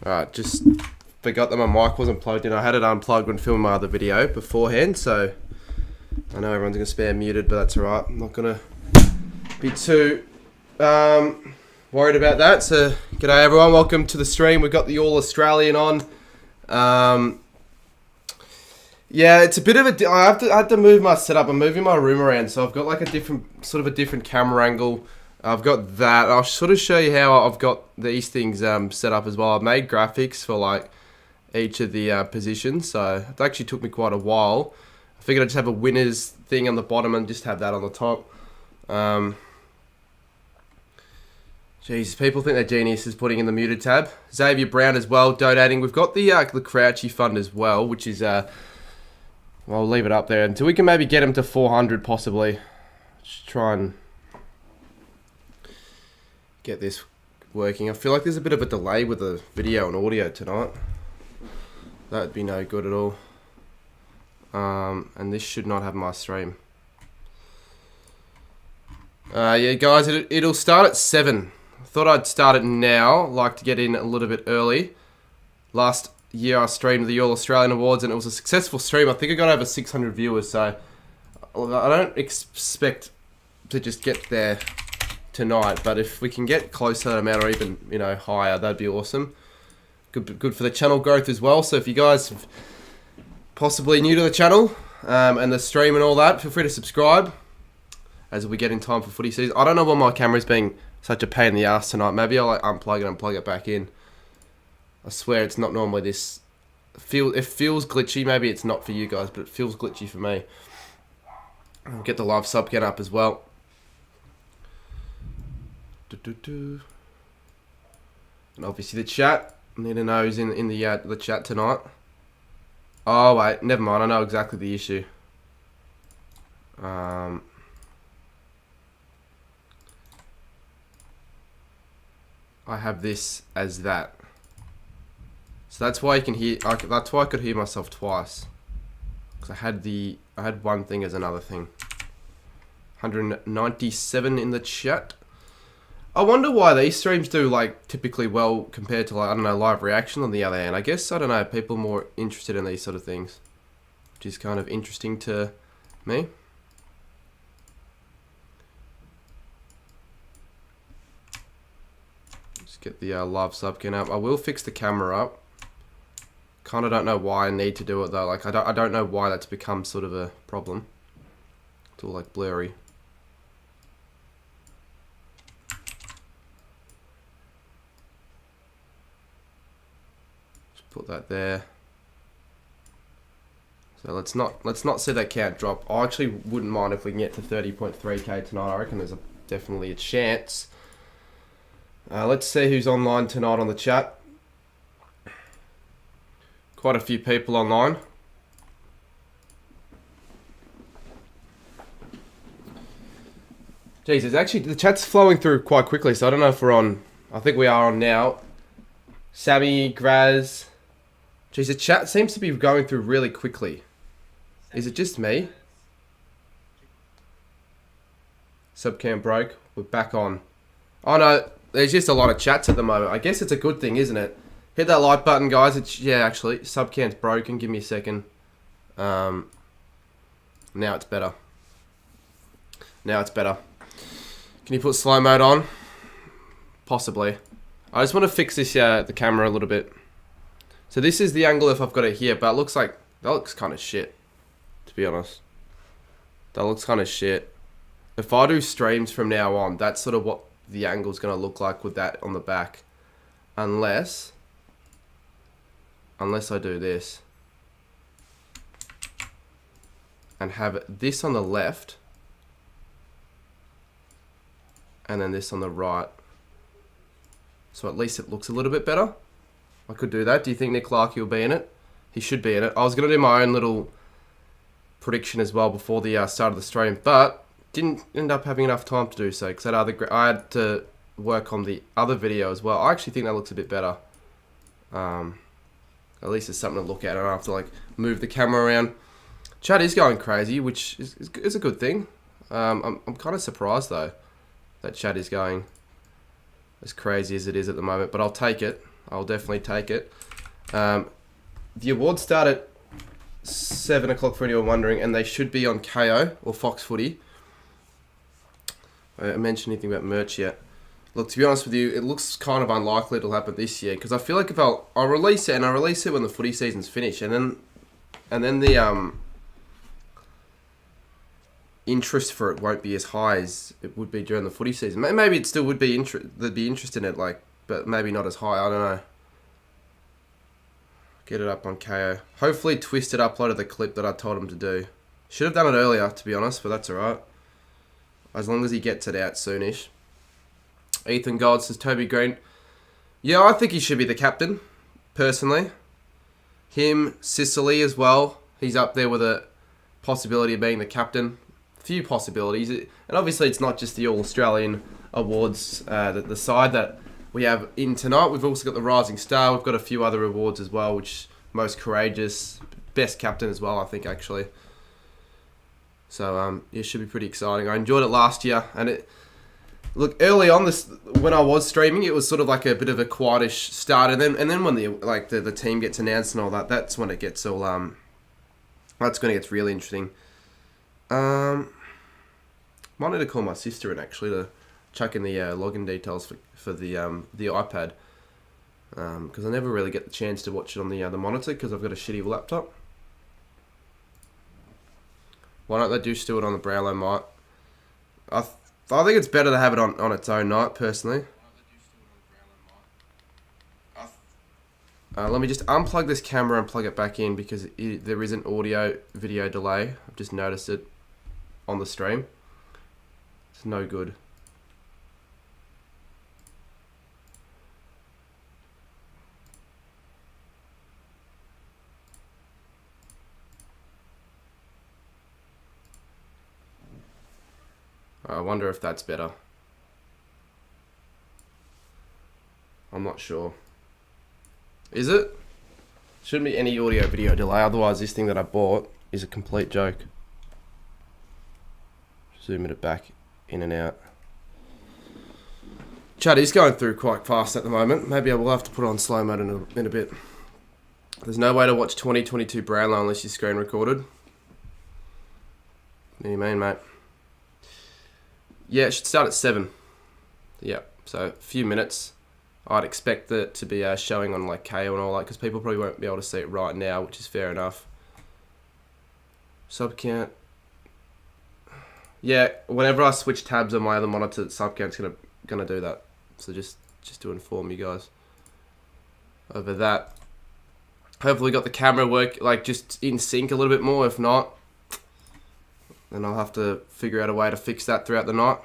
Alright, just forgot that my mic wasn't plugged in. I had it unplugged when filming my other video beforehand, so I know everyone's going to spare muted, but that's alright. I'm not going to be too worried about that. So, g'day everyone, welcome to the stream. We've got the All Australian on. Yeah, it's a bit of a... I had to move my setup. I'm moving my room around, so I've got like a different camera angle. I've got that. I'll sort of show you how I've got these things set up as well. I've made graphics for like each of the positions, so it actually took me quite a while. I figured I'd just have a winners thing on the bottom and just have that on the top. Jeez, people think they're geniuses putting in the muted tab. Xavier Brown as well, donating. We've got the Crouchy Fund as well, which is... well, I'll leave it up there until we can maybe get him to 400 possibly. Just try and get this working. I feel like there's a bit of a delay with the video and audio tonight. That'd be no good at all. And this should not have my stream. Yeah, guys, it'll start at 7. I thought I'd start it now. Like to get in a little bit early. Last year I streamed the All Australian Awards and it was a successful stream. I think I got over 600 viewers, so I don't expect to just get there tonight, but if we can get close to that amount or even, you know, higher, that'd be awesome. Good for the channel growth as well. So if you guys are possibly new to the channel and the stream and all that, feel free to subscribe as we get in time for footy season. I don't know why my camera's being such a pain in the ass tonight. Maybe I'll like unplug it and plug it back in. I swear it's not normally this. It feels glitchy. Maybe it's not for you guys, but it feels glitchy for me. I'll get the live sub count up as well. And obviously the chat. I need to know who's in the chat tonight. Oh wait, never mind. I know exactly the issue. I have this as that. So that's why you can hear. That's why I could hear myself twice. Because I had one thing as another thing. 197 in the chat. I wonder why these streams do like typically well compared to like, I don't know, live reaction on the other hand. I guess, I don't know, people are more interested in these sort of things, which is kind of interesting to me. Just get the live sub count up. I will fix the camera up. Kind of don't know why I need to do it though. Like I don't know why that's become sort of a problem. It's all like blurry. Put that there. So let's not see that count drop. I actually wouldn't mind if we can get to 30.3k tonight. I reckon there's definitely a chance. Let's see who's online tonight on the chat. Quite a few people online. Jeez, it's actually, the chat's flowing through quite quickly, so I don't know if we're on. I think we are on now. Sammy, Graz. Jeez, the chat seems to be going through really quickly. Is it just me? Subcam broke. We're back on. Oh no, there's just a lot of chats at the moment. I guess it's a good thing, isn't it? Hit that like button, guys. Yeah, actually, subcam's broken. Give me a second. Now it's better. Now it's better. Can you put slow mode on? Possibly. I just want to fix this the camera a little bit. So this is the angle if I've got it here, but it looks like that looks kind of shit, to be honest. That looks kind of shit. If I do streams from now on, that's sort of what the angle's going to look like with that on the back. Unless I do this. And have this on the left. And then this on the right. So at least it looks a little bit better. I could do that. Do you think Nick Clarkey will be in it? He should be in it. I was going to do my own little prediction as well before the start of the stream, but didn't end up having enough time to do so because I had to work on the other video as well. I actually think that looks a bit better. At least it's something to look at. I don't have to like move the camera around. Chat is going crazy, which is a good thing. I'm kind of surprised though that chat is going as crazy as it is at the moment, but I'll take it. I'll definitely take it. The awards start at 7 o'clock for anyone wondering, and they should be on KO or Fox Footy. I haven't mentioned anything about merch yet. Look, to be honest with you, it looks kind of unlikely it'll happen this year, because I feel like if I'll release it, and I'll release it when the footy season's finished, and then the interest for it won't be as high as it would be during the footy season. Maybe it still would be there'd be interest in it, like, but maybe not as high. I don't know. Get it up on KO. Hopefully Twisted uploaded the clip that I told him to do. Should have done it earlier, to be honest, but that's alright. As long as he gets it out soonish. ethangod says Toby Green. Yeah, I think he should be the captain, personally. Him, Sicily as well. He's up there with a possibility of being the captain. Few possibilities. And obviously it's not just the All-Australian Awards, the side that we have in tonight. We've also got the Rising Star. We've got a few other awards as well, which most courageous, best captain as well, I think, actually. So it should be pretty exciting. I enjoyed it last year, and look, early on this, when I was streaming, it was sort of like a bit of a quietish start, and then when the team gets announced and all that, that's when it gets all that's when it gets really interesting. Might need to call my sister in actually to chuck in the login details for the iPad, because I never really get the chance to watch it on the monitor because I've got a shitty laptop. Why don't they just do it on the Brownlow night? I think it's better to have it on its own night, personally. Let me just unplug this camera and plug it back in, because there is an audio-video delay. I've just noticed it on the stream. It's no good. I wonder if that's better. I'm not sure. Is it? Shouldn't be any audio video delay, otherwise this thing that I bought is a complete joke. Zooming it back in and out. Chat is going through quite fast at the moment. Maybe I will have to put on slow mode in a bit. There's no way to watch 2022 Brownlow unless you're screen recorded. What do you mean, mate? Yeah, it should start at 7. Yeah, so a few minutes. I'd expect it to be showing on like KO and all that, because people probably won't be able to see it right now, which is fair enough. Sub count. Yeah, whenever I switch tabs on my other monitor, sub count's gonna do that. So just to inform you guys over that. Hopefully got the camera work like just in sync a little bit more. If not, then I'll have to figure out a way to fix that throughout the night.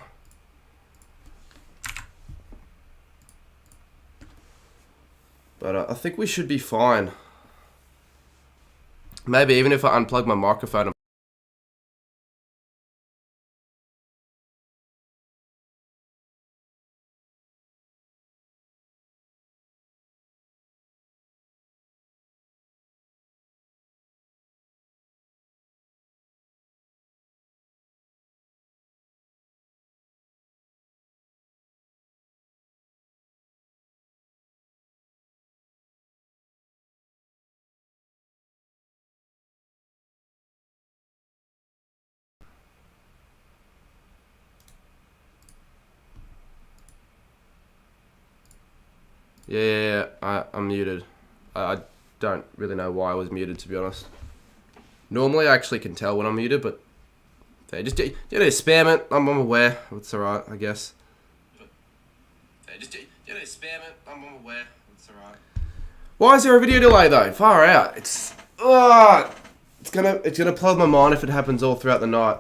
But I think we should be fine. Maybe even if I unplug my microphone. Yeah, I'm muted. I don't really know why I was muted, to be honest. Normally I actually can tell when I'm muted, but they just spam it. I'm aware. It's alright, I guess. They just spam it. I'm aware. It's alright. Why is there a video delay though? Far out. It's gonna plug my mind if it happens all throughout the night.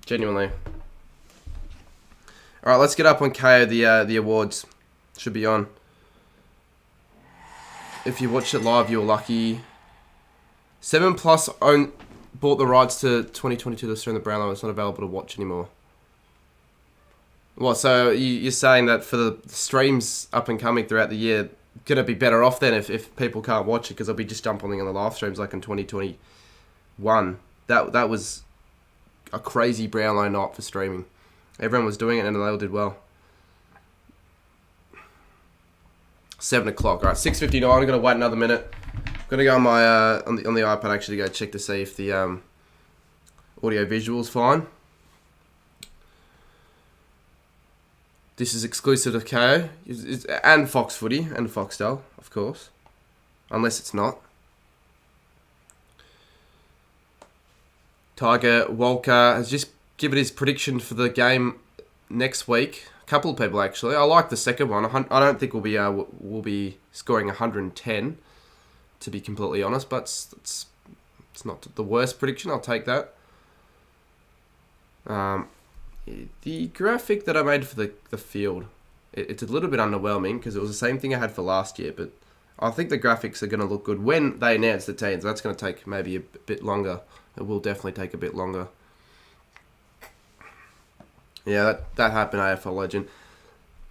Genuinely. Alright, let's get up on KO the awards. Should be on. If you watched it live, you're lucky. 7 Plus bought the rights to 2022 The Australian Brownlow. It's not available to watch anymore. What, so you're saying that for the streams up and coming throughout the year, gonna be better off then if people can't watch it, because they'll be just jumping on the live streams like in 2021. That was a crazy Brownlow night for streaming. Everyone was doing it and they all did well. 7 o'clock. All right, 6:59. I'm gonna wait another minute. I'm gonna go on my on the iPad actually to go check to see if the audio visual's fine. This is exclusive to KO and Fox Footy and Foxtel, of course, unless it's not. Tiger Walker has just given his prediction for the game next week. A couple of people actually. I like the second one. I don't think we'll be scoring 110, to be completely honest. But it's not the worst prediction. I'll take that. The graphic that I made for the field, it's a little bit underwhelming because it was the same thing I had for last year. But I think the graphics are going to look good when they announce the teams. That's going to take maybe a bit longer. It will definitely take a bit longer. Yeah, that happened, AFL legend.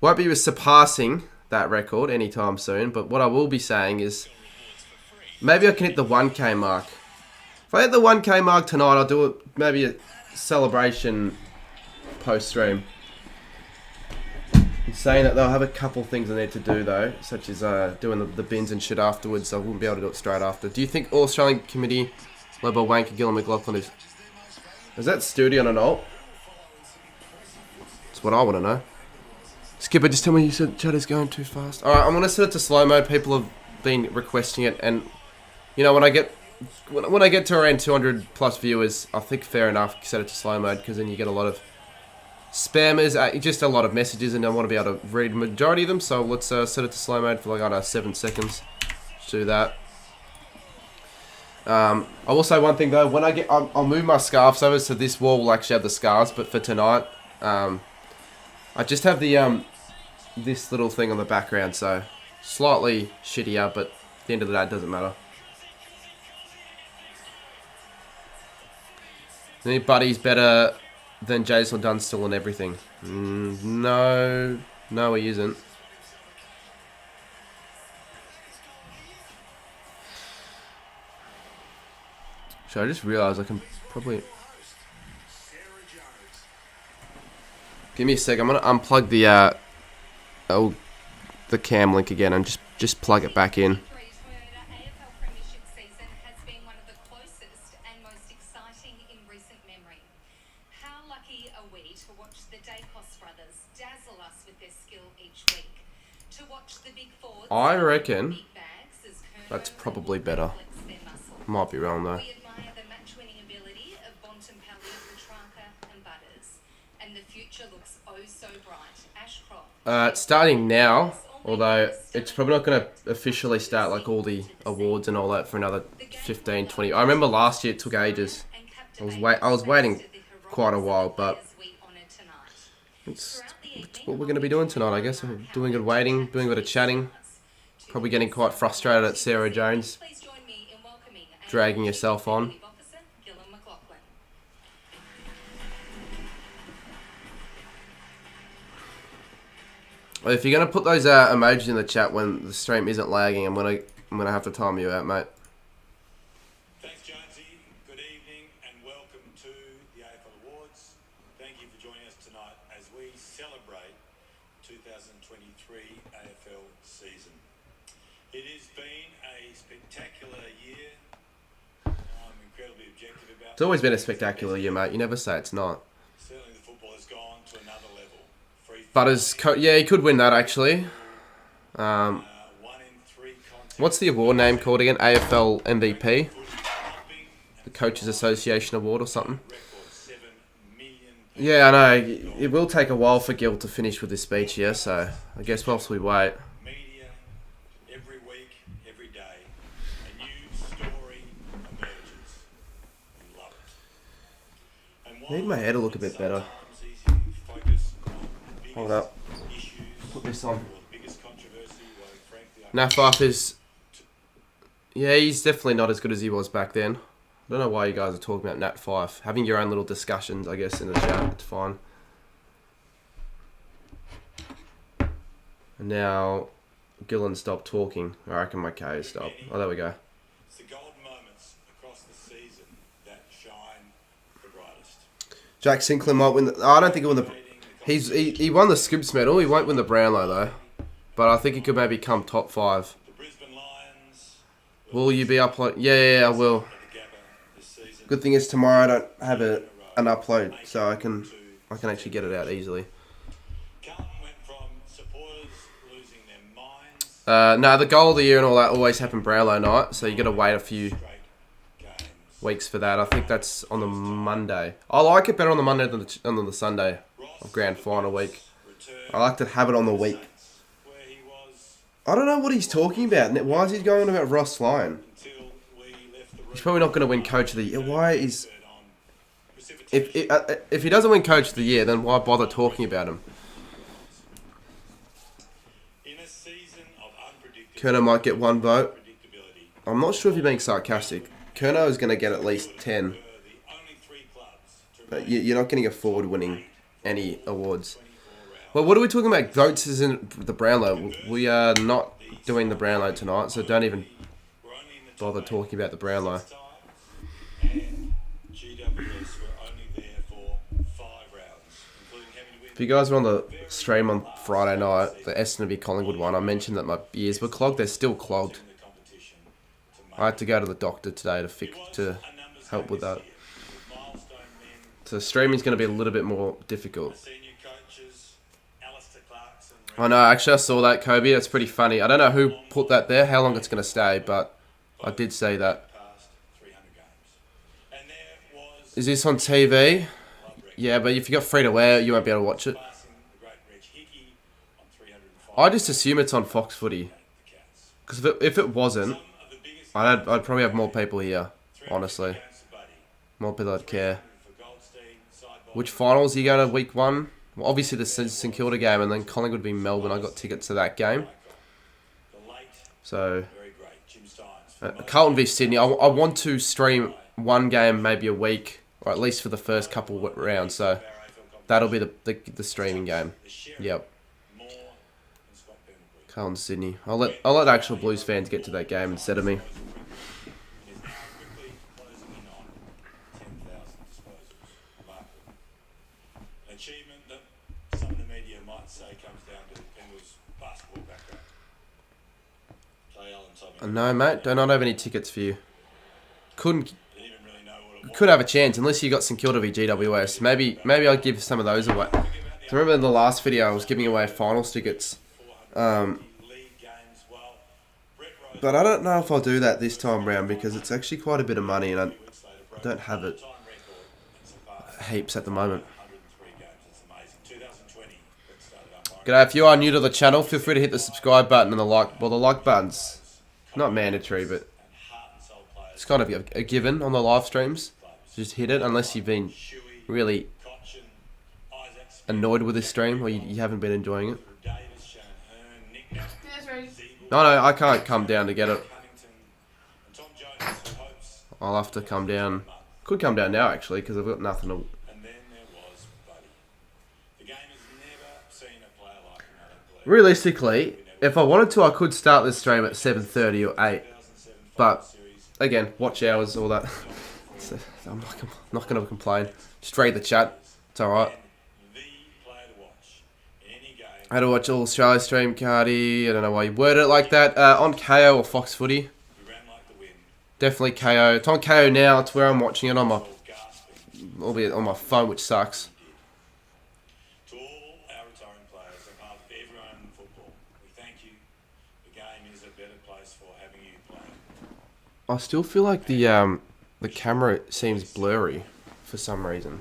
Won't be surpassing that record anytime soon, but what I will be saying is maybe I can hit the 1K mark. If I hit the 1K mark tonight, I'll do maybe a celebration post-stream. He's saying that they'll have a couple things I need to do, though, such as doing the bins and shit afterwards, so I wouldn't be able to do it straight after. Do you think All-Australian Committee led by Wanker, Gill and McLaughlin is that studio on an alt? That's what I want to know. Skipper, just tell me you said chat is going too fast. Alright, I'm going to set it to slow mode. People have been requesting it, and you know, when I get to around 200 plus viewers, I think fair enough set it to slow mode, because then you get a lot of spammers, just a lot of messages, and I want to be able to read the majority of them, so let's set it to slow mode for like 7 seconds. Let's do that. I will say one thing though, when I'll move my scarves over so this wall will actually have the scarves, but for tonight, I just have the this little thing on the background, so slightly shittier, but at the end of the day it doesn't matter. Anybody's better than Jason Dunstall and everything? No, he isn't. So I just realised I can probably... Give me a sec. I'm gonna unplug the cam link again and just plug it back in. I reckon that's probably better. Might be wrong though. It's starting now, although it's probably not going to officially start like all the awards and all that for another 15, 20. I remember last year it took ages. I was waiting quite a while, but it's what we're going to be doing tonight, I guess. We're doing good waiting, doing a bit of chatting. Probably getting quite frustrated at Sarah Jones dragging herself on. If you're gonna put those emojis in the chat when the stream isn't lagging, I'm gonna have to time you out, mate. Thanks, Jonesy. Good evening and welcome to the AFL Awards. Thank you for joining us tonight as we celebrate 2023 AFL season. It has been a spectacular year. I'm incredibly objective about it. It's always been a spectacular year, mate. You never say it's not. Certainly the football has gone to another level. Butters, yeah, he could win that actually. What's the award name called again? AFL MVP? The Coaches Association Award or something? Yeah, I know. It will take a while for Gil to finish with his speech here, so I guess whilst we wait. Every week, every day, a new story emerges. Love it. Need my hair to look a bit better. Hold up. Put this on. Nafaf is... Yeah, he's definitely not as good as he was back then. I don't know why you guys are talking about Nat Fife. Having your own little discussions, I guess, in the chat. It's fine. And now, Gillen stopped talking. I reckon my K stopped. Oh, there we go. It's the golden moments across the season that shine the brightest. Jack Sinclair might win the... I don't think he'll win the... He won the Scripps medal. He won't win the Brownlow, though. but I think he could maybe come top 5. The Brisbane Lions Will you be upload? Yeah, I will. at the Gabba this season. Good thing is tomorrow I don't have an upload, so I can actually get it out easily. Carlton went from supporters losing their minds No, the goal of the year and all that always happened Brownlow night, so you got to wait a few straight games. weeks for that. I think that's on the Monday. I like it better on the Monday than the Sunday of grand final week. Returned I like to have it on the week. where he was I don't know what he's talking about. Why is he going on about Ross Lyon? until we left the room. He's probably not going to win Coach of the Year. Why is... On precipitation. If he doesn't win Coach of the Year, then why bother talking about him? In a season of unpredictability, Kerno might get 1 vote. predictability I'm not sure if you're being sarcastic. Kerno is going to get at least 10. were the only 3 clubs to But you're not getting a forward winning any awards. 24 hours. Well, what are we talking about? Votes is in the Brownlow. We are not doing the Brownlow tonight, so don't even We're only in the top bother 8 talking about the Brownlow. times, and GWS were only there for 5 rounds, including having to win. If you guys were on the stream on Friday night, the STAV Collingwood one, I mentioned that my ears were clogged. They're still clogged. the competition to make I had to go to the doctor today to it was to a numbers help game with this that. year, with milestone men, So streaming's going to be a little bit more difficult. senior coaches, Alistair Clarkson, I know, actually I saw that, Kobe. That's pretty funny. I don't know who put that there, how long it's going to stay, but I did see that. past 300 games. And there was Is this on TV? Yeah, but if you got free to wear, you won't be able to watch it. passing the great Reg Hickey on 305 I just assume it's on Fox Footy. the Cats. Because if it wasn't, Some of the biggest I'd probably have more people here, honestly. games for Buddy. More people that care. For Goldstein, sideball. Which finals are you going to week 1? Well, obviously the St Kilda game, and then Collingwood v Melbourne. I got tickets to that game. The late, So, very great Jim Steins. Carlton v Sydney. I want to stream one game maybe a week, or at least for the first couple of rounds. So, that'll be the streaming game. Yep. More than Scott Penderbury. Carlton Sydney. I'll let actual Blues fans get to that game instead of me. It is now quickly closing in on 10,000 disposals. Remarkable. An achievement that some of the media might say comes down to Penguins' basketball background. Clay Allen told me No, mate. Do not have any tickets for you. Couldn't they didn't even really know what it was. could have a chance unless you got St Kilda v GWS. Maybe I'll give some of those away. So remember in the last video I was giving away finals tickets. 450 league games. Well, Brett Rose But I don't know if I'll do that this time round because it's actually quite a bit of money and I weeks later broke don't have it the time record and surpassed heaps at the moment. 103 games. It's amazing. 2020, Brett started umpiring. G'day, if you are new to the channel, feel free to hit the subscribe button and the like. Well, the like button's not mandatory, but And heart and soul players. it's kind of a given on the live streams. Just hit it unless you've been Shuey, really Cochin, Isaac Smith, annoyed with this stream or you haven't been enjoying it. Davis, Shannon Hearn, Nick Zeeble, No, I can't come down to get it. Cunnington, and Tom Jones, who hopes. I'll have to come down. Could come down now actually because I've got nothing to... And then there was Buddy. The game has never seen a player like him, I don't believe. Realistically, if I wanted to, I could start this stream at 7:30 or 8. 2007 But series, again, watch hours, all that. So, I'm not going to complain. Just read the chat. It's alright. the player to watch in any game. I had to watch all Australia stream, Cardi. I don't know why you worded it like that. On KO or Fox Footy. Who ran like the wind, Definitely KO. It's on KO now. It's where I'm watching it on my, all gasping. albeit on my phone, which sucks. To all our retiring players, on behalf of everyone in football, we thank you. The game is a better place for having you playing. I still feel like the camera seems blurry for some reason.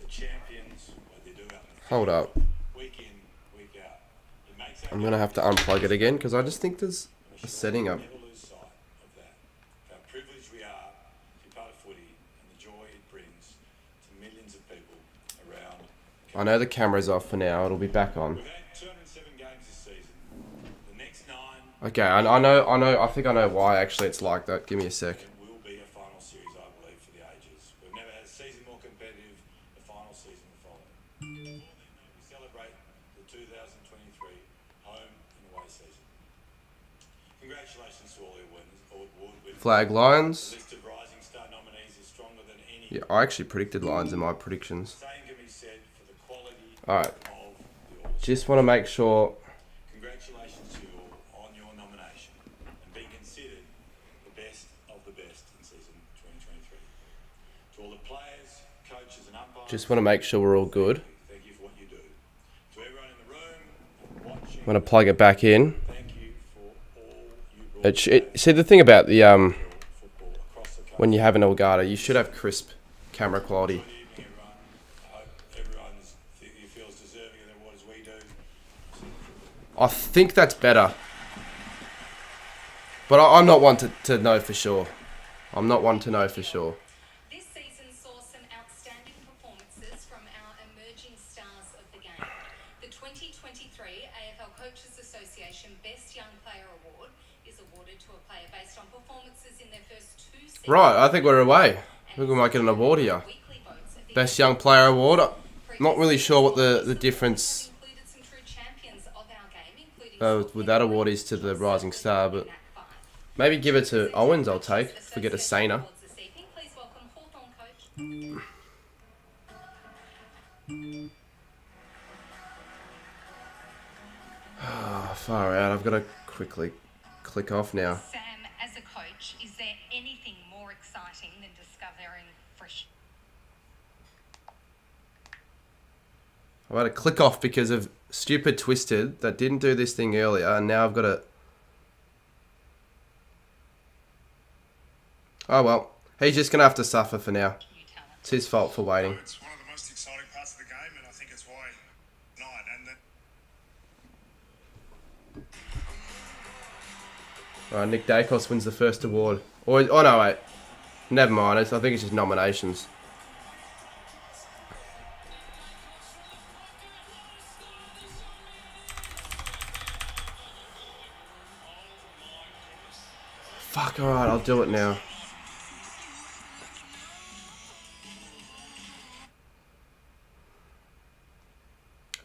The champions, what they do out in the Hold up. week in, week out. It makes our I'm going to have to unplug it again because I just think there's a setting up. Never lose sight of that. How privileged we are to be part of footy and the joy it brings to millions of people around. I know the camera's off for now. It'll be back on. We've had 207 games this season. The next 9 Okay, I know. I think I know why actually it's like that. Give me a sec. it will be a final series, I believe, for the ages. We've never had a season more competitive. The final season will follow. Before then, though, we celebrate the 2023 home and away season. Congratulations to all your winners. Award winners. Flag Lions. The list of Rising Star nominees is stronger than any. Yeah, I actually predicted Lions in my predictions. Same can be said for the quality Alright, of the All just want to make sure Congratulations Just want to make sure we're all good. Thank you for what you do. To everyone in the room and watching, I'm going to plug it back in. thank you for all you brought See, the thing about the football across the country. when you have an Elgato, you should have crisp camera quality. Good evening, everyone. I hope everyone feels deserving of the award as we do. I think that's better. But I'm not one to know for sure. I'm not one to know for sure. This season saw some outstanding performances from our emerging stars of the game. The 2023 AFL Coaches Association Best Young Player Award is awarded to a player based on performances in their first 2 seasons. Right, I think we're away. I think we might get an award here. Weekly votes at the Best Young Player Award. Not really sure what the difference included some true champions of our game, including with that award is to the Rising Star, but maybe give it to Owens, I'll take. If we get a Sainer. Please welcome Hawthorn coach. Oh, far out. I've got to quickly click off now. Sam, as a coach, is there anything more exciting than discovering fresh? I've had to click off because of stupid Twisted that didn't do this thing earlier, and now I've got to... Oh well, he's just going to have to suffer for now. It's his fault for waiting. It's one of the most exciting parts of the game, and I think it's why tonight. And Alright, Nick Dacos wins the first award. Or, oh no, wait. Never mind, I think it's just nominations. Fuck, alright, I'll do it now.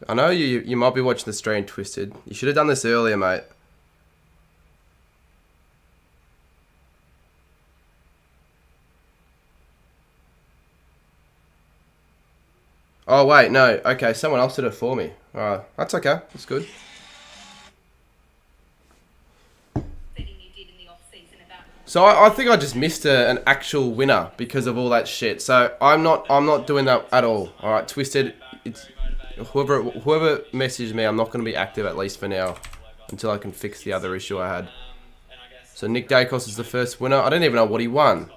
I know you might be watching the stream Twisted. You should have done this earlier, mate. Oh, wait, no. Okay, someone else did it for me. Alright, that's okay. That's good. So I think I just missed an actual winner because of all that shit. So I'm not doing that at all. Alright, Twisted, it's whoever messaged me, I'm not going to be active at least for now until I can fix the other issue I had. So Nick Dacos is the first winner. I don't even know what he won.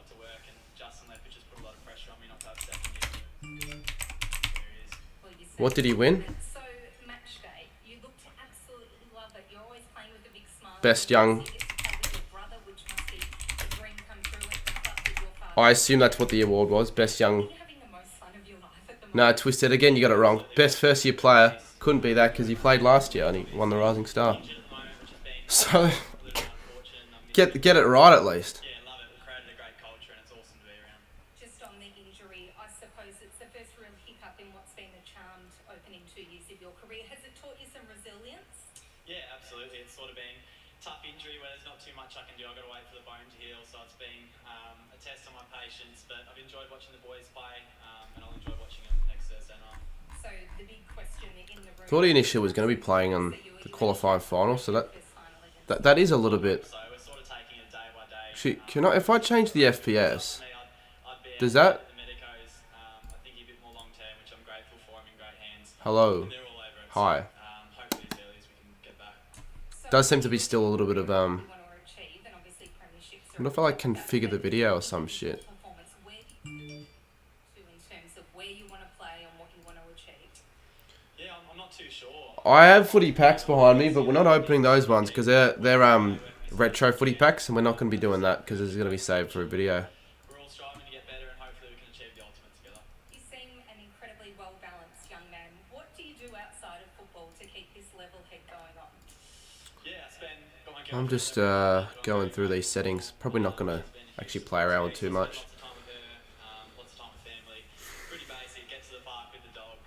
What did he win? So, match day, you look to absolutely love it. You're always playing with a big smile. Best young. You get to play with your brother, which must be a dream come true at the club with your father. I assume that's what the award was. Best young. You're having the most fun of your life at the moment. No, Twisted again. You got it wrong. Best first year player. Couldn't be that because he played last year and he won the Rising Star. So get it right at least. Yeah, love it. We've created a great culture and it's awesome to be around. Just on the injury, I suppose it's the first real hiccup in what's been a charmed opening 2 years of your career. Has it taught you some resilience? Yeah, absolutely. It's sort of been a tough injury where there's not too much I can do. I've got to wait for the bone to heal, so it's been a test on my patience. But I've enjoyed watching the boys play, and I'll enjoy watching them next Thursday night. So the big question in the room. Thought he initially was going to be playing on the qualifying final, so that is a little bit. So we're sort of taking it day by day. Actually, if I change the FPS, For me, I'd be does that? the medicos. I think a bit more long term, which I'm grateful for. I'm in great hands. Hello. They're all over it. Hi. So, hopefully as early as we can get back. Does seem to be still a little bit of You want to achieve, and obviously premierships I wonder if I like configure the video or some shit. performance. Where do you in terms of where you want to play and what you want to achieve? Yeah, I'm not too sure. I have footy packs behind me, but we're not opening those ones because they're retro footy packs, and we're not going to be doing that because it's going to be saved for a video. We're all striving to get better and hopefully we can achieve the ultimate together. You seem an incredibly well-balanced young man. What do you do outside of football to keep this level head going on? Yeah, got my I'm just going through these settings. Probably not going to actually play around with too much. Lots of time with her, lots of time with family. Pretty basic, get to the park with the dog.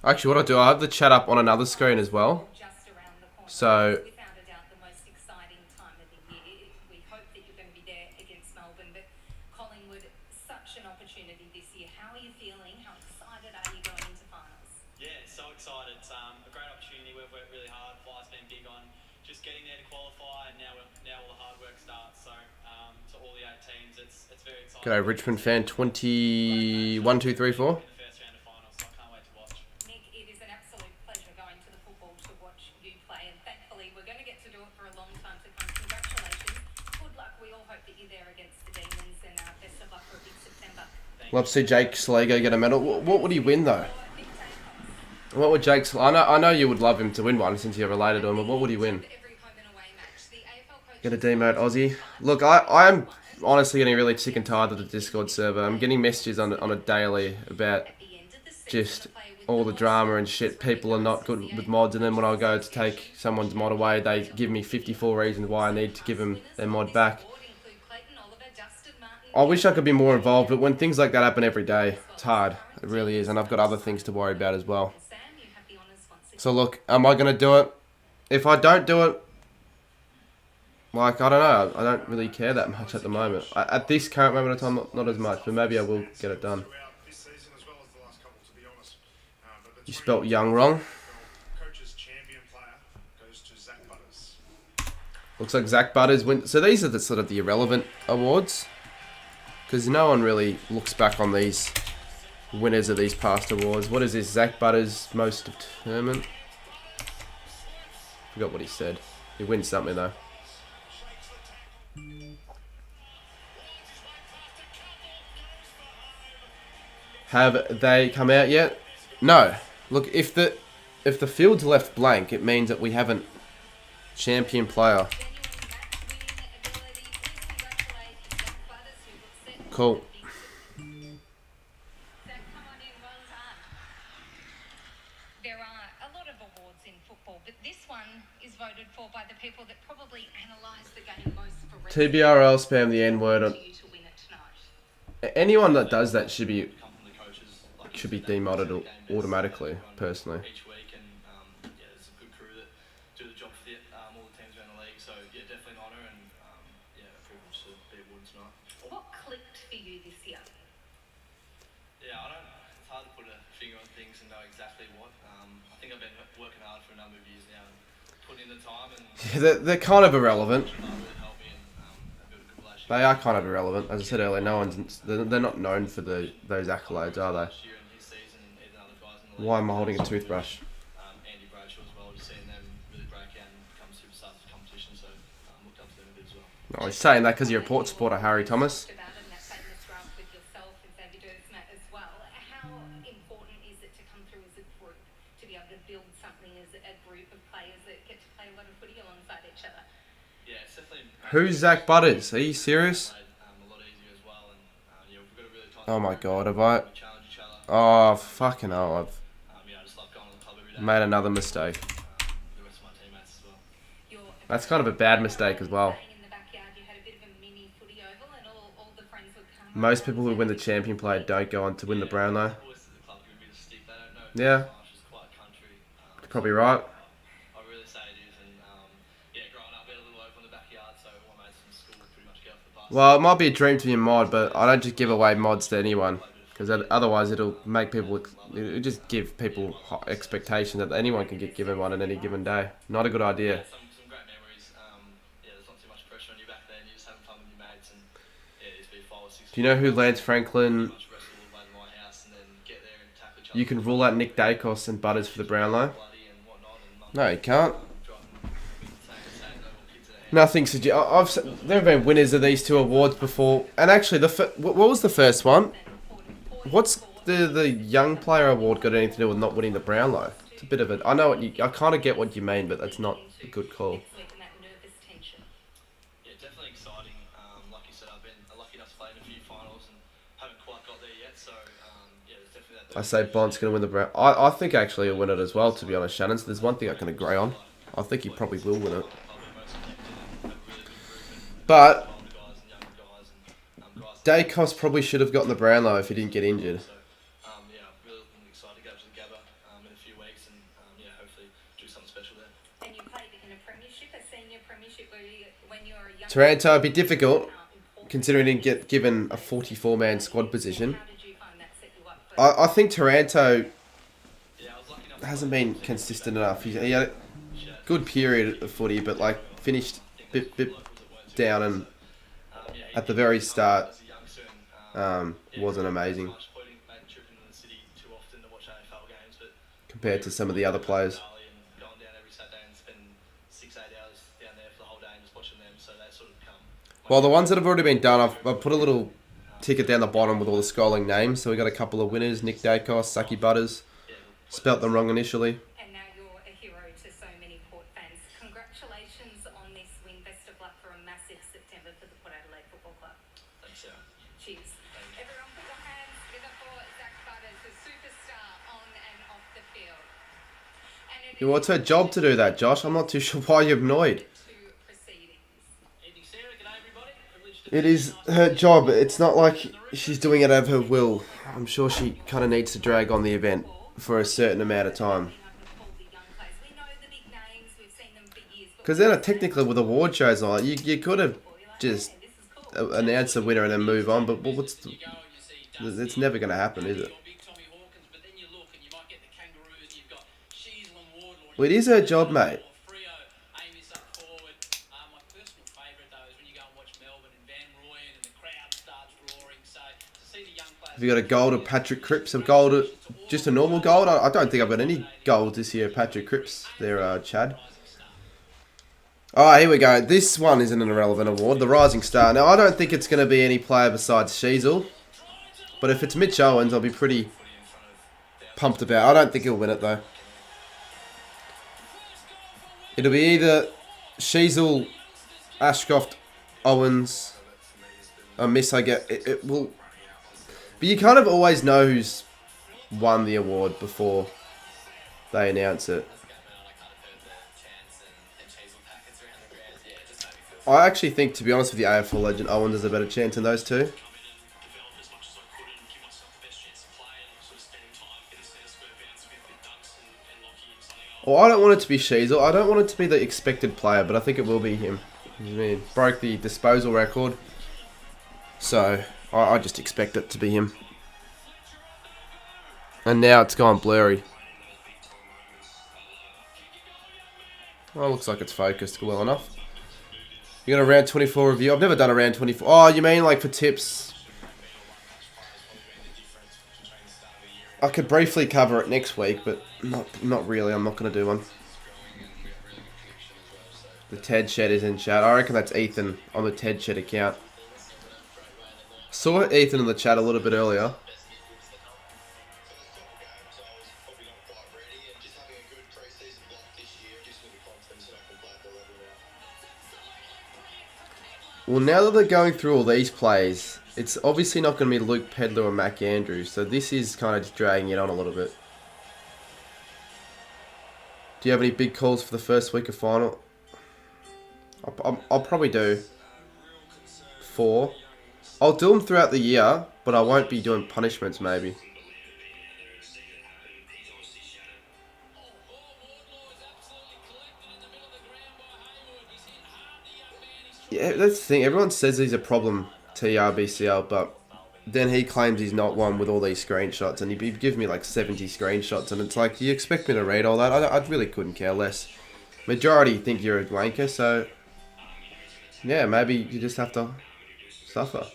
Actually, what I do, I have the chat up on another screen as well. Just around the corner. So Without a doubt, the most exciting time of the year. We hope that you're going to be there against Melbourne, but Collingwood, such an opportunity this year. How are you feeling? How excited are you going into finals? Yeah, so excited. It's a great opportunity. We've worked really hard. Fly's been big on just getting there to qualify, and now all the hard work starts. So to all the 8 teams, it's very exciting. G'day, Richmond fan 21, 2, 3, 4. In the first round of finals. that you're there against the Demons, and best of luck for a big September. Love to see Jake Sligo get a medal. What would he win though? What would Jake's? I know you would love him to win one since you're related to him. But what would he win? Get a demote Aussie. Look, I'm honestly getting really sick and tired of the Discord server. I'm getting messages on a daily about just all the drama and shit. People are not good with mods, and then when I go to take someone's mod away, they give me 54 reasons why I need to give them their mod back. I wish I could be more involved, but when things like that happen every day, it's hard. It really is, and I've got other things to worry about as well. So look, am I going to do it? If I don't do it, like, I don't know. I don't really care that much at the moment. At this current moment of time, not as much, but maybe I will get it done. You spelt young wrong. Looks like Zach Butters win. So these are the sort of the irrelevant awards, because no one really looks back on these winners of these past awards. What is this? Zach Butters most determined. Forgot what he said. He wins something though. Have they come out yet? No. Look, if the field's left blank, it means that we haven't champion player. Cool. There are a lot of awards in football, but this one is voted for by the people that probably analyse the game most for TBRL spam the N-word on. you to win it tonight. Anyone that does that should be demodded automatically, personally. Each week, and yeah, there's a good crew that do the job for all the teams around the league. So yeah, definitely an honour, and yeah, a privilege to be awarded tonight. What clicked for you this year? Yeah, I don't. It's hard to put a finger on things and know exactly what. I think I've been working hard for a number of years now, and putting in the time, and They're kind of irrelevant. really helped me and build a good relationship. They are kind of irrelevant. As I said earlier, they're not known for those accolades, are they? Last year and his season, and even other guys in the league. Why am I holding a toothbrush? Andy Bradshaw as well. Just seeing them really break out and become superstars of the competition. So looked up to them a bit as well. No, he's saying that because you're a Port supporter, Harry Thomas. About it, and that famous draft with yourself and Xavier as well. How important is it to come through as a group, to be able to build something as a group of players that get to play a lot of footy alongside each other? Yeah, it's definitely. Who's Zach Butters? Are you serious? A lot easier as well, and yeah, we've got a really tight. Oh my god, have I? We challenge each other. Oh, fucking hell, I've Yeah, I just love going to the club every day. made another mistake. The rest of my teammates as well. That's kind of a bad mistake as well. In the backyard, you had a bit of a mini footy oval, and all the friends would come. Most people who win the champion player don't go on to win the Brownlow. Boys at the club give me the stick. They don't know. Yeah. It's just quite country. Probably right. I really say it is, and yeah, growing up, we had a little oval in the backyard, so all my mates from school would pretty much get off the bus. Well, it might be a dream to be a mod, but I don't just give away mods to anyone. Because otherwise it'll make people, it'll just give people expectation that anyone can get given one on any given day. Not a good idea. Some great memories. Yeah, there's not too much pressure on you back then. You're just having fun with your mates, and yeah, it's been 5 or 6. Do you know who Lance Franklin? Much wrestle all the way to my house, and then get there and tackle each other. You can rule out Nick Dacos and Butters for the Brownlow. Bloody and whatnot, and No, you can't. driving saying no more kids at the hand. Nothing there have been winners of these two awards before, and actually, what was the first one? What's the young player award got anything to do with not winning the Brownlow? It's a bit of a. I know what I kind of get what you mean, but that's not a good call. That nervous tension. Yeah, definitely exciting. Like you said, I've been lucky enough to play in a few finals and haven't quite got there yet. So yeah, there's definitely that. I say Bond's going to win the Brown. I think actually he'll win it as well, to be honest, Shannon. So there's one thing I can agree on. I think he probably will win it. But Dacos probably should have gotten the Brownlow if he didn't get injured. Yeah, really looking excited to go to the Gabba in a few weeks and yeah, hopefully do something special there. And you played in a premiership, a senior premiership, when you were a young. Taranto would be difficult, considering he didn't get given a 44-man squad position. How did you find that set you up for? I think Taranto Yeah, I was lucky enough. hasn't been consistent enough. He had a good period of footy, but like finished bit down, and at the very start wasn't amazing compared to some of the other players. Well, the ones that have already been done, I've put a little ticket down the bottom with all the scrolling names. So we got a couple of winners: Nick Dacos, Saki Butters. Spelt them wrong initially. And now you're a hero to so many Port fans. Congratulations on this win. Best of luck for a massive September for the Port Adelaide Football Club. Thanks, Shaun. Cheers. Everyone put your hands together for Zach Butters, the superstar on and off the field. And it Well, it's her job to do that, Josh. I'm not too sure why you're annoyed. to proceedings. Evening, Sarah. G'day, everybody. Privileged to It is her job. It's not like she's doing it out of her will. I'm sure she kind of needs to drag on the event for a certain amount of time. Because then technically with award shows and all that, you could have just announced the winner and then move on. But what's the, it's never going to happen, is it? Well, it is her job, mate. Have you got a gold of Patrick Cripps? A gold, just a normal gold? I don't think I've got any gold this year, Patrick Cripps. There, Chad. Alright, here we go. This one isn't an irrelevant award. The Rising Star. Now, I don't think it's going to be any player besides Sheasel. But if it's Mitch Owens, I'll be pretty pumped about. I don't think he'll win it, though. It'll be either Sheasel, Ashcroft, Owens, or Miss, I get. It will... But you kind of always know who's won the award before they announce it. I actually think, to be honest with you, AFL legend Owens has a better chance than those two. Well, I don't want it to be Sheasel. I don't want it to be the expected player, but I think it will be him. I mean, broke the disposal record. So... I just expect it to be him. And now it's gone blurry. Oh, looks like it's focused well enough. You got a round 24 review? I've never done a round 24. Oh, you mean like for tips? I could briefly cover it next week, but not really. I'm not going to do one. The Ted Shed is in chat. I reckon that's Ethan on the Ted Shed account. Saw Ethan in the chat a little bit earlier. Well, now that they're going through all these plays, it's obviously not going to be Luke Pedler or Mac Andrews, so this is kind of just dragging it on a little bit. Do you have any big calls for the first week of final? I'll probably do 4. I'll do them throughout the year, but I won't be doing punishments, maybe. Yeah, that's the thing. Everyone says he's a problem, TRBCL, but then he claims he's not one with all these screenshots, and he'd give me like 70 screenshots, and it's like, do you expect me to read all that? I really couldn't care less. Majority think you're a wanker, so yeah, maybe you just have to suffer.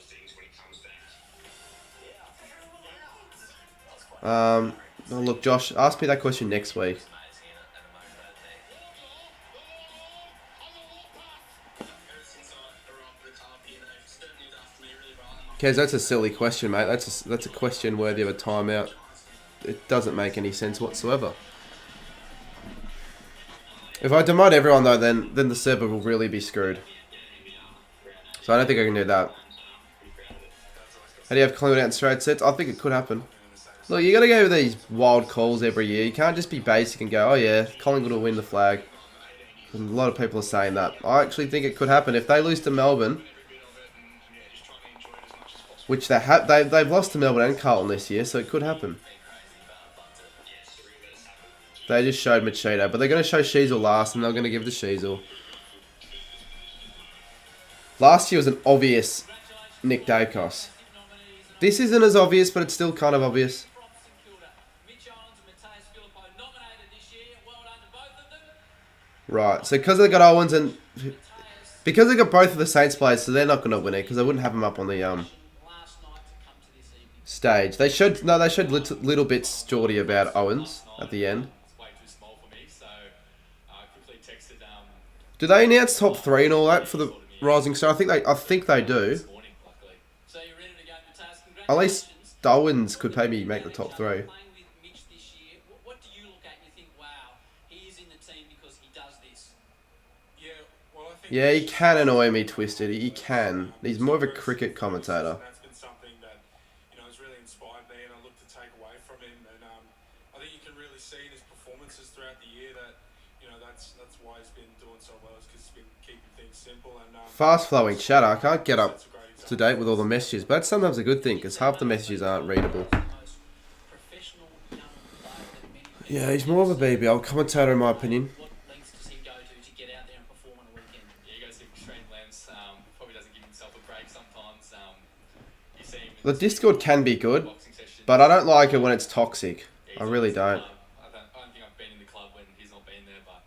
Oh, look, Josh, ask me that question next week. Kez, that's a silly question, mate. That's a question worthy of a timeout. It doesn't make any sense whatsoever. If I demote everyone, though, then the server will really be screwed. So I don't think I can do that. How do you have Collingwood out in straight sets? I think it could happen. Look, you got to go with these wild calls every year. You can't just be basic and go, oh yeah, Collingwood will win the flag. And a lot of people are saying that. I actually think it could happen. If they lose to Melbourne, which they've lost to Melbourne and Carlton this year, so it could happen. They just showed Machida, but they're going to show Sheasel last, and they're going to give the Sheasel. Last year was an obvious Nick Dacos. This isn't as obvious, but it's still kind of obvious. Right, so because they got Owens and... Because they got both of the Saints players, so they're not going to win it, because they wouldn't have them up on the stage. They showed little bits, Geordie, about Owens at the end. Do they announce top 3 and all that for the Rising Star. I think they do. This morning, luckily. So you're ready to go, Matthias. At least Congratulations. Darwin's could maybe make the top 3. Playing with Mitch this year, what do you look at and you think, wow, he is in the team because he does this? Yeah, well, I think Yeah, he can annoy me, Twisted. He can. He's more of a cricket commentator. That's been something that has really inspired me, and I look to take away from him. And I think you can really see in his performances throughout the year that that's why he's been doing so well, is because he's been keeping things simple and Fast flowing chatter. I can't get up to date with all the messages, but that's sometimes a good thing because half the messages aren't readable. Yeah, he's more of a BBL commentator in my opinion. What lengths does he go to get out there and perform on a weekend? Yeah, he goes to extreme lengths. Probably doesn't give himself a break sometimes. You see him in The Discord can be good, boxing sessions. but I don't like it when it's toxic. Yeah, I really don't. I don't think I've been in the club when he's not been there, but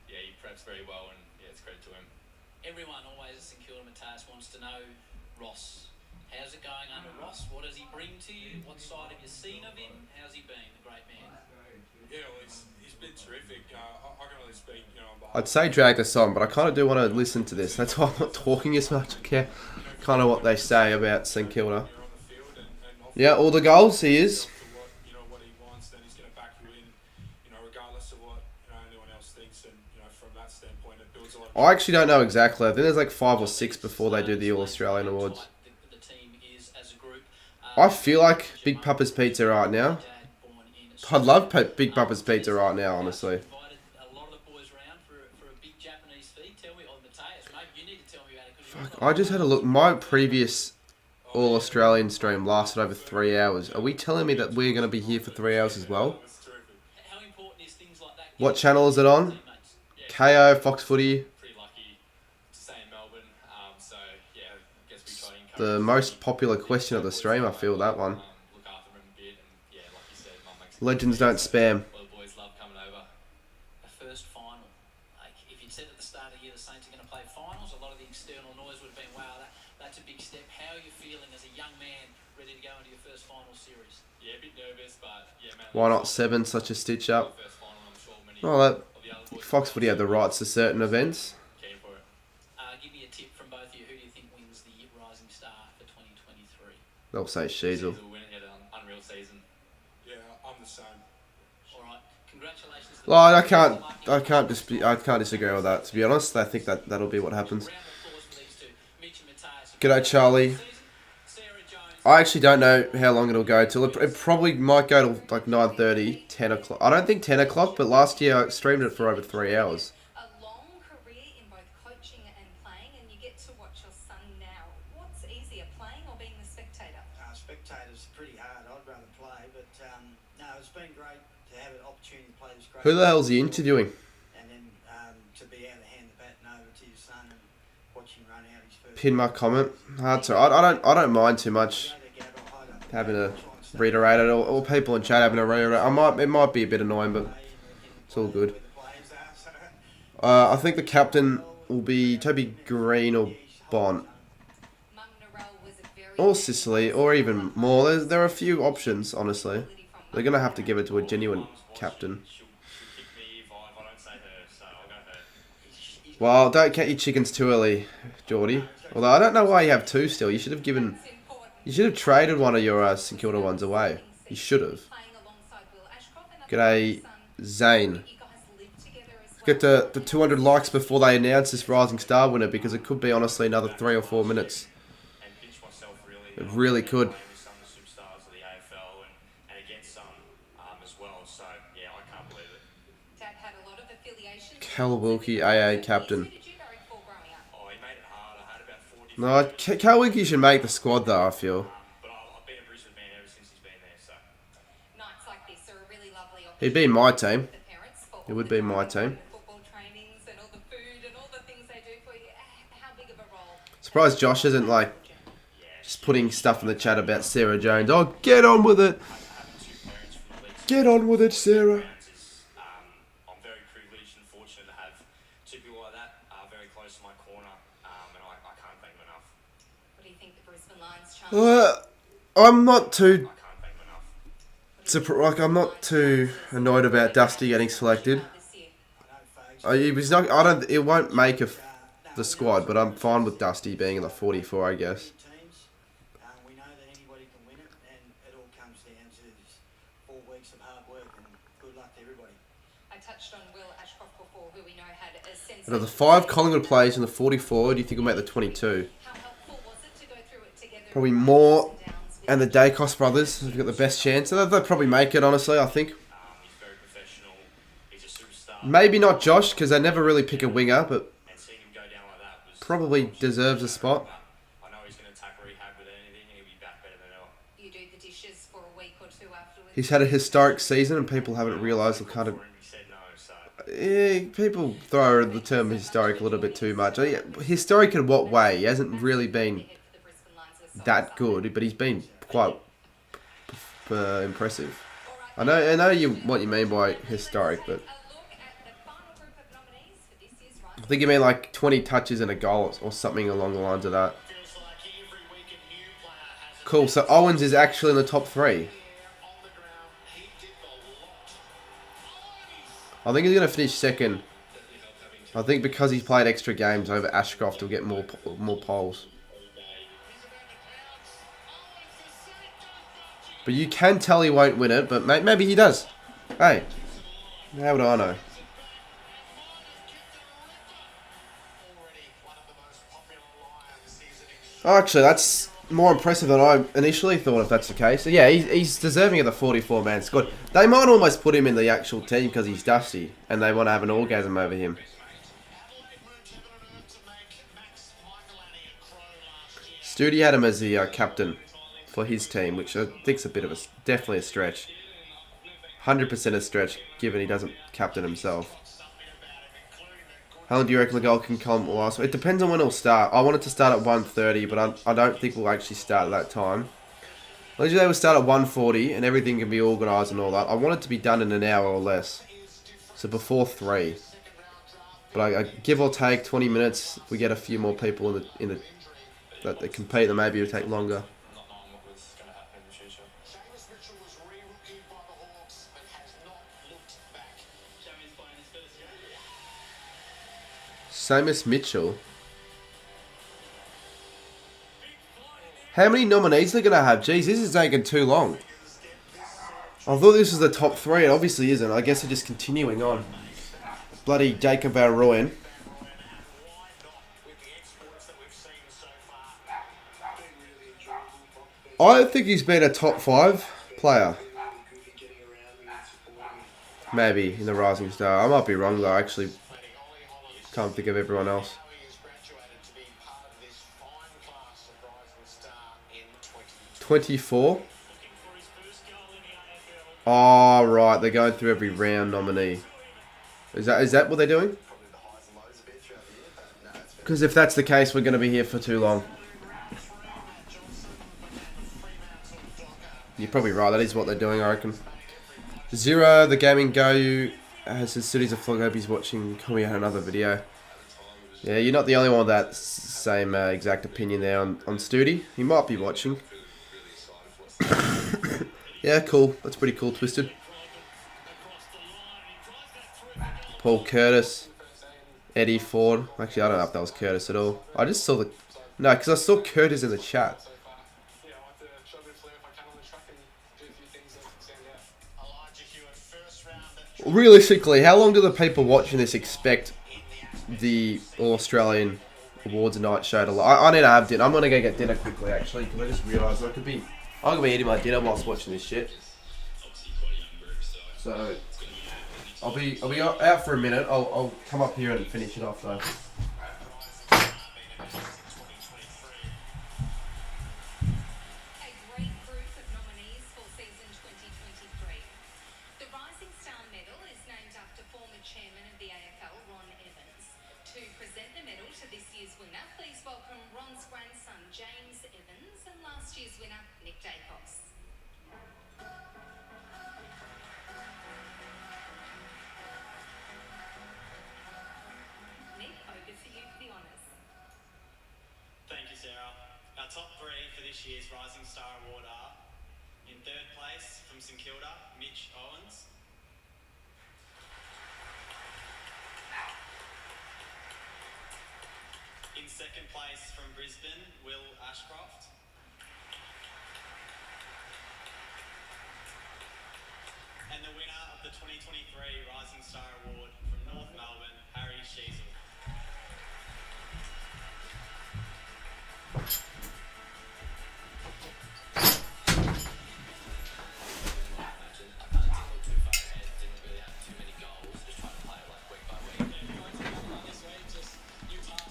yeah, he preps very well, and yeah, it's credit to him. Everyone always at St Kilda Matthias wants to know Ross. How's it going under Ross? What does he bring to you? What side have you seen of him? How's he been, the great man? yeah, well, he's been terrific. I can only speak, on behalf. I'd say drag this on, but I kind of do want to listen to this. That's why I'm not talking as much. I care kind of what they say about St Kilda. You're on the field and off Yeah, all the goals he is. to what he wants, then he's going to back you in, regardless of what anyone else thinks. And from that standpoint, it builds a lot. I actually don't know exactly. I think there's like 5 or 6 before they do the All Australian Awards. The team is as a group. I feel like Big Papa's Pizza right now. I'd love Big Papa's Pizza right now, honestly. Invited a lot of the boys around for a big Japanese feed. Tell me, Matthias, maybe you need to tell me about it. 'Cause you're Fuck, I just had a look. My previous All Australian stream lasted over 3 hours. Are we telling me that we're going to be here for 3 hours as well? It's terrific. How important is things like that? What channel is it on? Teammates? KO, Fox Footy. Pretty lucky to stay in Melbourne. So yeah, I guess we try to encourage The most popular question of the stream, I feel that one. look after him a bit, and yeah, like you said, Mum makes Legends don't spam. all the boys love coming over. A first final. Like, if you'd said at the start of the year the Saints are going to play finals, a lot of the external noise would have been, wow, that's a big step. How are you feeling as a young man ready to go into your first final series? Yeah, a bit nervous, but yeah, man. Why not 7, such a stitch up? First final, I'm sure many Oh, that of the other boys Fox Footy had the rights to certain events. keen for it. Give me a tip from both of you. Who do you think wins the Rising Star for 2023? They'll say Sheasel. Sheasel winning at an unreal season. Yeah, I'm the same. All right, congratulations. To the Well, I boys. can't Lucky. I can't disagree with that. To be honest, I think that'll be what happens. Round of applause for these two. Mitch and Matthias. G'day, Charlie. Sarah Jones. I actually don't know how long it'll go till. It probably might go to like 9:30, 10 o'clock. I don't think 10 o'clock, but last year I streamed it for over 3 hours. A long career in both coaching and playing, and you get to watch your son now. What's easier, playing or being the spectator? Spectators pretty hard. I'd rather play, but no, it's been great to have an opportunity to play this great. Who the hell's he interviewing? And then to be able to hand the baton over to your son and watch him run out his first. Pin my comment. That's alright. I don't mind too much having to reiterate it, or people in chat having to reiterate. It might be a bit annoying, but it's all good. I think the captain will be Toby Green or Bont. Mum Narelle was a very Or Sicily, or even more. There are a few options, honestly. They're going to have to give it to a genuine captain. She'll kick me if I don't say her, so I'll go her. Well, don't count your chickens too early, Geordie. Although I don't know why you have 2 still. You should have given... You should have traded one of your St Kilda ones away. You should have. G'day, Zane. Get the 200 likes before they announce this Rising Star winner, because it could be honestly another 3 or 4 minutes. And pinch myself really. It really could. Playing with some of the superstars of the AFL and against some as well. So yeah, I can't believe it. Dad had a lot of affiliations. Cal Wilkie, AA captain. Who did you go for growing up? Oh, he made it hard. I had about 40. No, Cal Wilkie should make the squad though, I feel. But I've been a Brisbane man ever since he's been there. So Nights like this are a really lovely He'd be my team. opportunity for the parents for It all would the be my training, team. the football trainings and all the food and all the things they do for you. How big of a role? Surprised Josh isn't like just putting stuff in the chat about Sarah Jones. Oh, get on with it. having 2 parents from the league. Get on with it, Sarah. Is, I'm very privileged and fortunate to have 2 people like that very close to my corner, and I can't thank them enough. What do you think the Brisbane Lions chance? I'm not too I can't thank them enough. I'm not too annoyed about Dusty getting selected. This year? He was not. I don't. It won't make the the squad, but I'm fine with Dusty being in the 44, I guess. Teams, we know that anybody can win it, and it all comes down to 4 weeks of hard work, and good luck to everybody. I touched on Will Ashcroft before, who we know had a sense Out of the 5 Collingwood players in the 44, do you think will make the 22? How helpful was it to go through it together? Probably Moore and the Dacos brothers have got the best chance. They'll probably make it, honestly, I think. He's very professional. He's a superstar. Maybe not Josh, because they never really pick a winger, but And seeing him go down like that was probably deserves a spot. I know he's going to tackle rehab with anything. He'll be back better than ever. You do the dishes for a week or 2 afterwards. He's had a historic season, and people haven't realised the kind of... He said no, so people throw the term historic a little bit too much. Historic in what way? He hasn't really been that good, but he's been quite impressive. I know what you mean by historic, but I think you mean like 20 touches and a goal or something along the lines of that. Cool, so Owens is actually in the top 3. I think he's going to finish second. I think because he's played extra games over Ashcroft, he'll get more polls. But you can tell he won't win it, but maybe he does. Hey, how would I know? Oh, actually, that's more impressive than I initially thought, if that's the case. So, yeah, he's deserving of the 44-man squad. They might almost put him in the actual team because he's dusty, and they want to have an orgasm over him. Studi had him as the captain for his team, which I think's a bit of definitely a stretch. 100% a stretch, given he doesn't captain himself. How long do you reckon the goal can come last? It depends on when it'll start. I want it to start at 1:30, but I don't think we'll actually start at that time. Usually they will start at 1:40, and everything can be organised and all that. I want it to be done in an hour or less, so before 3. But I give or take 20 minutes. If we get a few more people in the that they compete, then maybe it'll take longer. not knowing what was going to happen in the future. Seamus Mitchell. How many nominees are they going to have? Jeez, this is taking too long. I thought this was the top 3. It obviously isn't. I guess they're just continuing on. Bloody Jacob Arroyan. I think he's been a top 5 player. Maybe in the Rising Star. I might be wrong though. I actually can't think of everyone else. 24. Oh right, they're going through every round nominee. Is that what they're doing? Because if that's the case, we're going to be here for too long. You're probably right. That is what they're doing, I reckon. Zero, the gaming go has his cities of flog. Hope he's watching. Call me out another video. Yeah, you're not the only one with that same exact opinion there on Studi. He might be watching. Yeah, cool. That's pretty cool, Twisted. Paul Curtis. Eddie Ford. Actually, I don't know if that was Curtis at all. I just saw the... No, because I saw Curtis in the chat. Realistically, how long do the people watching this expect the All-Australian Awards night show to last? I need to have dinner. I'm going to go get dinner quickly, actually, because I just realised I'm going to be eating my dinner whilst watching this shit. So, I'll be out for a minute. I'll come up here and finish it off, though. Top 3 for this year's Rising Star Award are, in 3rd place from St Kilda, Mitch Owens. Second place from Brisbane, Will Ashcroft. And the winner of the 2023 Rising Star Award from North Melbourne, Harry Sheasel.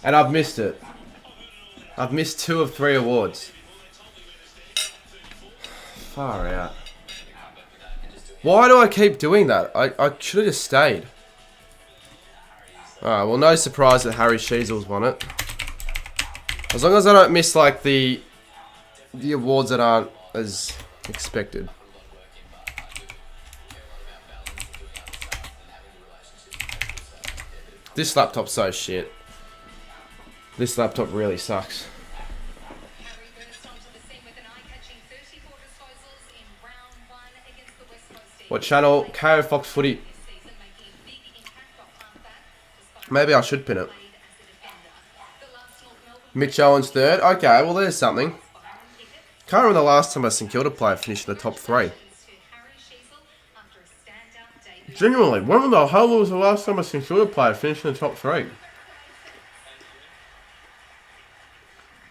And I've missed it. I've missed 2 of 3 awards. Far out. Why do I keep doing that? I should have just stayed. Alright, well, no surprise that Harry Sheasel's won it. As long as I don't miss, like, the awards that aren't as expected. This laptop's so shit. This laptop really sucks. Harry burst onto the scene with an eye-catching 34 disposals in round 1 against the West Coast Eagles. What channel? KO Fox Footy. This season, making a big impact off halfback, despite Maybe I should pin it. played as a defender. The last North Melbourne Mitch Owen's third. Okay, well, there's something. Can't remember the last time a St Kilda player finished in the top 3. to Harry Sheasel after a standout debut. Genuinely, when the hell was the last time a St Kilda player finished in the top 3?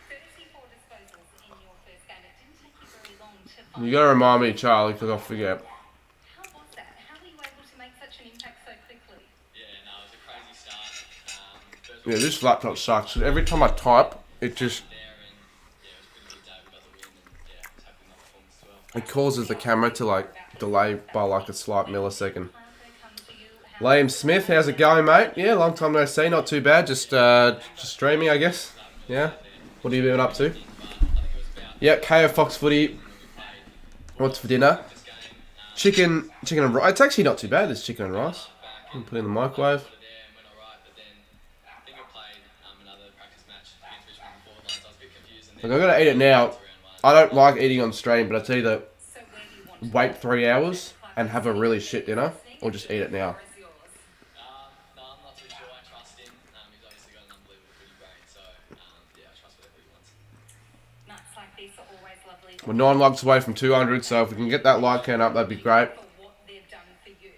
34 disposals in your first game. It didn't take you very long to find. You gotta remind me, Charlie, because I'll forget. How was that? How were you able to make such an impact so quickly? Yeah, no, it was a crazy start. First Yeah, this laptop sucks. Every time I type, it just... there, and yeah, it was a pretty good day. We got the win, and yeah, I was happy with my performance as well. It causes the camera to, like, delay by, like, a slight millisecond. Harper, come to you. Liam Smith, how's it going, mate? Yeah, long time no see, not too bad. Just streaming, I guess. Yeah. What have you been up to? Yep, KO Fox Footy. What's for dinner? Chicken and rice. It's actually not too bad. There's chicken and rice. You can put it in the microwave. There and went alright, but then I think I played another practice match against Richmond and Forward Lines. I was a bit confused. And Look, I'm gonna eat it now. I don't like eating on stream, but I tell you that So where do you want to wait 3 hours and have a really shit dinner, or just eat it now. is yours? no, I'm not too sure. I trust him. He's obviously got an unbelievable footy brain, so yeah, I trust whatever he wants. Nights like these are always lovely. We're 9 likes away from 200, so if we can get that like count up, that'd be great. For what they've done for you,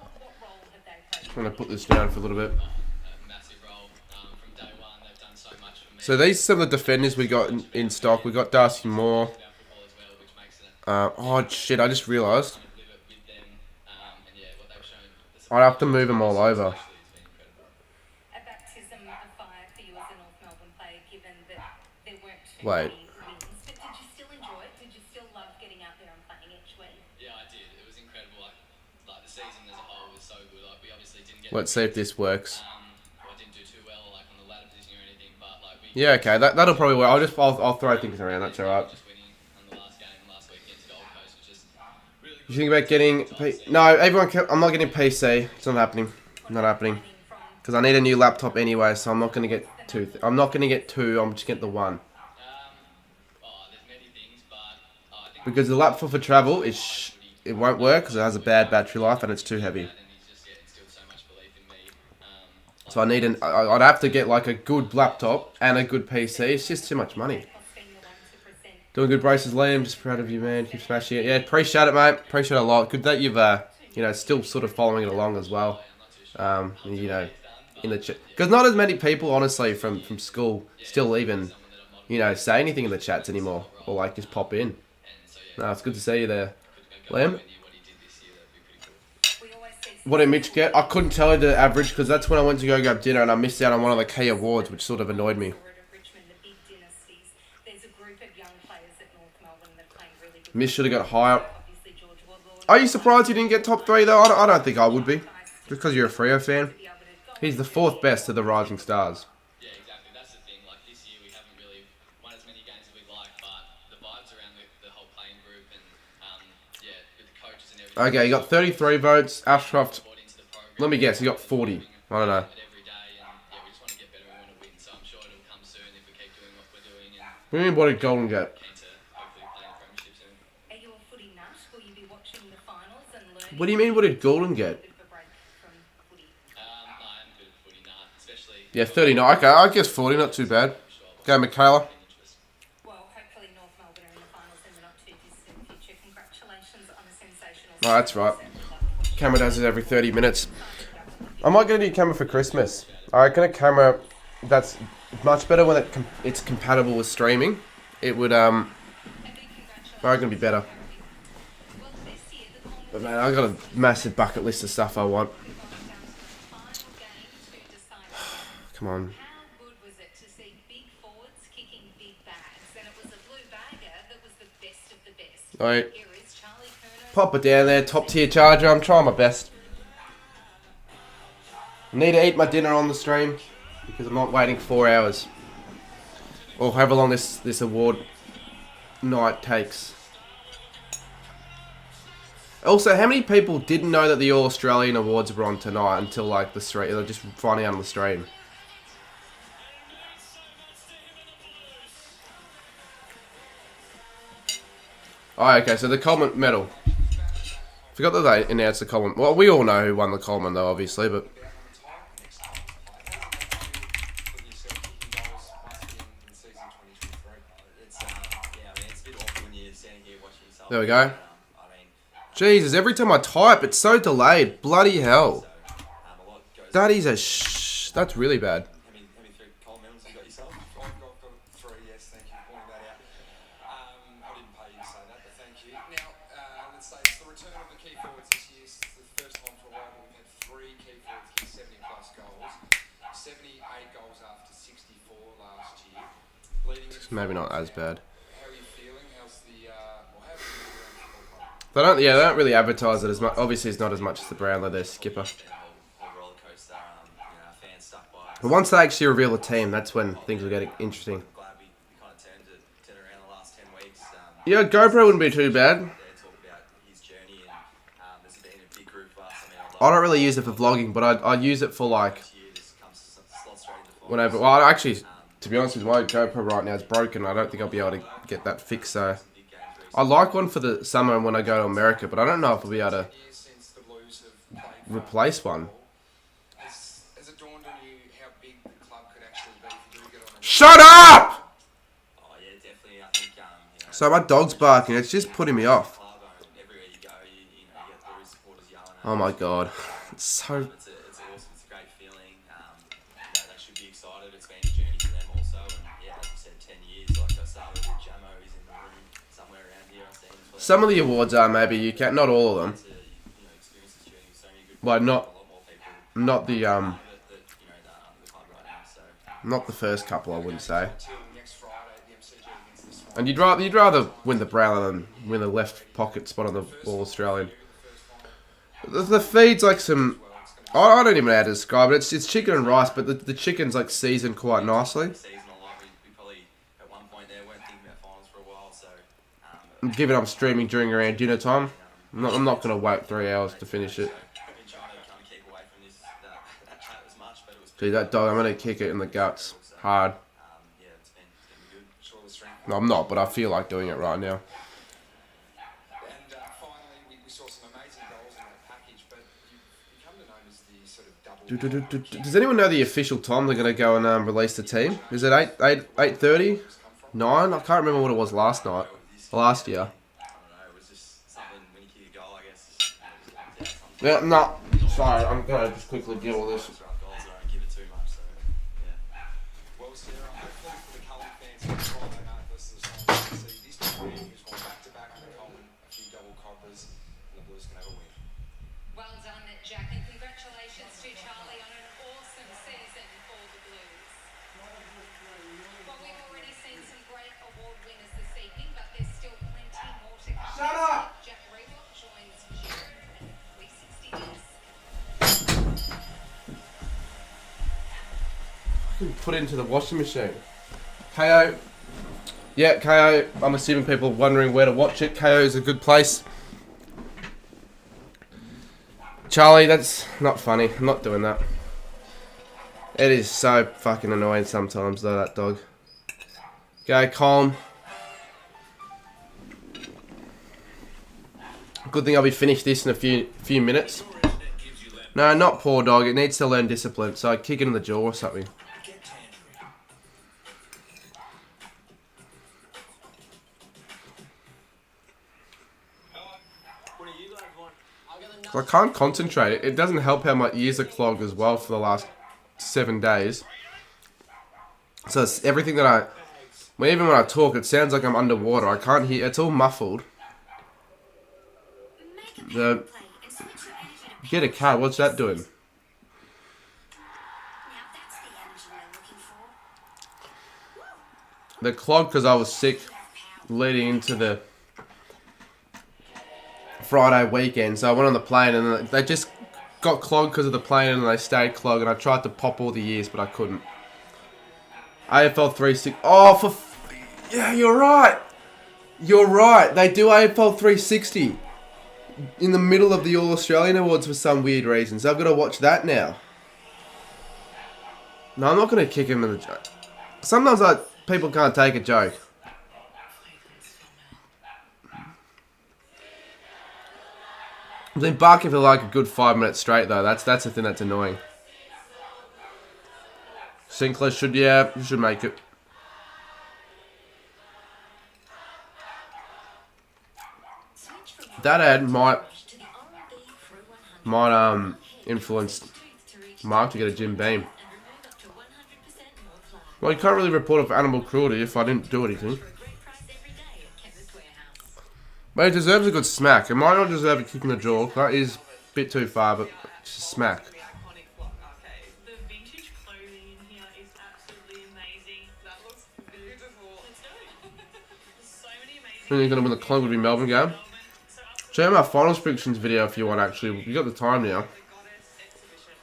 what role have they played? I'm gonna put this down for a little bit. A massive role from day one. They've done so much for me. So these are some of the defenders we got in stock. We got Darcy Moore. Our football as well, which makes it Oh shit! I just realised live it with them. And yeah, what they've shown. I'd have to move them all over. It's been incredible. A baptism of fire for you as a North Melbourne player, given that there weren't too Wait. many wins. But did you still enjoy it? Did you still love getting out there and playing each week? Yeah, I did. It was incredible. Like the season as a whole was so good. Like we obviously didn't get. Let's see if this works. Or didn't do too well, like on the ladder position or anything. But like we. Yeah, okay, that'll probably work. I'll throw things around. That's alright. Just winning on the last game last week against Gold Coast, which is really You think about getting? No, everyone. I'm not getting PC. It's not happening. Not happening. Because I need a new laptop anyway, so I'm not gonna get two. I'm not gonna get 2. I'm just getting the 1. there's many things, but I think Because the laptop for travel is it won't work because it has a bad battery life and it's too heavy. and he's just instilled so much belief in me. So I need I'd have to get like a good laptop and a good PC. It's just too much money. Costing the 1 to present. Doing good braces, Liam. Just proud of you, man. Keep smashing it. Yeah, appreciate it, mate. Appreciate it a lot. Good that you've still sort of following it along as well. In the chat, because not as many people, honestly, from school still even, say anything in the chats anymore or like just pop in. No, it's good to see you there, Liam. We always see What did Mitch get? I couldn't tell you the average because that's when I went to go grab dinner and I missed out on one of the key awards, which sort of annoyed me. forward of Richmond, the big dynasties. There's a group of young players at North Melbourne that are playing really good. Mitch should have got higher. Obviously, George Woodlord. Are you surprised you didn't get top 3 though? I don't think I would be. Just because you're a Freo fan. To be able to go He's the 4th best of the Rising Stars. Yeah, exactly. That's the thing. Like this year, we haven't really won as many games as we'd like, but the vibes around the whole playing group and with the coaches and everything. Okay, you got 33 votes. Ashcroft, Bought into the program. let me guess, you got 40. I don't know. It every day, and we just want to get better. We want to win, so I'm sure it'll come soon if we keep doing what we're doing and What do you mean, what did Golden get? keen to hopefully play in the premiership soon. Are you a footy nut? Will you be watching the finals and learning? What do you mean, what did Golden get? A bit of a break from footy. I am a good footy nut, especially Yeah, 39. Okay, I guess 40, not too bad. for sure. Go, Michaela. Well, hopefully North Melbourne are in the finals in the not too distant future. Congratulations on a sensational. Oh, that's right. Camera does it every 30 minutes. I might get a new camera for Christmas. I reckon a camera that's much better when it's compatible with streaming. It would I reckon it'd be better. But man, I got a massive bucket list of stuff I want. Come on. How good was it to see big forwards kicking big bags, and it was a blue bagger that was the best of the best. Alright. Here is Charlie Kerno. Pop it down there, top tier charger. I'm trying my best. I need to eat my dinner on the stream because I'm not waiting 4 hours. Or however long this award night takes. Also, how many people didn't know that the All Australian Awards were on tonight until like the stream? They're just finding out on the stream. Oh, okay, so the Coleman medal. Forgot that they announced the Coleman. Well, we all know who won the Coleman though, obviously, but there we go. Jesus, every time I type, it's so delayed. Bloody hell. That is that's really bad. Maybe not as bad. They don't really advertise it as much. Obviously, it's not as much as the Brownlow, their skipper. But once they actually reveal the team, that's when things will get interesting. Yeah, GoPro wouldn't be too bad. I don't really use it for vlogging, but I use it for like whenever. Well, actually, to be honest with you, my GoPro right now is broken. I don't think I'll be able to get that fixed. So I like one for the summer when I go to America, but I don't know if I'll be able to replace one. Shut up! So my dog's barking. It's just putting me off. Oh my god. It's so... It's awesome. It's a great feeling. They should be excited. It's been a journey for them also. And yeah, like you said, 10 years. Like I started with Jamo, who's in the room somewhere around here. I've seen him. Some of the awards are maybe you can't, not all of them. Well, not the not the first couple, I wouldn't say. And you'd rather win the Brownlow than win the left pocket spot on the All Australian. The feed's like some... I don't even know how to describe it. It's chicken and rice, but the chicken's like seasoned quite nicely. Given I'm streaming during around dinner time, I'm not going to wait 3 hours to finish it. Gee, that dog, I'm going to kick it in the guts. Hard. No, I'm not, but I feel like doing it right now. Does anyone know the official time they're going to go and release the team? Is it 8:30? 9? I can't remember what it was last night. Last year. Yeah, no. Sorry, I'm going to just quickly deal with this. Well done, Jack, and congratulations to Charlie on an awesome season for the Blues. Well, we've already seen some great award winners this evening, but there's still plenty more to come. Shut up! Jack Reebok joins Jared and 360 Days. Put it into the washing machine. KO. Yeah, KO. I'm assuming people are wondering where to watch it. KO is a good place. Charlie, that's not funny. I'm not doing that. It is so fucking annoying sometimes, though, that dog. Go, calm. Good thing I'll be finished this in a few minutes. No, not poor dog. It needs to learn discipline, so I kick it in the jaw or something. I can't concentrate. It doesn't help how my ears are clogged as well for the last 7 days. So it's everything that even when I talk, it sounds like I'm underwater. I can't hear. It's all muffled. Get a car. What's that doing? They're clogged because I was sick leading into the Friday weekend. So I went on the plane and they just got clogged because of the plane and they stayed clogged. And I tried to pop all the ears, but I couldn't. AFL 360. Oh, yeah, you're right. You're right. They do AFL 360 in the middle of the All Australian Awards for some weird reason. So I've got to watch that now. No, I'm not going to kick him in the joke. Sometimes people can't take a joke. I've been barking for like a good 5 minutes straight though. That's the thing that's annoying. Sinclair should make it. That ad might influence Mark to get a Jim Beam. Well, you can't really report it for animal cruelty if I didn't do anything. But it deserves a good smack. It might not deserve a kick in the jaw. That is a bit too far, but it's a smack. The vintage clothing in here is absolutely amazing. That looks beautiful. Let's go. So many amazing. I think you're going to win the Collingwood v Melbourne game. Check out my finals predictions video if you want, actually. You got the time now.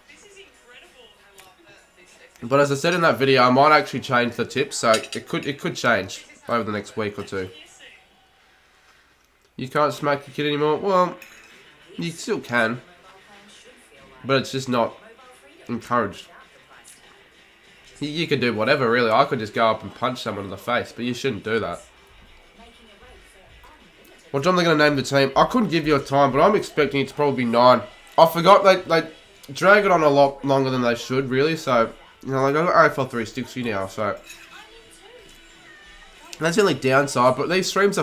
This is incredible. I love it. But as I said in that video, I might actually change the tips, so it could change over the next week or two. You can't smack your kid anymore? Well, you still can. But it's just not encouraged. You can do whatever, really. I could just go up and punch someone in the face, but you shouldn't do that. What time are they going to name the team? I couldn't give you a time, but I'm expecting it to probably be 9. I forgot they drag it on a lot longer than they should, really. So, you know, like I've got AFL 360 now, so that's the only downside. But these streams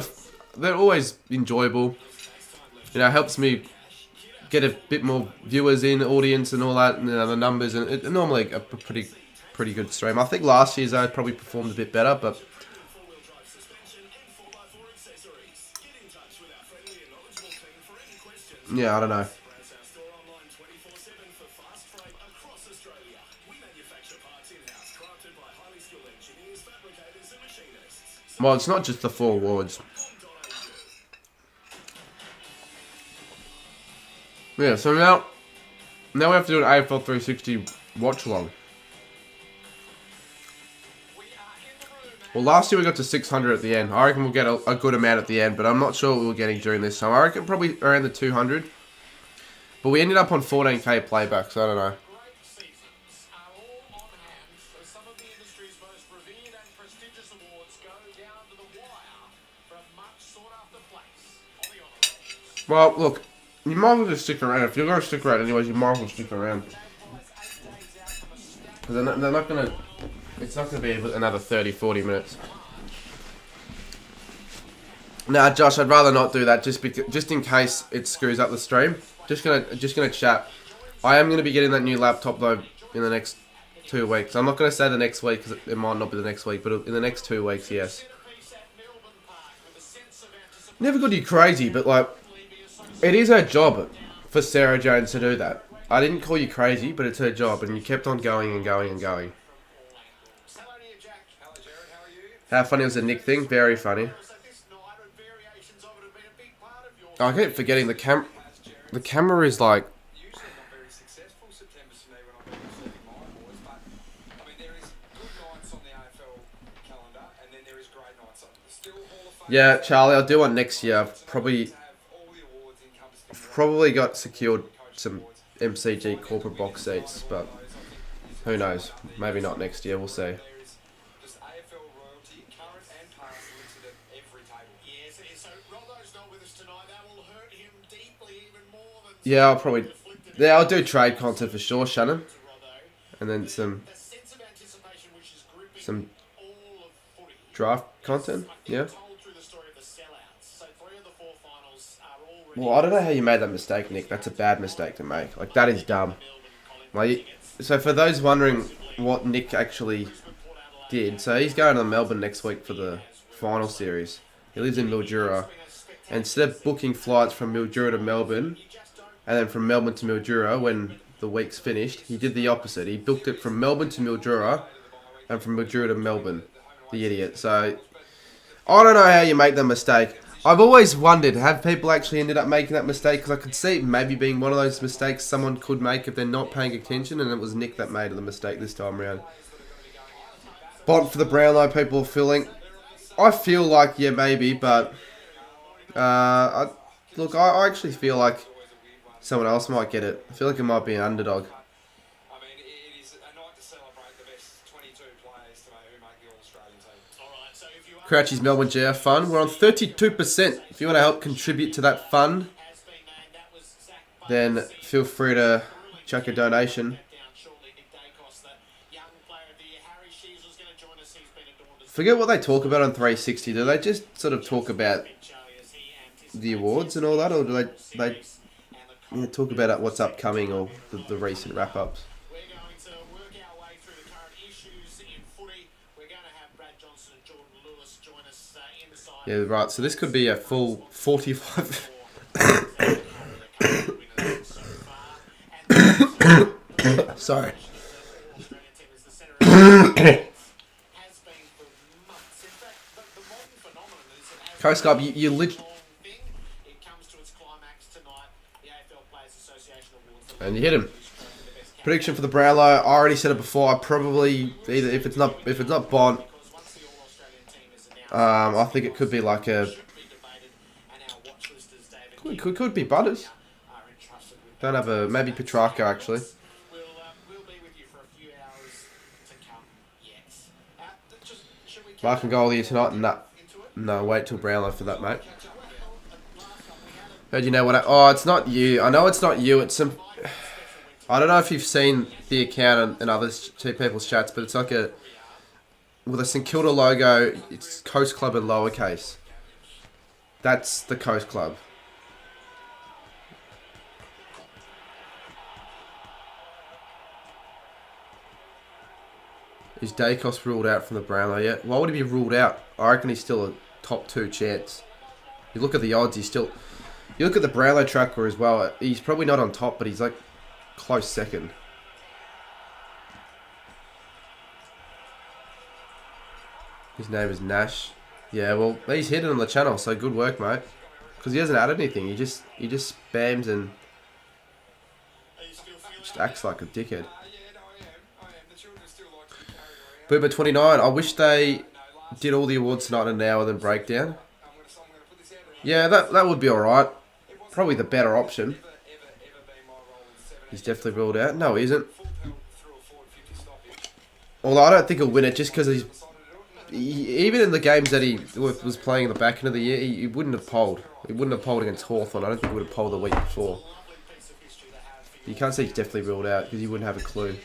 they're always enjoyable. You know, it helps me get a bit more viewers in, audience, and all that, and, you know, the numbers, and it's normally a pretty good stream. I think last year's I probably performed a bit better, but yeah, I don't know. Well, it's not just the 4 awards. Yeah, so now we have to do an AFL 360 watch along. Well, last year we got to 600 at the end. I reckon we'll get a good amount at the end, but I'm not sure what we were getting during this time. I reckon probably around the 200. But we ended up on 14k playback, so I don't know. Well, look, you might as well just stick around. If you're going to stick around anyways, you might as well stick around. Because they're not going to... It's not going to be another 30, 40 minutes. Nah, Josh, I'd rather not do that just in case it screws up the stream. Just gonna chat. I am going to be getting that new laptop, though, in the next 2 weeks. I'm not going to say the next week, because it might not be the next week, but in the next 2 weeks, yes. Never got you crazy, but, like... It is her job for Sarah Jones to do that. I didn't call you crazy, but it's her job, and you kept on going and going and going. How funny was the Nick thing? Very funny. I keep forgetting the camera is like... Yeah, Charlie, I'll do one next year. I've probably got secured some MCG corporate box seats, but who knows? Maybe not next year. We'll see. Yeah, I'll do trade content for sure, Shannon, and then some draft content. Yeah. Well, I don't know how you made that mistake, Nick. That's a bad mistake to make. Like, that is dumb. Like, so for those wondering what Nick actually did, so he's going to Melbourne next week for the final series. He lives in Mildura. And instead of booking flights from Mildura to Melbourne, and then from Melbourne to Mildura when the week's finished, he did the opposite. He booked it from Melbourne to Mildura, and from Mildura to Melbourne. The idiot. So, I don't know how you make that mistake. I've always wondered, have people actually ended up making that mistake? Because I could see it maybe being one of those mistakes someone could make if they're not paying attention, and it was Nick that made the mistake this time around. Bont for the Brownlow, people are feeling. I feel like, yeah, maybe, but I actually feel like someone else might get it. I feel like it might be an underdog. I mean, it is a night to celebrate the best 22 players to who make the All-Australian team. All right, so if you Crouchy's Melbourne GF fund. We're on 32%. If you want to help contribute to that fund, then feel free to chuck a donation. Forget what they talk about on 360. Do they just sort of talk about the awards and all that, or do they talk about what's upcoming or the recent wrap-ups? We're going to work our way through the current issues in footy. We're going to have Brad Johnson and Jordan Lewis join us inside. Yeah, right. So this could be a full 45. Sorry. Coast Guard, you literally... And you hit him. Prediction for the Brownlow. I already said it before. I probably either if it's not Bont, I think it could be like a could be Butters. Don't have a maybe Petrarca actually. Mark and goal here tonight. No, wait till Brownlow for that, mate. Heard you know what? Oh, it's not you. I know it's not you. It's some. I don't know if you've seen the account and other people's chats, but it's like a with a St Kilda logo. It's Coast Club in lowercase. That's the Coast Club. Is Dacos ruled out from the Brownlow yet? Why would he be ruled out? I reckon he's still a top 2 chance. You look at the odds, he's still... You look at the Brownlow tracker as well, he's probably not on top, but he's like close second. His name is Nash. Yeah, well, he's hidden on the channel, so good work, mate. Because he hasn't added anything, he just spams and just acts like a dickhead. Boomer29, I wish they did all the awards tonight in an hour then breakdown. Yeah, that would be alright. Probably the better option. He's definitely ruled out. No, he isn't. Although I don't think he'll win it just because even in the games that he was playing in the back end of the year, he wouldn't have polled. He wouldn't have polled against Hawthorn. I don't think he would have polled the week before. You can't say he's definitely ruled out because he wouldn't have a clue.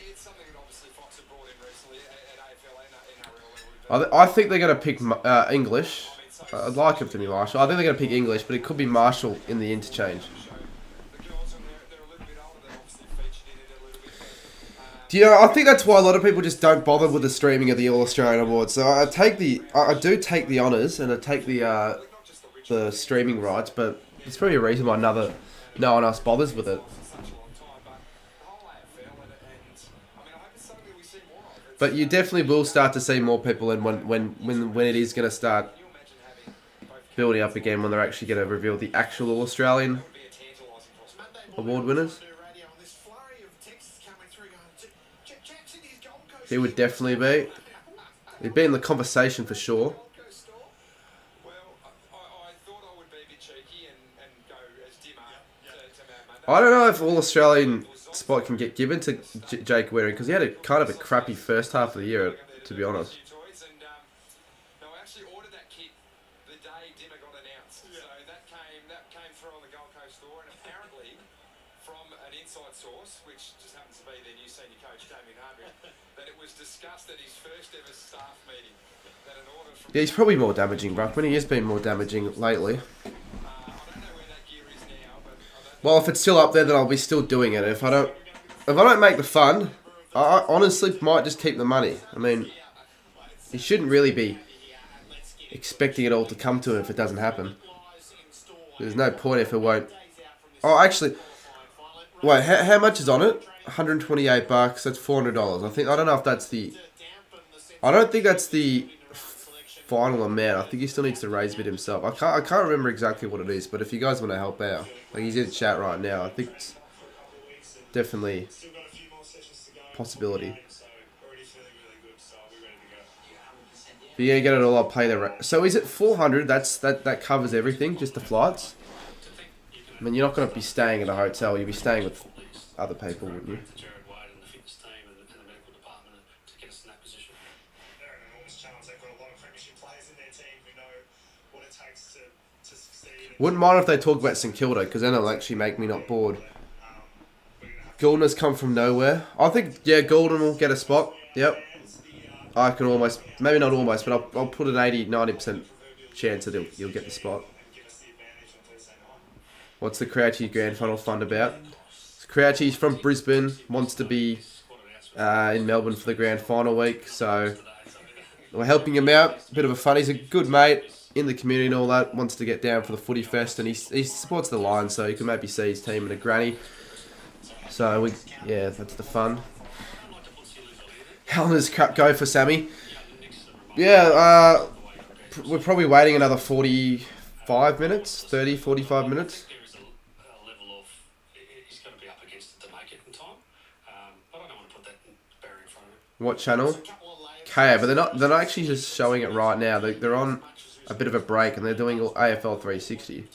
I think they're going to pick English. I'd like him to be Marshall. I think they're going to pick English, but it could be Marshall in the interchange. Do you know, I think that's why a lot of people just don't bother with the streaming of the All-Australian Awards. So I do take the honours and I take the streaming rights, but there's probably a reason why no one else bothers with it. But you definitely will start to see more people in when it is going to start building up again, when they're actually going to reveal the actual All-Australian award winners. He would definitely be. He'd be in the conversation for sure. I don't know if All-Australian spot can get given to Jake Waring because he had a kind of a crappy first half of the year, to be honest. Yeah, he's probably more damaging, Ruckman. He has been more damaging lately. Well, if it's still up there, then I'll be still doing it. If I don't make the fund, I honestly might just keep the money. I mean, you shouldn't really be expecting it all to come to him if it doesn't happen. There's no point if it won't. Oh, actually, wait, how much is on it? $128. That's $400. I don't know if that's the. I don't think that's the final amount. I think he still needs to raise a bit himself. I can't remember exactly what it is, but if you guys want to help out, like he's in chat right now, I think it's definitely a possibility. If you're gonna get it all, I'll pay the. So is it 400? That covers everything, just the flights. I mean, you're not gonna be staying at a hotel. You'll be staying with other people, wouldn't you? Wouldn't mind if they talk about St Kilda, because then it'll actually make me not bored. Goulden has come from nowhere. I think, yeah, Goulden will get a spot. Yep. I can almost, maybe not almost, but I'll put an 80-90% chance that he'll get the spot. What's the Crouchy Grand Final Fund about? Crouchy's from Brisbane, wants to be in Melbourne for the Grand Final week, so we're helping him out. Bit of a fun. He's a good mate in the community and all that. Wants to get down for the footy fest, and he supports the Lions, so you can maybe see his team in a granny. So yeah, that's the fun. How long does crap go for Sammy? Yeah, we're probably waiting another 45 minutes, 30, 45 minutes. What channel? Okay, but they're not actually just showing it right now. They're on a bit of a break and they're doing all AFL 360.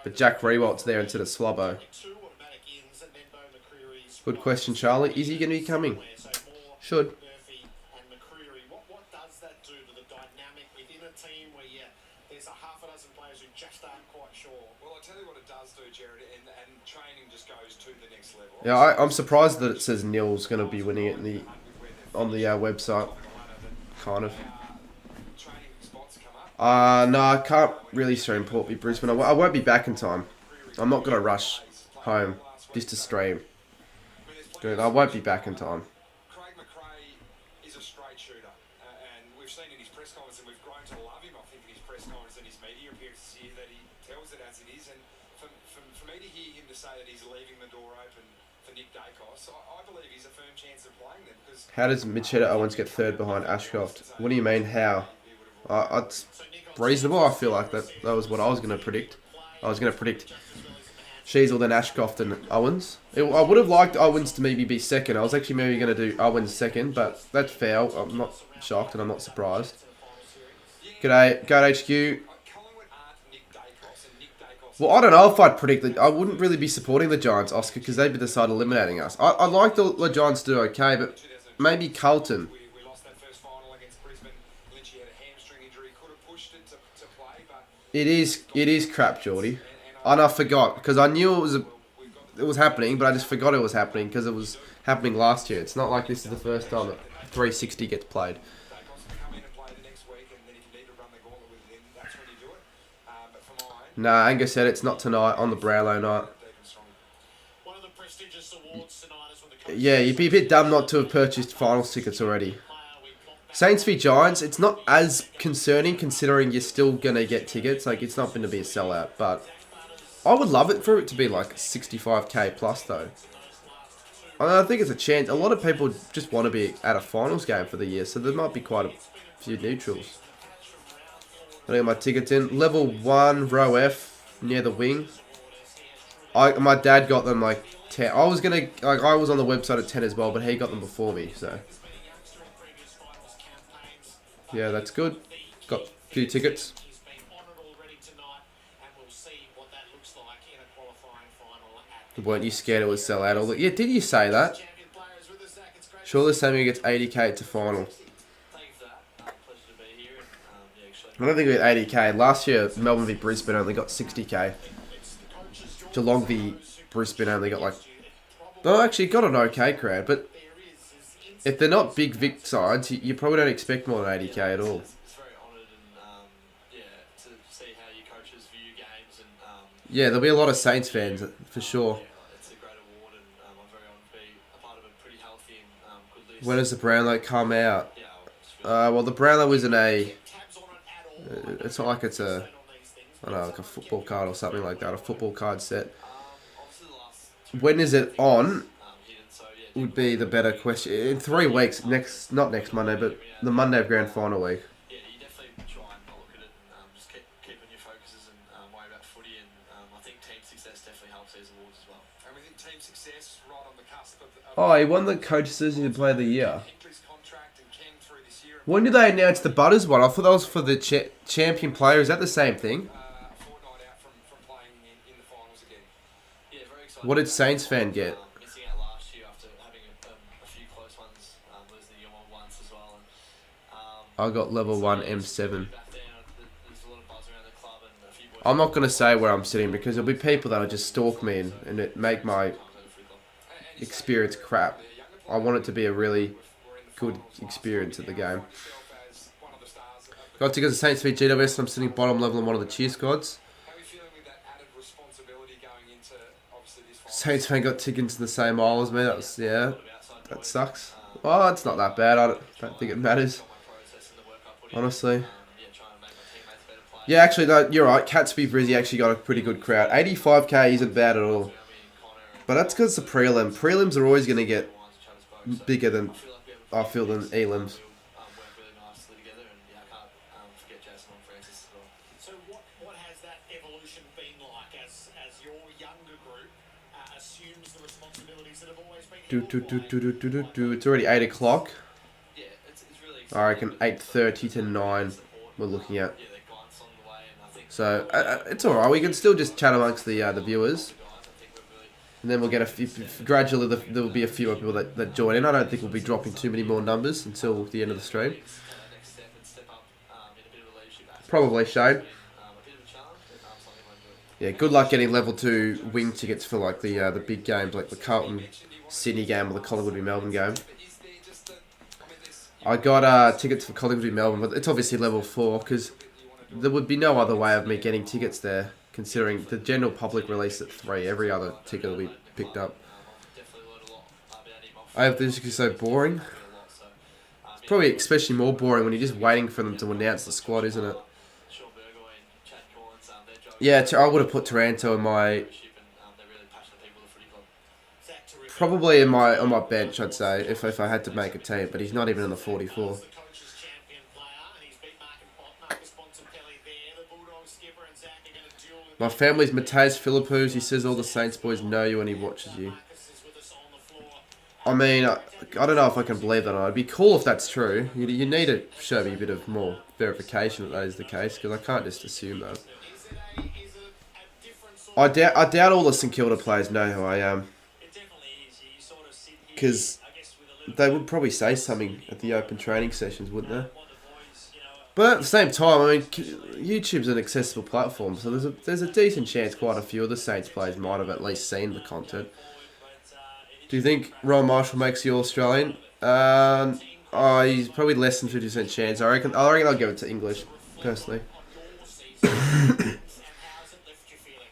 But Jack Rewalt's there instead of Slobbo. Good question, Charlie. Is he going to be coming? Should. Yeah, I'm surprised that it says Neil's going to be winning it on the website. Kind of. No, I can't really stream Port v Brisbane. I won't be back in time. I'm not going to rush home just to stream. Dude, I won't be back in time. How does Mitchell Owens get third behind Ashcroft? What do you mean, how? It's reasonable. I feel like that was what I was going to predict. I was going to predict Sheasel, then Ashcroft and Owens. I would have liked Owens to maybe be second. I was actually maybe going to do Owens second, but that's fair. I'm not shocked and I'm not surprised. G'day, Goat HQ. Well, I don't know if I'd predict that. I wouldn't really be supporting the Giants, Oscar, because they'd be the side eliminating us. I like the Giants to do okay, but maybe Carlton. It is crap, Geordie. And I forgot, because I knew it was happening, but I just forgot it was happening, because it was happening last year. It's not like this is the first time that 360 gets played. Nah, Angus said it's not tonight, on the Brownlow night. Yeah, you'd be a bit dumb not to have purchased finals tickets already. Saints v Giants, it's not as concerning considering you're still going to get tickets. Like, it's not going to be a sellout, but I would love it for it to be like 65k plus though. I think it's a chance. A lot of people just want to be at a finals game for the year, so there might be quite a few neutrals. I got my tickets in. Level 1, row F, near the wing. My dad got them like 10. I was on the website at 10 as well, but he got them before me, so. Yeah, that's good. Got a few tickets. Weren't you scared it would sell out? Yeah, did you say that? Surely Samuel gets 80k to final. I don't think we had 80k. Last year, Melbourne v Brisbane only got 60k. Geelong v Brisbane only got like... No, actually got an okay crowd, but if they're not big Vic sides, you probably don't expect more than 80k at all. Yeah, there'll be a lot of Saints fans for sure. It's a great award, and I'm very honoured to be a part of a pretty healthy and good list. When does the Brownlow come out? Yeah, I Well, the Brownlow isn't a... it's not like it's a... I don't know, like a football card or something like that. A football card set. obviously the last When is it on? hidden, so yeah, Would be the better question. In 3 weeks, not next Monday, but the Monday of Grand Final week. yeah, you definitely try and not look at it and just keep on your focuses and worry about footy, and I think team success definitely helps these awards as well. And we think team success right on the cusp of Oh, he won the Coach Association Player of the Year. Hinkley's contract and came through this year. When did they announce the Butters one? I thought that was for the champion player. Is that the same thing? A fortnight out from playing in the finals again. Yeah, very excited. What did Saints fan get? Missing out last year after having a few close ones, losing the young one once as well. And, I got level 1 M7. back then, there's a lot of buzz around the club, and a few boys I'm not going to say where I'm sitting because there'll be people that'll just stalk me and it make my experience crap. I want it to be a really good experience at the game. Got tickets to Saints v GWS and I'm sitting bottom level in one of the cheer squads. How are you feeling with that added responsibility going into obviously this final? Saints fan got tickets in the same aisle as me. That was, yeah, that sucks. Oh, it's not that bad. I don't think it matters. Honestly. Yeah, actually, no, you're right. Catsby Brizzy actually got a pretty good crowd. 85k isn't bad at all. But that's because it's a prelim. Prelims are always going to get bigger than, I feel, than elims. So what has that evolution been like as your younger group assumes the responsibilities that have always been It's already 8 o'clock. Yeah, it's really I reckon 8:30 to 9 we're looking at. yeah, they're guidance on the way, and I think So it's alright. We can still just chat amongst the viewers. I think we're really And then we'll get a few, gradually there will be a few more people that join in. I don't think we'll be dropping too many more numbers until the end of the stream. next step and step up in a bit of a leadership aspect. Probably Shane. A bit of a challenge, but something I enjoy. Yeah, good luck getting level 2 wing tickets for like the big games, like the Carlton Sydney game or the Collingwood v Melbourne game. Is there just I got tickets for Collingwood v Melbourne, but it's obviously level 4 because there would be no other way of me getting tickets there, considering the general public release at 3. Every other ticket will be picked up. Definitely learned a lot about him. I have this is so boring. It's probably especially more boring when you're just waiting for them to announce the squad, isn't it? Sean Burgoyne, Chad Collins, their job Yeah, I would have put Taranto in my leadership, and they're really passionate people at the footy club. probably in my on my bench. I'd say if I had to make a team, but he's not even in the 44. the coach's champion player, and he's beat Marcus Bontempelli there. The Bulldogs skipper and Zach are going to duel. My family's Mateus Philippous. He says all the Saints boys know you when he watches you. Marcus is with us on the floor. I mean, I don't know if I can believe that or not. It'd be cool if that's true. You need to show me a bit of more verification that is the case, because I can't just assume that. Is it a different sort I doubt all the St Kilda players know who I am, It definitely is. You sort of sit here, because I guess, with a little they would probably say something at the open training sessions, wouldn't they? what the boys, But at the same time, I mean, YouTube's an accessible platform, so there's a decent chance quite a few of the Saints players might have at least seen the content. Do you think Ron Marshall makes the All-Australian? He's probably less than 50% chance. I reckon I'll give it to English, personally. and how's it left you feeling?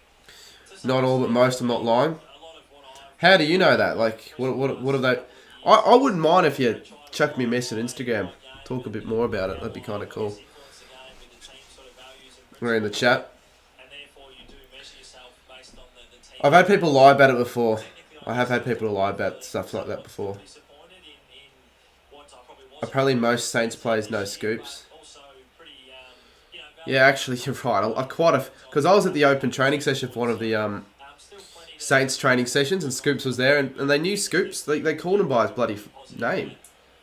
Not all, but most. I'm not lying. How do you know that? Like, what are they? I wouldn't mind if you chuck me a message on Instagram. Talk a bit more about it. That'd be kind of cool. We're in the chat. And therefore you do measure yourself based on the team. I've had people lie about it before. I have had people lie about stuff like that before. Disappointed in what I probably was. Apparently most Saints players know scoops. Also pretty, Yeah, actually, you're right. Because I was at the open training session for one of the still plenty Saints training sessions, and Scoops was there, and they knew Scoops. They called him by his bloody name.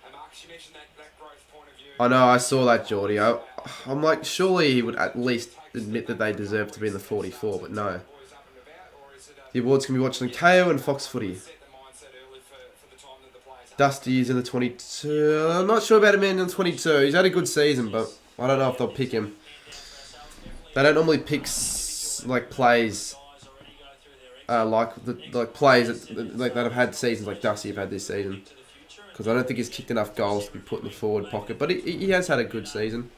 And Marcus, you mentioned that growth point of view. I know, I saw that, Geordie. I'm like, surely he would at least admit that they deserve to be in the 44, but no. Boys up and about, or is it The awards can be watched on KO and Fox Footy. set the mindset early for the time that the players have? Dusty's in the 22. I'm not sure about him in the 22. He's had a good season, but I don't know if they'll pick him. They don't normally pick like plays like plays that have had seasons like Dusty have had this season, because I don't think he's kicked enough goals to be put in the forward pocket. But he has had a good season.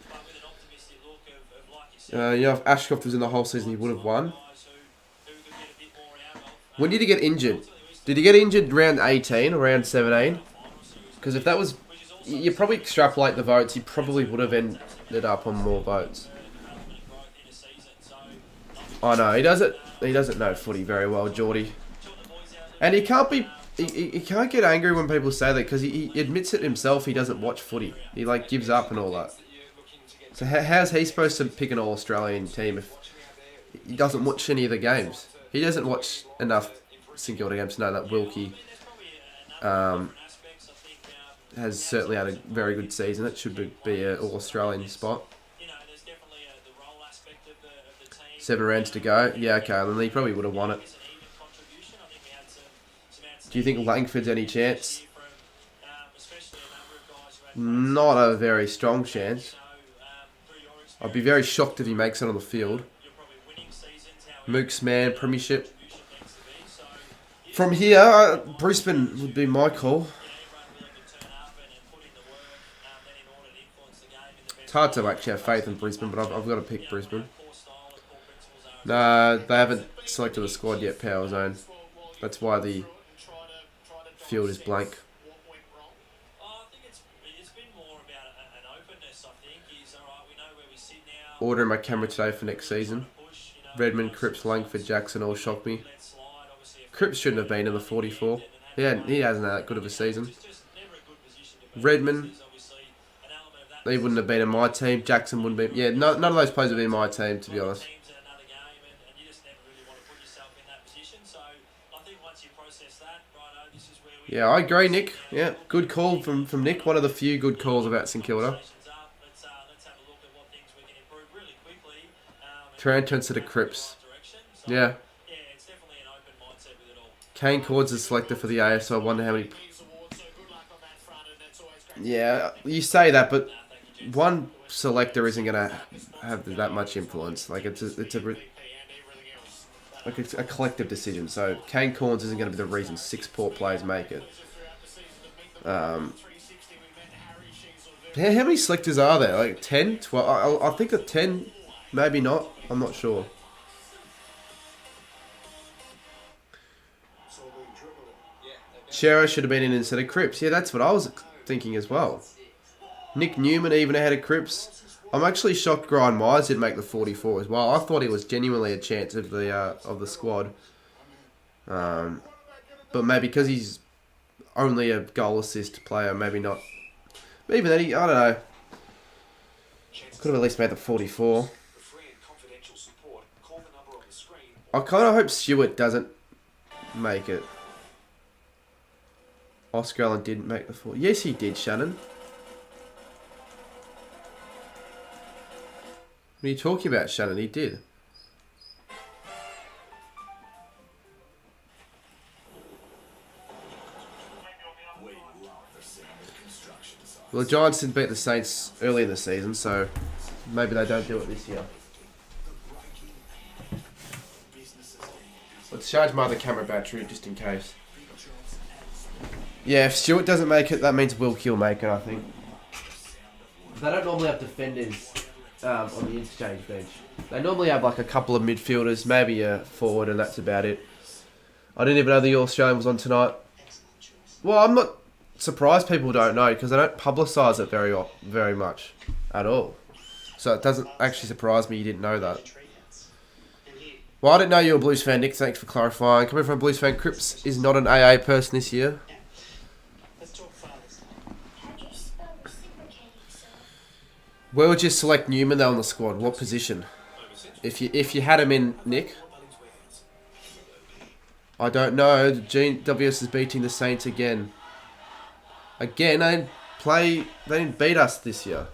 You know, if Ashcroft was in the whole season, he would have won. When did he get injured? Did he get injured round 18 or round 17? Because if that was... You probably extrapolate the votes, he probably would have ended up on more votes. I know, he doesn't know footy very well, Geordie. And he can't be... He can't get angry when people say that, because he admits it himself, he doesn't watch footy. He, like, gives up and all that. So how's he supposed to pick an All-Australian team if he doesn't watch any of the games? He doesn't watch enough St Kilda games to know that Wilkie has certainly had a very good season. It should be an All-Australian spot. 7 rounds to go. Yeah, okay, then he probably would have won it. Do you think Langford's any chance? Not a very strong chance. I'd be very shocked if he makes it on the field. Mook's man, premiership. From here, Brisbane would be my call. It's hard to actually have faith in Brisbane, but I've got to pick Brisbane. No, they haven't selected a squad yet, Power Zone. That's why the field is blank. Ordering my camera today for next season. Redmond, Cripps, Langford, Jackson all shocked me. Cripps shouldn't have been in the 44. He hasn't had that good of a season. Redmond, he wouldn't have been in my team. Jackson wouldn't be. Yeah, none of those players would be in my team, to be honest. Yeah, I agree, Nick. Yeah, good call from Nick. One of the few good calls about St Kilda. Transfer to the Cripps. Yeah. Kane Cords is selected for the AFL. I wonder how many... Yeah, you say that, but one selector isn't going to have that much influence. Like, it's a collective decision. So, Kane Corns isn't going to be the reason 6 poor players make it. How many selectors are there? Like 10? 12? I think of 10, maybe not. I'm not sure. Shero should have been in instead of Cripps. Yeah, that's what I was thinking as well. Nick Newman even ahead of Cripps. I'm actually shocked Brian Myers didn't make the 44 as well. I thought he was genuinely a chance of the squad. But maybe because he's only a goal assist player, maybe not. But even then, I don't know. Could have at least made the 44. I kind of hope Stewart doesn't make it. Oscar Allen didn't make the 4. Yes, he did, Shannon. What are you talking about, Shannon? He did. Well, the Giants didn't beat the Saints early in the season, so maybe they don't do it this year. Let's charge my other camera battery just in case. Yeah, if Stewart doesn't make it, that means Wilkie will make it, I think. They don't normally have defenders on the interchange bench. They normally have like a couple of midfielders, maybe a forward, and that's about it. I didn't even know the All-Australian was on tonight. Well, I'm not surprised people don't know, because they don't publicise it very much at all. So it doesn't actually surprise me you didn't know that. Well, I didn't know you were a Blues fan, Nick. Thanks for clarifying. Coming from a Blues fan, Cripps is not an AA person this year. Where would you select Newman though on the squad? What position? If you had him in, Nick? I don't know. GWS is beating the Saints again. Again, they didn't beat us this year.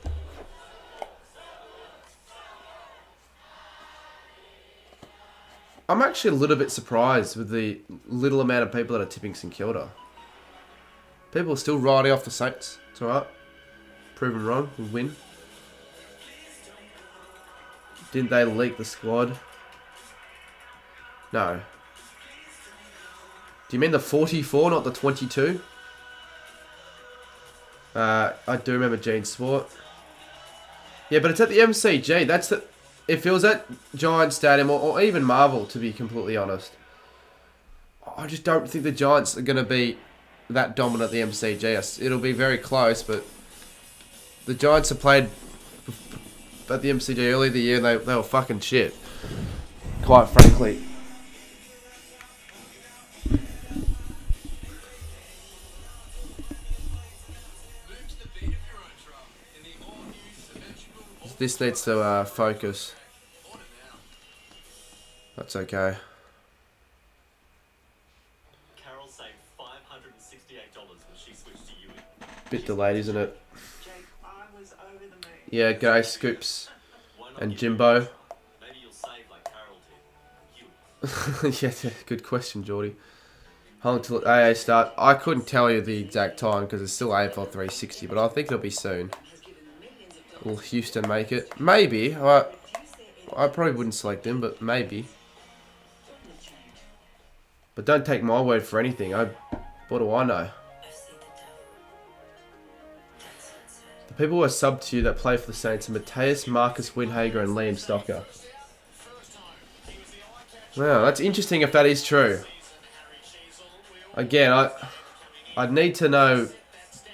I'm actually a little bit surprised with the little amount of people that are tipping St Kilda. People are still riding off the Saints. It's alright. Proven wrong. We'll win. Didn't they leak the squad? No. Do you mean the 44, not the 22? I do remember Gene Sport. Yeah, but it's at the MCG. If it was at Giant Stadium or even Marvel, to be completely honest, I just don't think the Giants are going to be that dominant at the MCG. It'll be very close, but the Giants have played at the MCG earlier the year and they were fucking shit. Quite frankly. This needs to focus. That's okay. Carol saved $568 when she switched to you. Bit delayed, isn't it? Jake, I was over the moon. Yeah, G'day, Scoops and Jimbo. Maybe you'll save like Carol did. You. Yeah, good question, Geordie. How long till AA start? I couldn't tell you the exact time because it's still AFL 360, but I think it'll be soon. Will Houston make it? Maybe. I probably wouldn't select him, but maybe. But don't take my word for anything. What do I know? The people who are sub to you that play for the Saints are Mateus, Marcus Windhager, and Liam Stocker. Wow, that's interesting if that is true. Again, I'd need to know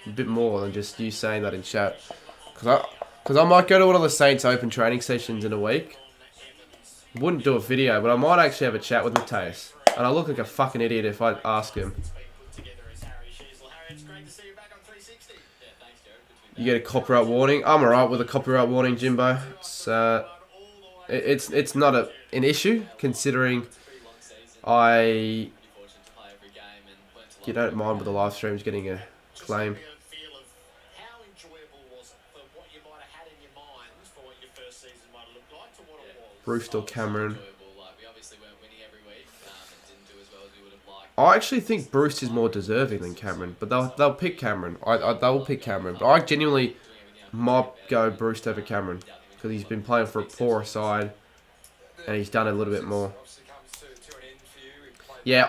a bit more than just you saying that in chat. Because I might go to one of the Saints open training sessions in a week. Wouldn't do a video, but I might actually have a chat with Mateus. And I look like a fucking idiot if I ask him. You get a copyright warning. I'm alright with a copyright warning, Jimbo. It's not an issue, considering you don't mind with the live streams getting a claim. Roost or Cameron. I actually think Bruce is more deserving than Cameron, but they'll pick Cameron. They'll pick Cameron, but I genuinely might go Bruce over Cameron because he's been playing for a poorer side and he's done a little bit more. Yeah,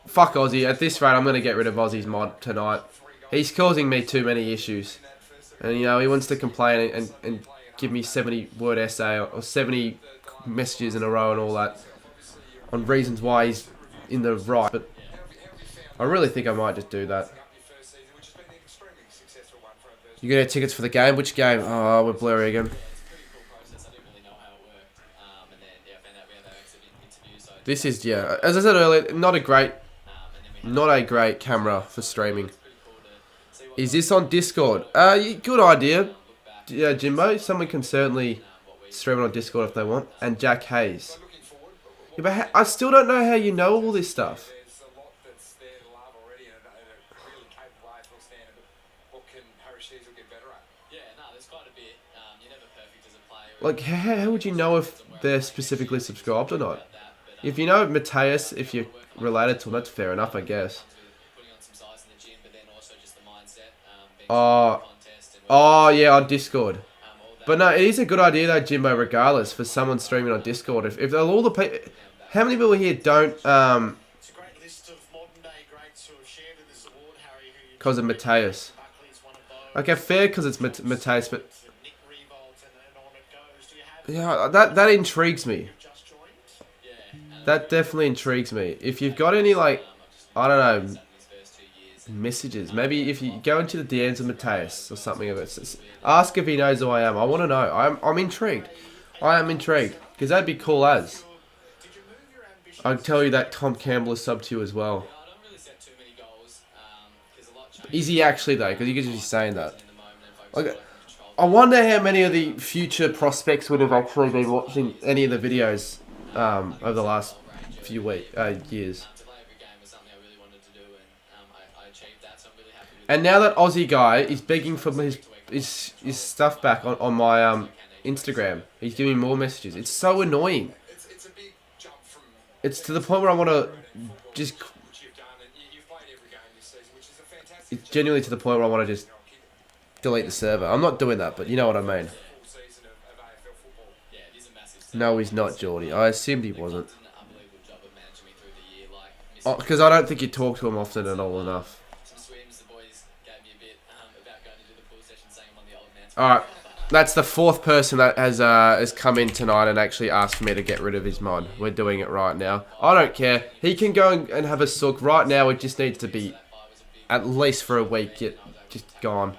fuck Aussie. At this rate, I'm going to get rid of Aussie's mod tonight. He's causing me too many issues. And, you know, he wants to complain and give me 70-word essay or 70 messages in a row and all that on reasons why he's in the right. But I really think I might just do that. You get tickets for the game? Which game? Oh, we're blurry again. This is, yeah, as I said earlier, not a great camera for streaming. Is this on Discord? Good idea. Yeah, Jimbo. Someone can certainly stream it on Discord if they want. And Jack Hayes. Yeah, but I still don't know how you know all this stuff. Like, how would you know if they're specifically subscribed or not? If you know Mateus, if you're related to him, that's fair enough, I guess. Oh, yeah, on Discord. But no, it is a good idea though, Jimbo, regardless, for someone streaming on Discord. If all the people... How many people here don't... Because of Mateus. Okay, fair because it's Mateus, but... Yeah, that intrigues me. That definitely intrigues me. If you've got any, like, I don't know, messages. Maybe if you go into the DMs of Mateus or something of it. Ask if he knows who I am. I want to know. I'm intrigued. I am intrigued. Because that'd be cool as. I'd tell you that Tom Campbell is sub to you as well. Is he actually though? Because you could just be saying that. Like, I wonder how many of the future prospects would have actually been watching any of the videos over the last few years. And now that Aussie guy is begging for his stuff back on my Instagram, he's giving more messages. It's so annoying. It's to the point where I want to just... It's genuinely to the point where I want to just delete the server. I'm not doing that, but you know what I mean. No, he's not, Geordie. I assumed he wasn't. Because I don't think you talk to him often and all enough. Alright. That's the fourth person that has come in tonight and actually asked for me to get rid of his mod. We're doing it right now. I don't care. He can go and have a sook. Right now, it just needs to be, at least for a week, just gone.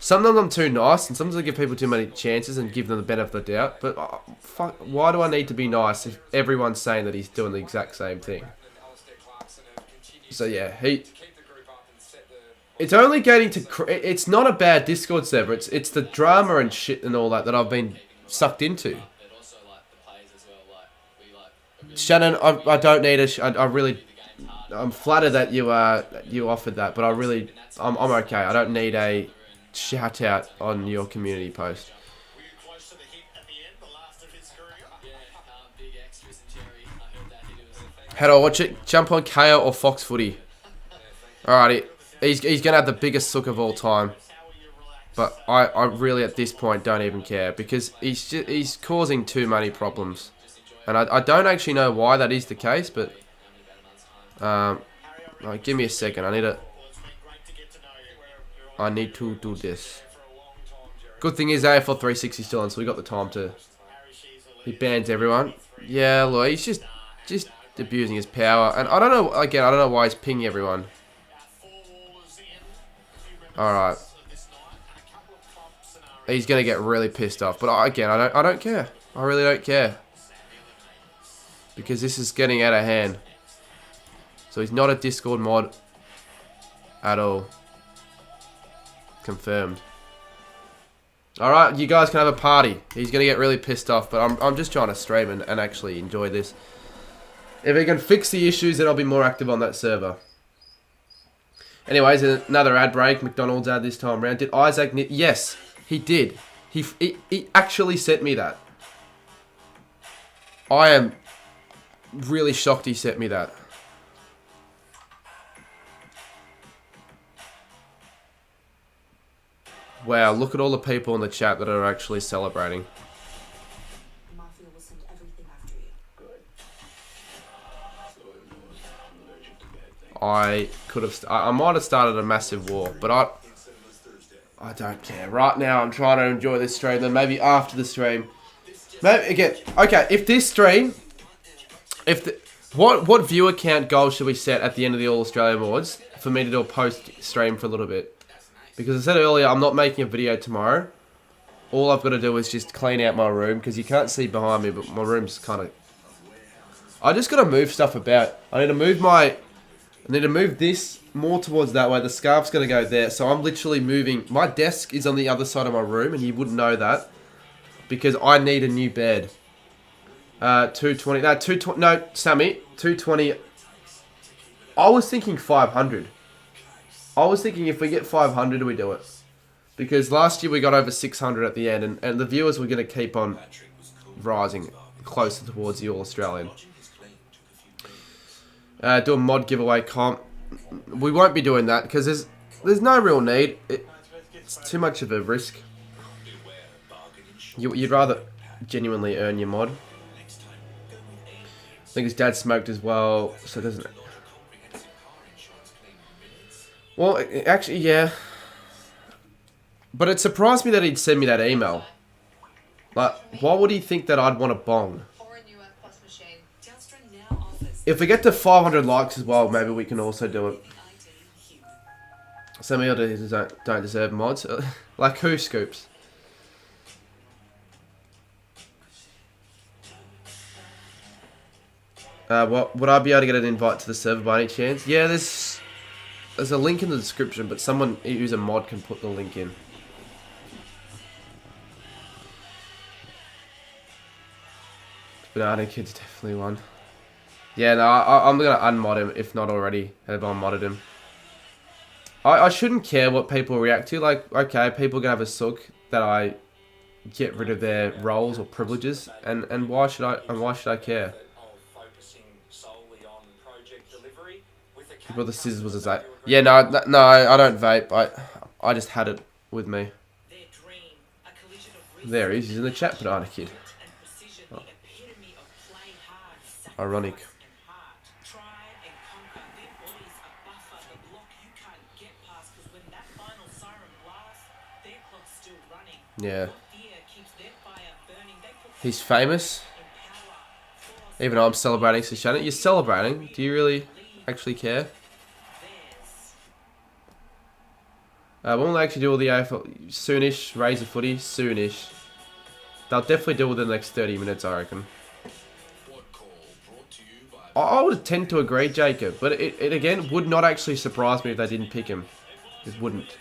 Sometimes I'm too nice, and sometimes I give people too many chances and give them the benefit of the doubt. But fuck, why do I need to be nice if everyone's saying that he's doing the exact same thing? So yeah, it's only getting to... It's not a bad Discord server. It's the drama and shit and all that I've been sucked into. Shannon, I don't need I really... I'm flattered that you offered that, but I'm okay. I don't need a shout out on your community post. How do I watch it? Jump on KO or Fox Footy. Alrighty. He's going to have the biggest sook of all time. But I really, at this point, don't even care. Because he's causing too many problems. And I don't actually know why that is the case. But give me a second. I need to do this. Good thing is AFL 360 still on. So we got the time to... He bans everyone. Yeah, look, he's just abusing his power. And I don't know, again, I don't know why he's pinging everyone. Alright. He's going to get really pissed off. But again, I don't care. I really don't care. Because this is getting out of hand. So he's not a Discord mod at all. Confirmed. Alright, you guys can have a party. He's going to get really pissed off. But I'm just trying to stream and actually enjoy this. If he can fix the issues, then I'll be more active on that server. Anyways, another ad break. McDonald's ad this time around. Did Isaac... Yes, he did. He actually sent me that. I am really shocked he sent me that. Wow, look at all the people in the chat that are actually celebrating. I could have... I might have started a massive war, but I don't care. Right now, I'm trying to enjoy this stream. Then maybe after the stream... Maybe, again... Okay, if this stream... What viewer count goal should we set at the end of the All-Australian Awards for me to do a post-stream for a little bit? Because I said earlier, I'm not making a video tomorrow. All I've got to do is just clean out my room, because you can't see behind me, but my room's kind of... I just got to move stuff about. I need to move this more towards that way. The scarf's going to go there. So I'm literally moving. My desk is on the other side of my room, and you wouldn't know that. Because I need a new bed. 220. No, 220. No, Sammy. 220. I was thinking 500. I was thinking if we get 500, we do it. Because last year we got over 600 at the end. And the viewers were going to keep on rising closer towards the All-Australian. Do a mod giveaway comp. We won't be doing that because there's no real need. It's too much of a risk. You'd rather genuinely earn your mod. I think his dad smoked as well, so it doesn't... Well, actually, yeah. But it surprised me that he'd send me that email. Like, why would he think that I'd want a bong? If we get to 500 likes as well, maybe we can also do it. Some of you don't deserve mods. Like who, Scoops? What would I be able to get an invite to the server by any chance? Yeah, there's a link in the description, but someone who's a mod can put the link in. Banana Kid's definitely one. Yeah, no, I'm going to unmod him, if not already have unmodded him. I shouldn't care what people react to. Like, okay, people can have a sook that I get rid of their roles or privileges, and why should I care? Well, the scissors was a vape. Yeah, no, I don't vape. I just had it with me. There he is. He's in the chat, Banana Kid. Oh. Ironic. Yeah. He's famous. Even though I'm celebrating, so Shannon, you're celebrating. Do you really actually care? When will they actually do all the AFL? Soonish. Raise the footy. Soonish. They'll definitely do it within the next 30 minutes, I reckon. I would tend to agree, Jacob, but it again would not actually surprise me if they didn't pick him. It wouldn't.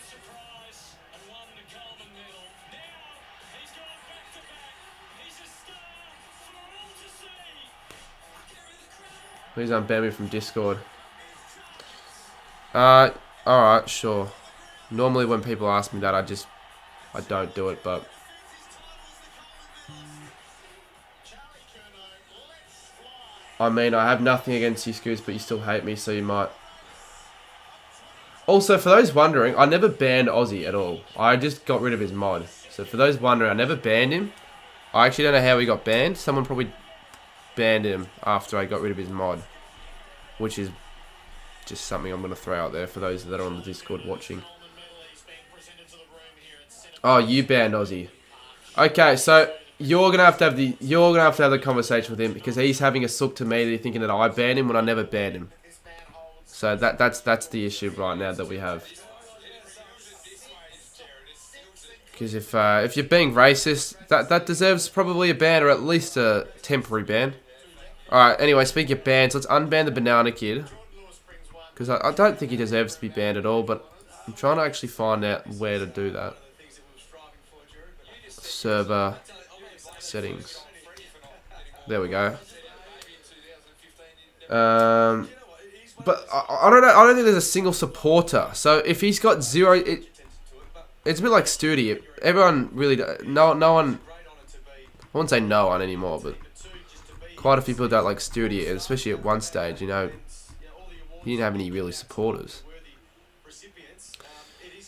Please unban me from Discord. Alright, sure. Normally when people ask me that, I don't do it, but... I mean, I have nothing against you, Scoos, but you still hate me, so you might... Also, for those wondering, I never banned Aussie at all. I just got rid of his mod. So for those wondering, I never banned him. I actually don't know how he got banned. Someone probably banned him after I got rid of his mod. Which is just something I'm going to throw out there for those that are on the Discord watching. Oh, you banned Aussie. Okay, so... You're gonna have to have the conversation with him because he's having a sook to me, thinking that I banned him when I never banned him. So that's the issue right now that we have. Because if you're being racist, that deserves probably a ban or at least a temporary ban. All right. Anyway, speaking of bans, let's unban the banana kid because I don't think he deserves to be banned at all. But I'm trying to actually find out where to do that. Server. Settings. There we go. But I don't know. I don't think there's a single supporter. So if he's got zero, it's a bit like Studi. Everyone really, no one. I wouldn't say no one anymore, but quite a few people don't like Studi, especially at one stage. You know, he didn't have any really supporters.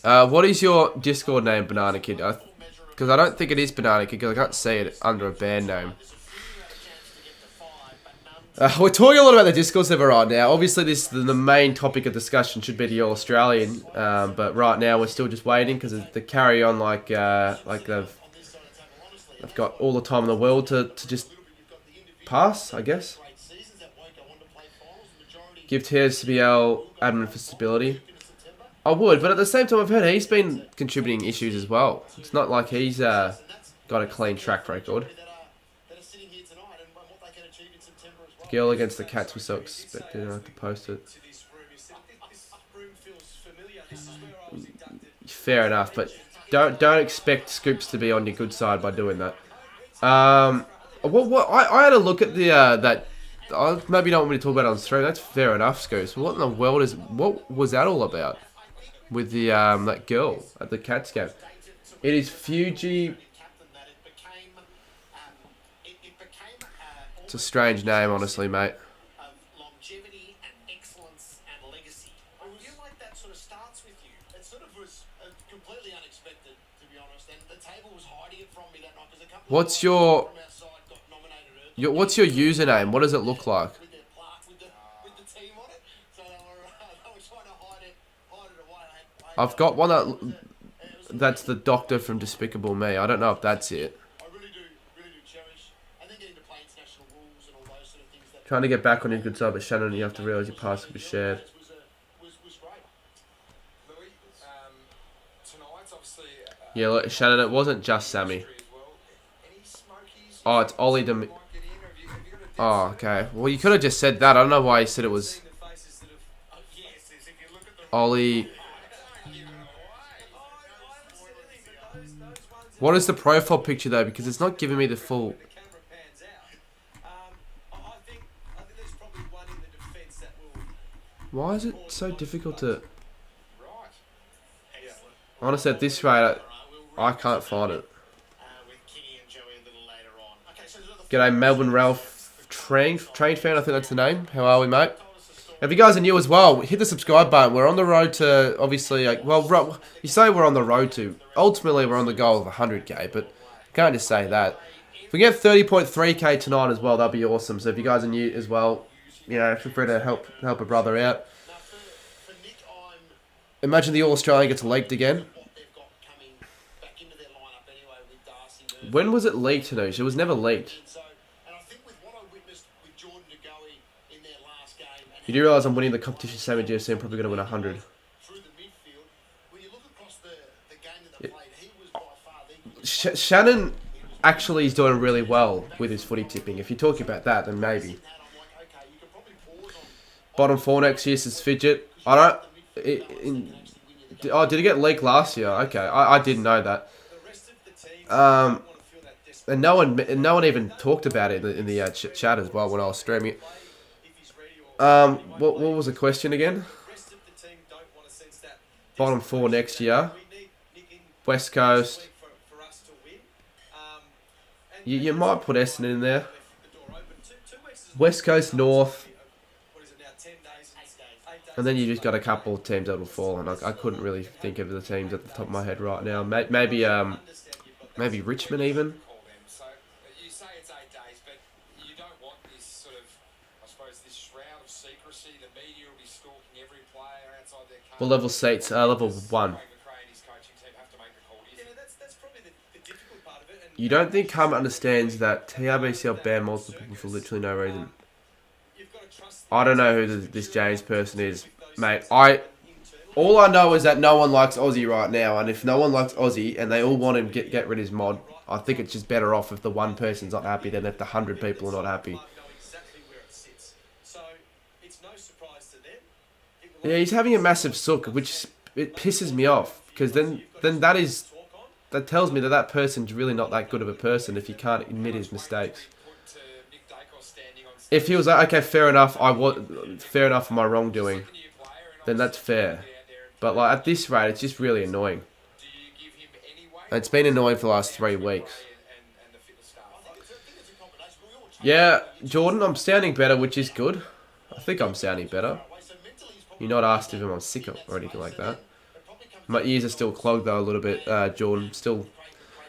What is your Discord name, Banana Kid? Because I don't think it is Banana Kid, because I can't see it under a band name. We're talking a lot about the Discord server right now. Obviously, the main topic of discussion should be the All-Australian, but right now we're still just waiting because the carry on like they've got all the time in the world to just pass, I guess. Give TSBL admin for stability. I would, but at the same time, I've heard he's been contributing issues as well. It's not like he's got a clean track record. Girl against the Cats was so expected. I have to post it. Fair enough, but don't expect Scoops to be on your good side by doing that. I had a look at the that. Maybe you don't want me to talk about it on stream. That's fair enough, Scoops. What in the world what was that all about? With the that girl at the Cats game. It is Fuji. It's a strange name, honestly, mate. Longevity and excellence and legacy. I feel like that sort of starts with you. It sort of was completely unexpected, to be honest. And the table was hiding it from me that night because a couple What's your username? What does it look like? with the team on it. So they were trying to hide it away. I've got one that's the Doctor from Despicable Me. I don't know if that's it. I really do cherish. And then getting to play international rules and all those sort of things. That Trying to get back on your good side, but Shannon, you have to realise your password was shared. was great. Louis, tonight's obviously Yeah, look, Shannon, it wasn't just Sammy. Oh, it's Ollie Dem... Oh, okay. Well, you could have just said that. I don't know why you said it was... Ollie... What is the profile picture, though? Because it's not giving me the full... Why is it so difficult to... Honestly, at this rate, I can't find it. G'day, Melbourne Ralph Train fan, I think that's the name. How are we, mate? If you guys are new as well, hit the subscribe button. We're on the road to, obviously, you say we're on the road to. Ultimately, we're on the goal of 100k, but can't just say that. If we get 30.3k tonight as well, that'd be awesome. So if you guys are new as well, you know, feel free to help a brother out. Imagine the All-Australian gets leaked again. When was it leaked, Tanush? It was never leaked. And I think with what I witnessed with Jordan De Goey in their last game, and You do realise I'm winning the competition same as GFC. I'm probably going to win 100. through the midfield, when you look across the game that they played, he was by far the Shannon actually is doing really well with his footy tipping. If you're talking about that, then maybe. Bottom 4 next year is Fidget. I don't... oh, did he get leaked last year? Okay, I didn't know that. And no one even talked about it in the chat as well when I was streaming it. What was the question again? Bottom 4 next year. West Coast. You might put Essendon in there. West Coast, North. And then you just got a couple of teams that will fall, and I couldn't really think of the teams at the top of my head right now. Maybe Richmond even. So you say it's 8 days, but you don't want this sort of, I suppose, this shroud of secrecy. The media will be stalking every player outside their country. What level seats? Level 1. You don't think Carmen understands that TRBCL banned multiple people for literally no reason? I don't know who this James person is, mate. All I know is that no one likes Aussie right now, and if no one likes Aussie and they all want him to get rid of his mod, I think it's just better off if the one person's not happy than if the 100 people are not happy. Yeah, he's having a massive sook, which it pisses me off, because then that tells me that person's really not that good of a person if he can't admit his mistakes. If he was like, okay, fair enough for my wrongdoing, then that's fair. But like at this rate, it's just really annoying. And it's been annoying for the last 3 weeks. Yeah, Jordan, I'm sounding better, which is good. I think I'm sounding better. You're not asked if I'm sick or anything like that. My ears are still clogged though a little bit, Jordan. Still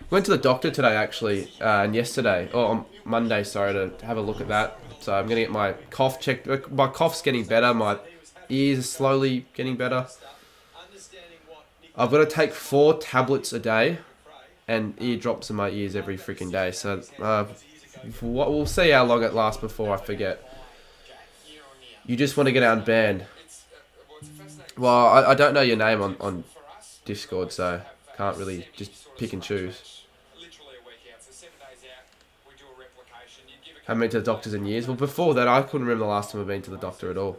went to the doctor today actually, and yesterday, on Monday, sorry, to have a look at that. So I'm gonna get my cough checked. My cough's getting better. My ears are slowly getting better. I've got to take 4 tablets a day, and eardrops in my ears every freaking day. So we'll see how long it lasts before I forget. You just want to get unbanned. Well, I don't know your name on Discord, so can't really just pick and choose. Haven't been to the doctors in years. Well, before that, I couldn't remember the last time I've been to the doctor at all.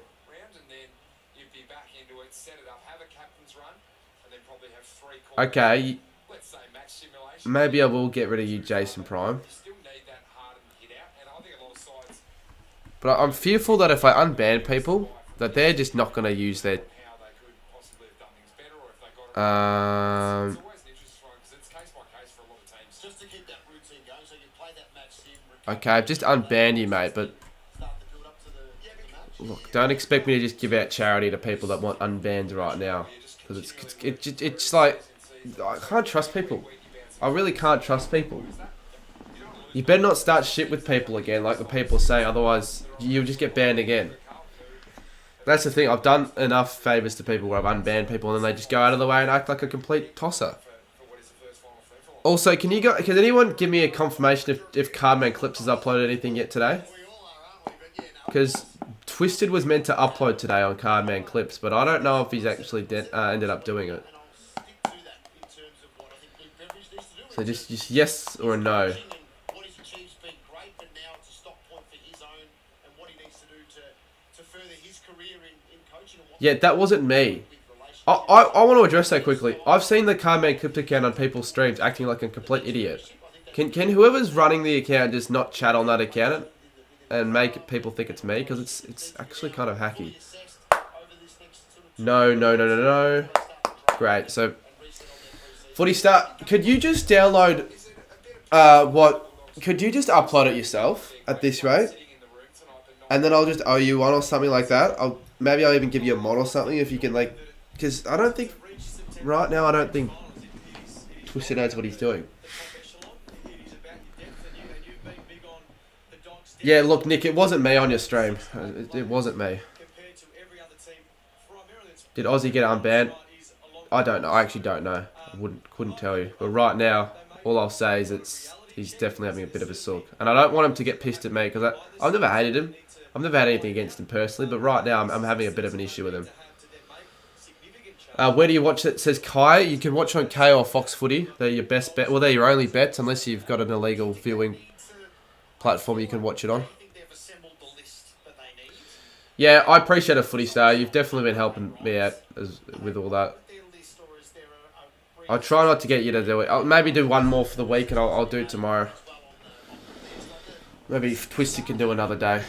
Okay, maybe I will get rid of you, Jason Prime. But I'm fearful that if I unban people, that they're just not going to use their... Okay, I've just unbanned you, mate, but... Look, don't expect me to just give out charity to people that want unbanned right now. Because it's like... I can't trust people. I really can't trust people. You better not start shit with people again, like the people say, otherwise you'll just get banned again. That's the thing, I've done enough favours to people where I've unbanned people and then they just go out of the way and act like a complete tosser. Also, can anyone give me a confirmation if Cardman Clips has uploaded anything yet today? Because Twisted was meant to upload today on Cardman Clips, but I don't know if he's actually ended up doing it. So just yes or a no. Yeah, that wasn't me. I want to address that quickly. I've seen the Cardman Clips account on people's streams acting like a complete idiot. Can whoever's running the account just not chat on that account and make people think it's me? Because it's actually kind of hacky. No. Great, so... Footy Start, could you just download... Could you just upload it yourself at this rate? And then I'll just owe you one or something like that. Maybe I'll even give you a mod or something if you can, like... Because I don't think... Right now, I don't think Twisted knows what he's doing. Yeah, look, Nick, it wasn't me on your stream. It wasn't me. Did Aussie get unbanned? I don't know. I actually don't know. I couldn't tell you. But right now, all I'll say is it's he's definitely having a bit of a sook. And I don't want him to get pissed at me because I've never hated him. I've never had anything against him personally, but right now I'm having a bit of an issue with him. Where do you watch it? It says Kai. You can watch on K or Fox Footy. They're your best bet. Well, they're your only bets unless you've got an illegal viewing platform you can watch it on. Yeah, I appreciate it, Footy Star. You've definitely been helping me out with all that. I'll try not to get you to do it. I'll maybe do one more for the week and I'll do it tomorrow. Maybe Twisty can do another day.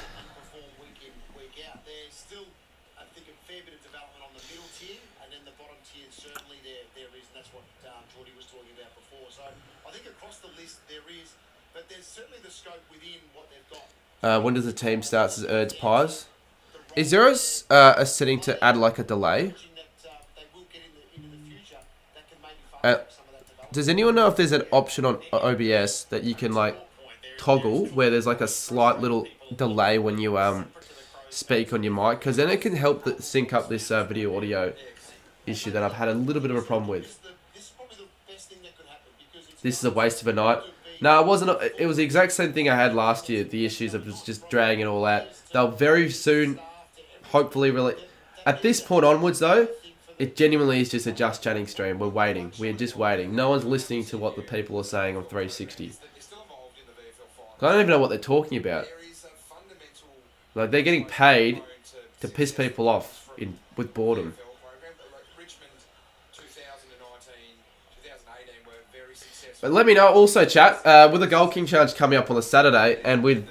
When does the team start as Erd's Pies? Is there a setting to add like a delay? Does anyone know if there's an option on OBS that you can like toggle where there's like a slight little delay when you speak on your mic? Because then it can help sync up this video audio issue that I've had a little bit of a problem with. This is a waste of a night. No, it wasn't. It was the exact same thing I had last year. The issues of just dragging it all out. They'll very soon, hopefully, really. At this point onwards, though, it genuinely is just a just chatting stream. We're waiting. We're just waiting. No one's listening to what the people are saying on 360. I don't even know what they're talking about. Like they're getting paid to piss people off with boredom. But let me know also, chat, with the Gold King Challenge coming up on the Saturday, and with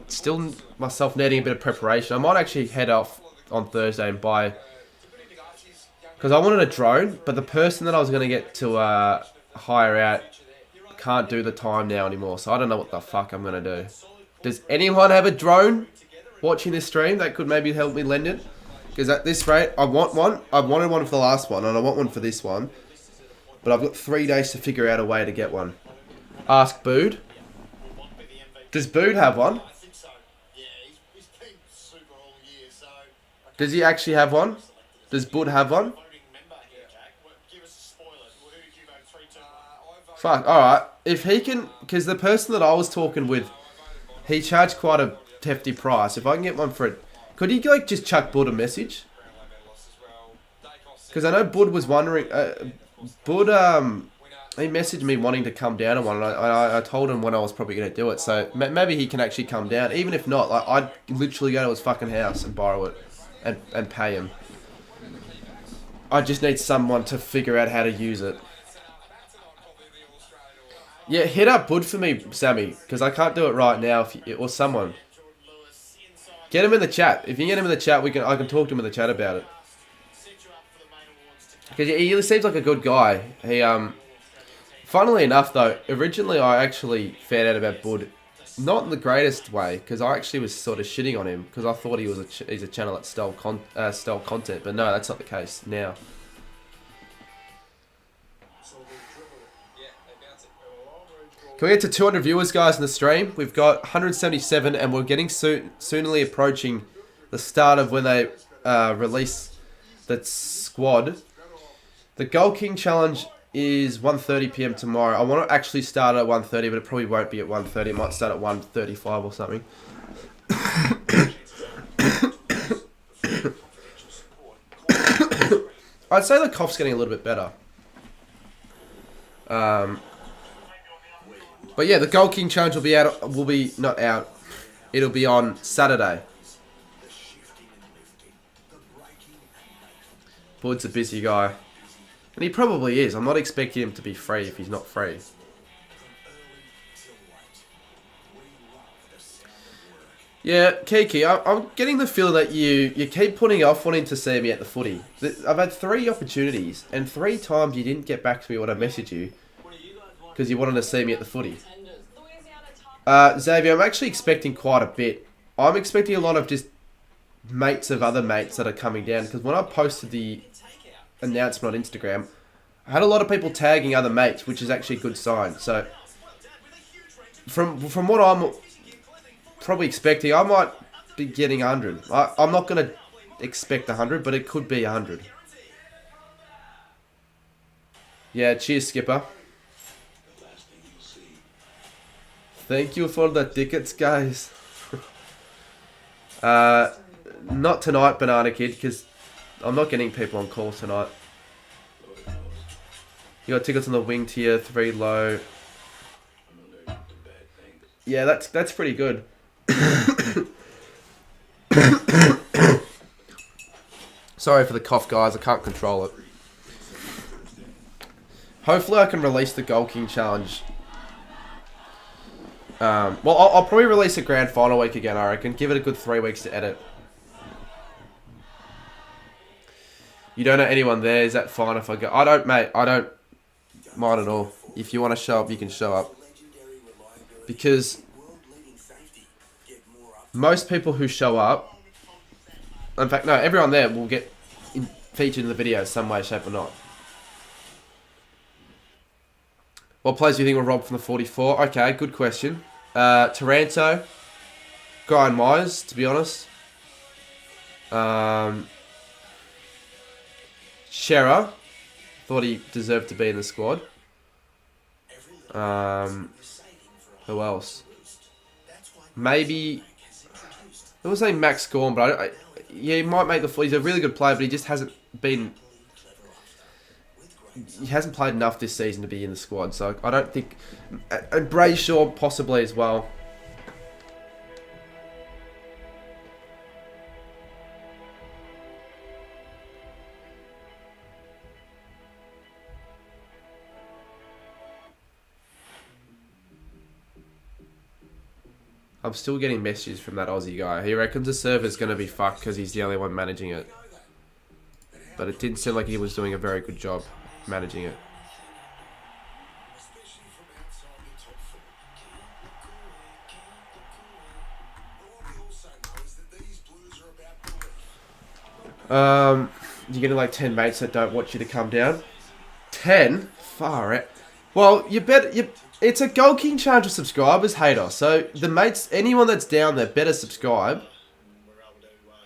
still myself needing a bit of preparation, I might actually head off on Thursday and buy, because I wanted a drone, but the person that I was going to get to hire out can't do the time now anymore, so I don't know what the fuck I'm going to do. Does anyone have a drone watching this stream that could maybe help me lend it? Because at this rate, I want one. I wanted one for the last one, and I want one for this one. But I've got 3 days to figure out a way to get one. Ask Bood. Does Bood have one? Does he actually have one? Does Bood have one? Fuck, alright. If he can... Because the person that I was talking with, he charged quite a hefty price. If I can get one for it... Could he like just chuck Bood a message? Because I know Bood was wondering... Bud, he messaged me wanting to come down on one, and I told him when I was probably going to do it, so maybe he can actually come down. Even if not, like, I'd literally go to his fucking house and borrow it and pay him. I just need someone to figure out how to use it. Yeah, hit up Bud for me, Sammy, because I can't do it right now, or someone. Get him in the chat. If you get him in the chat, I can talk to him in the chat about it. Because he seems like a good guy. He, funnily enough though, originally I actually found out about Bud, not in the greatest way, because I actually was sort of shitting on him, because I thought he's a channel that stole content, but no, that's not the case now. Can we get to 200 viewers, guys, in the stream? We've got 177, and we're getting soonly approaching the start of when they release the squad. The Gold King Challenge is 1:30 PM tomorrow. I want to actually start at 1:30, but it probably won't be at 1:30. It might start at 1:35 or something. I'd say the cough's getting a little bit better. But yeah, the Gold King Challenge will be out. Not out. It'll be on Saturday. Bud's a busy guy. And he probably is. I'm not expecting him to be free if he's not free. Yeah, Kiki, I'm getting the feeling that you keep putting off wanting to see me at the footy. I've had 3 opportunities, and 3 times you didn't get back to me when I messaged you because you wanted to see me at the footy. Xavier, I'm actually expecting quite a bit. I'm expecting a lot of just mates of other mates that are coming down, because when I posted the announcement on Instagram, I had a lot of people tagging other mates, which is actually a good sign. So from what I'm probably expecting, I might be getting 100. I'm not going to expect 100, but it could be 100. Yeah, cheers, Skipper. Thank you for the tickets, guys. Not tonight, Banana Kid, because I'm not getting people on call tonight. You got tickets on the wing tier, 3 low. Yeah, that's pretty good. Sorry for the cough, guys. I can't control it. Hopefully I can release the Goal King Challenge. Well, I'll probably release a grand final week again, I reckon. Give it a good 3 weeks to edit. You don't know anyone there. Is that fine if I go? I don't, mate. I don't mind at all. If you want to show up, you can show up. Because most people who show up... In fact, no, everyone there will get featured in the video some way, shape or not. What players do you think will rob from the 44? Okay, good question. Taranto. Brian Myers, to be honest. Shearer. Thought he deserved to be in the squad. Who else? Maybe... I was saying Max Gorn, but yeah, he might make the... He's a really good player, but he just hasn't been... He hasn't played enough this season to be in the squad, so I don't think... And Brayshaw possibly as well. I'm still getting messages from that Aussie guy. He reckons the server's going to be fucked because he's the only one managing it. But it didn't seem like he was doing a very good job managing it. You're getting like 10 mates that don't want you to come down. 10? Far out. Well, you better... It's a Goal King Challenge of subscribers, hater. So, the mates, anyone that's down there better subscribe.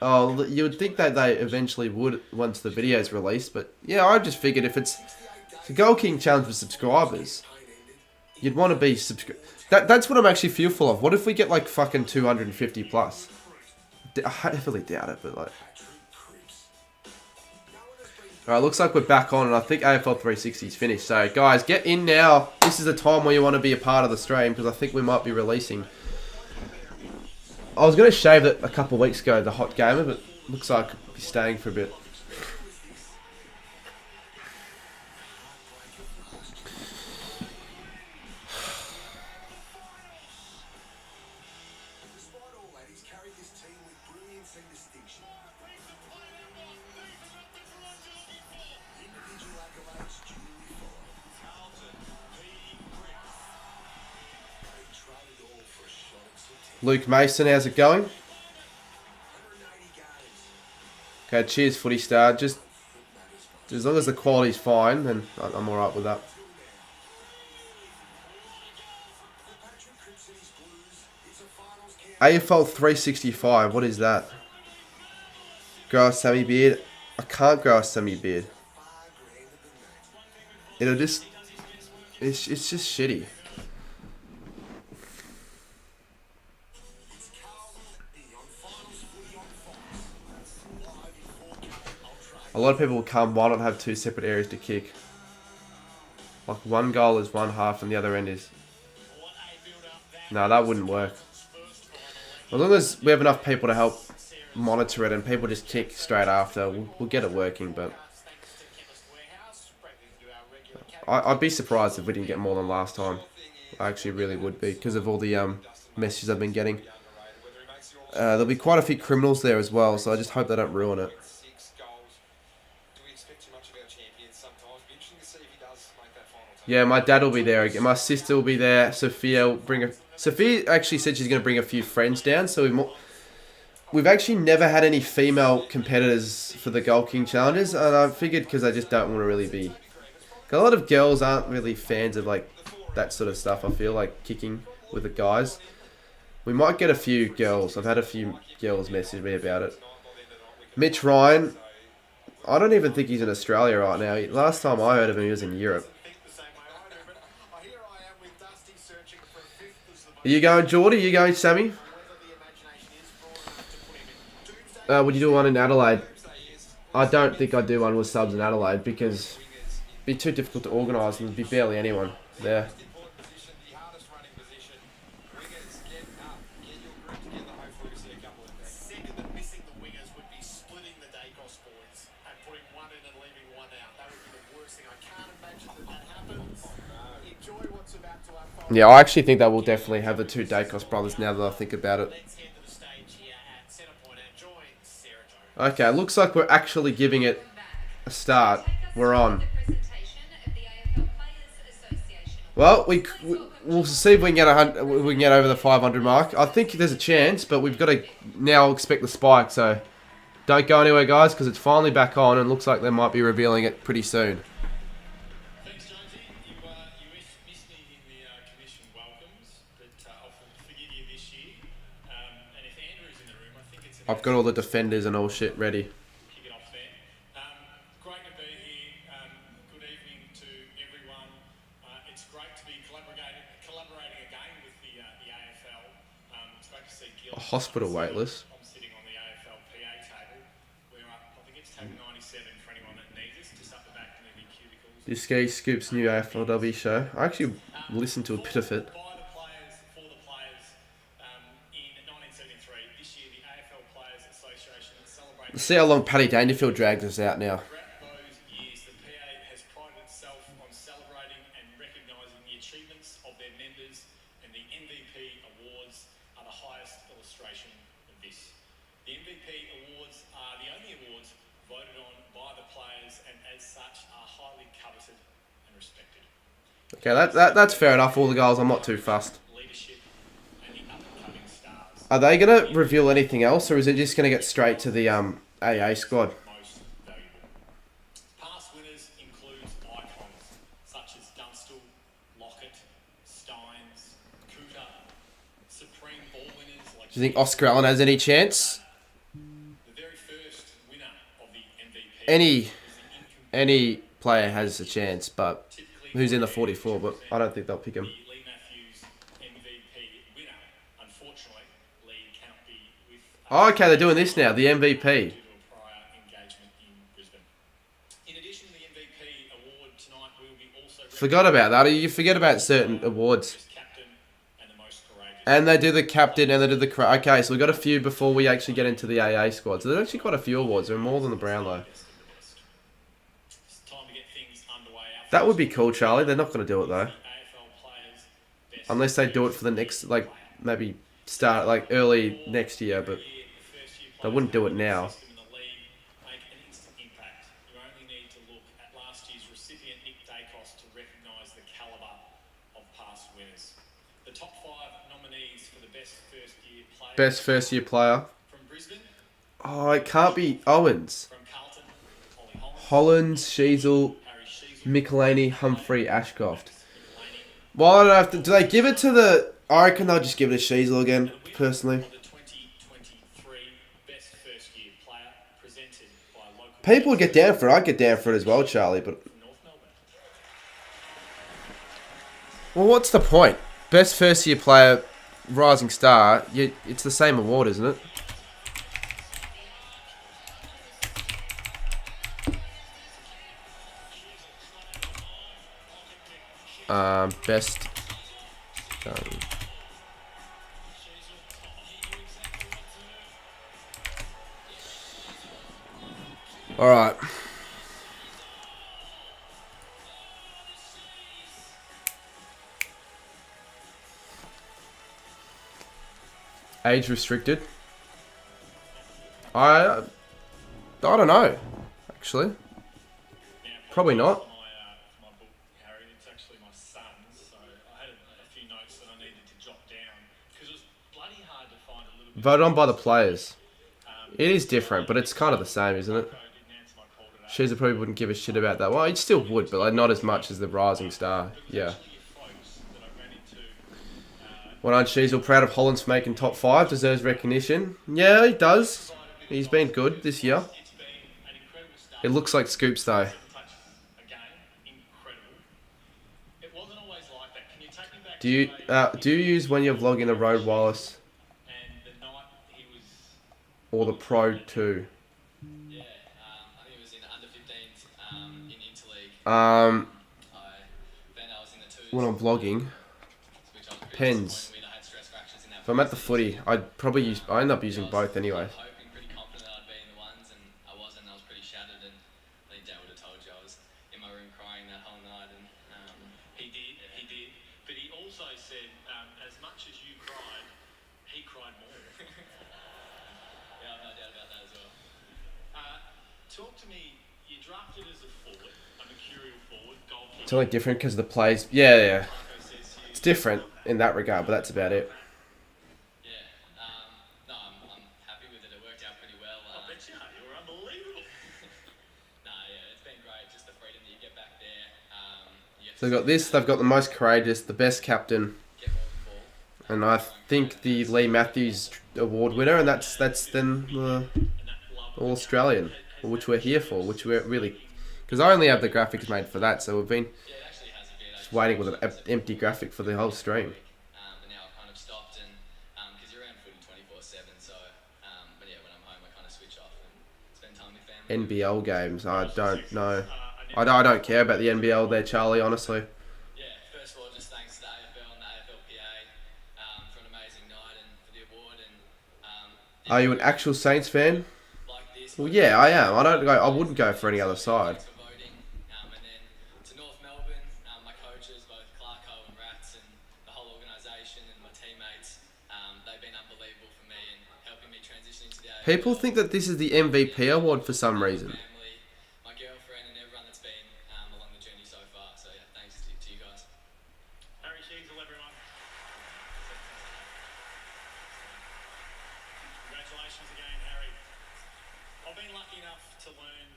Oh, you would think that they eventually would once the video's released. But, yeah, I just figured if it's a Goal King Challenge for subscribers, you'd want to be subscribed. That's what I'm actually fearful of. What if we get like fucking 250 plus? I heavily doubt it, but like... Alright, looks like we're back on, and I think AFL 360 is finished. So, guys, get in now. This is the time where you want to be a part of the stream, because I think we might be releasing... I was going to shave it a couple of weeks ago, the Hot Gamer, but looks like I'll be staying for a bit. Luke Mason, how's it going? Okay, cheers, Footy Star. Just as long as the quality's fine, then I'm alright with that. AFL 365, what is that? Grow a semi-beard? I can't grow a semi-beard. It'll just... It's just shitty. A lot of people will come, why not have 2 separate areas to kick? Like one goal is one half and the other end is... No, that wouldn't work. As long as we have enough people to help monitor it and people just kick straight after, we'll get it working, but... I'd be surprised if we didn't get more than last time. I actually really would be, because of all the messages I've been getting. There'll be quite a few criminals there as well, so I just hope they don't ruin it. Yeah, my dad will be there again. My sister will be there. Sophia will bring Sophia actually said she's going to bring a few friends down. So we've actually never had any female competitors for the Goal King Challenges. And I figured because I just don't want to really be... A lot of girls aren't really fans of like that sort of stuff, I feel, like kicking with the guys. We might get a few girls. I've had a few girls message me about it. Mitch Ryan, I don't even think he's in Australia right now. Last time I heard of him, he was in Europe. Are you going, Geordie? Are you going, Sammy? Would you do one in Adelaide? I don't think I'd do one with subs in Adelaide because it'd be too difficult to organise and there'd be barely anyone there. Yeah, I actually think that will definitely have the two Dacos brothers now that I think about it. Okay, looks like we're actually giving it a start. We're on. Well, we'll see if we can get over the 500 mark. I think there's a chance, but we've got to now expect the spike. So don't go anywhere, guys, because it's finally back on and looks like they might be revealing it pretty soon. Thanks, Jonesy. You missed me in the commission welcomes, but I'll forgive you this year. And if Andrew's in the room, I think it's... I've got all the defenders and all shit ready. Kick it off there. Great to be here. Good evening to everyone. It's great to be collaborating again with the AFL. It's great to see Gil. A hospital waitlist. I'm sitting on the AFL PA table. We're up, I think it's tab 97 for anyone that needs us, just up the back near the cubicles. This Ski Scoop's new AFLW show. I actually listened to a bit of it. By the players, for the players, in 1973, this year the AFL Players Association celebrated... Let's see how long Paddy Dangerfield drags us out now. Throughout those years, the PA has prided itself on celebrating and recognising the achievements of their members, and the MVP awards are the highest illustration of this. The MVP awards are the only awards voted on by the players, and as such are highly coveted and respected. Okay, that's fair enough. All the goals, I'm not too fussed. Leadership and the up-and-coming stars. Are they going to reveal anything else, or is it just going to get straight to the AA squad? Most valuable. Past winners include icons such as Dunstall, Lockett, Steins, Cooter, supreme ball winners like... Do you think Oscar Allen has any chance? The very first winner of the MVP... Any player has a chance, but who's in the 44? But I don't think they'll pick him. Lee Matthews MVP winner. Unfortunately, Lee cannot be with... Oh, okay, they're doing this now. The MVP. due to a prior engagement in Brisbane. In addition to the MVP award tonight, we will be also... Forgot about that. You forget about certain awards. captain and the most courageous. And they do the captain and they do the... Okay, so we've got a few before we actually get into the AA squad. So there's actually quite a few awards. There are more than the Brownlow. It's time to get things underway. That would be cool, Charlie. They're not going to do it, though. AFL players best Unless they do it for the next, like, maybe start, like, early next year. But year, the first year they wouldn't do it now. system in the league make an instant impact. You only need to look at last year's recipient Nick Dacos to recognise the calibre of past winners. The top 5 nominees for the best first year player Best first-year player. from Brisbane, Oh, it can't be Owens. from Carlton, Ollie Hollands, Holmes, Sheasel, Harry Sheasel, Michelini, Humphrey, Ashcroft. Laney, Well, I don't know if do they give it to the... I reckon they'll just give it to Sheasel again, personally. the 2023 best first year player presented by local People would get down for it. I'd get down for it as well, Charlie. But from North Melbourne. well, what's the point? Best first-year player, rising star. It's the same award, isn't it? Best. All right. Age restricted. I don't know, actually. Probably not. My book, Harry, it's actually my son's, so I had a few notes that I needed to jot down because it was bloody hard to find a little bit. Voted on by the players. It is different, but it's kind of the same, isn't it? I didn't answer my call today. Sheezer probably wouldn't give a shit about that. Well, he still would, but like not as much as the rising star. Yeah. Folks that I ran into, Well done, Sheezel. Proud of Hollands for making top 5. Deserves recognition. Yeah, he does. He's been good this year. it's been an incredible start. It looks like Scoops, though. Touch again, incredible. It wasn't always like that. Can you take me back? Do you use when you're vlogging the Rode Wireless And the night he was, or the Pro 2? yeah, I think it was in the under 15s in Interleague. Then I was in the twos, When I'm vlogging, which I was pretty depends. disappointed with. I had stress fractures in that. If I'm at the footy, I end up using both anyway. Hoping, pretty confident that I'd be in the ones, and I wasn't. I was pretty shattered, and I think Dad would have told you I was in my room crying that whole night. And He did. But he also said, as much as you cried, he cried more. yeah, I've no doubt about that as well. Talk to me. You drafted as a forward, a mercurial forward, goalkeeper. It's only different because of the plays. Yeah. Marco says you. It's different in that regard, but that's about it. Yeah. No, I'm happy with it. It worked out pretty well. I bet you were unbelievable. No, yeah, it's been great. Just the freedom that you get back there. So they've got this. They've got the most courageous, the best captain, Get more of the ball. and I think the Lee Matthews Award winner, and that's then the All Australian, which we're here for, which we're really, because I only have the graphics made for that, so we've been Yeah, it actually has a bit. just waiting with an empty graphic for the whole stream. But now I've kind of stopped, and because you're around footy 24/7, so but yeah, when I'm home, I kind of switch off and spend time with family. NBL games, I don't know. I don't care about the NBL there, Charlie, honestly. Yeah, first of all, just thanks to the AFL and the AFLPA for an amazing night and for the award. And Are you an actual Saints fan? like this. Well, yeah, I am. I wouldn't go for any other side. Thanks for voting. And then to North Melbourne, my coaches, both Clarko and Rats, and the whole organisation and my teammates, they've been unbelievable for me and helping me transition into the AFL. People think that this is the MVP award for some reason. Family, my girlfriend, and everyone that's been along the journey so far. So yeah, thanks to you guys. Harry Sheezel, everyone. Congratulations again, Harry. I've been lucky enough to learn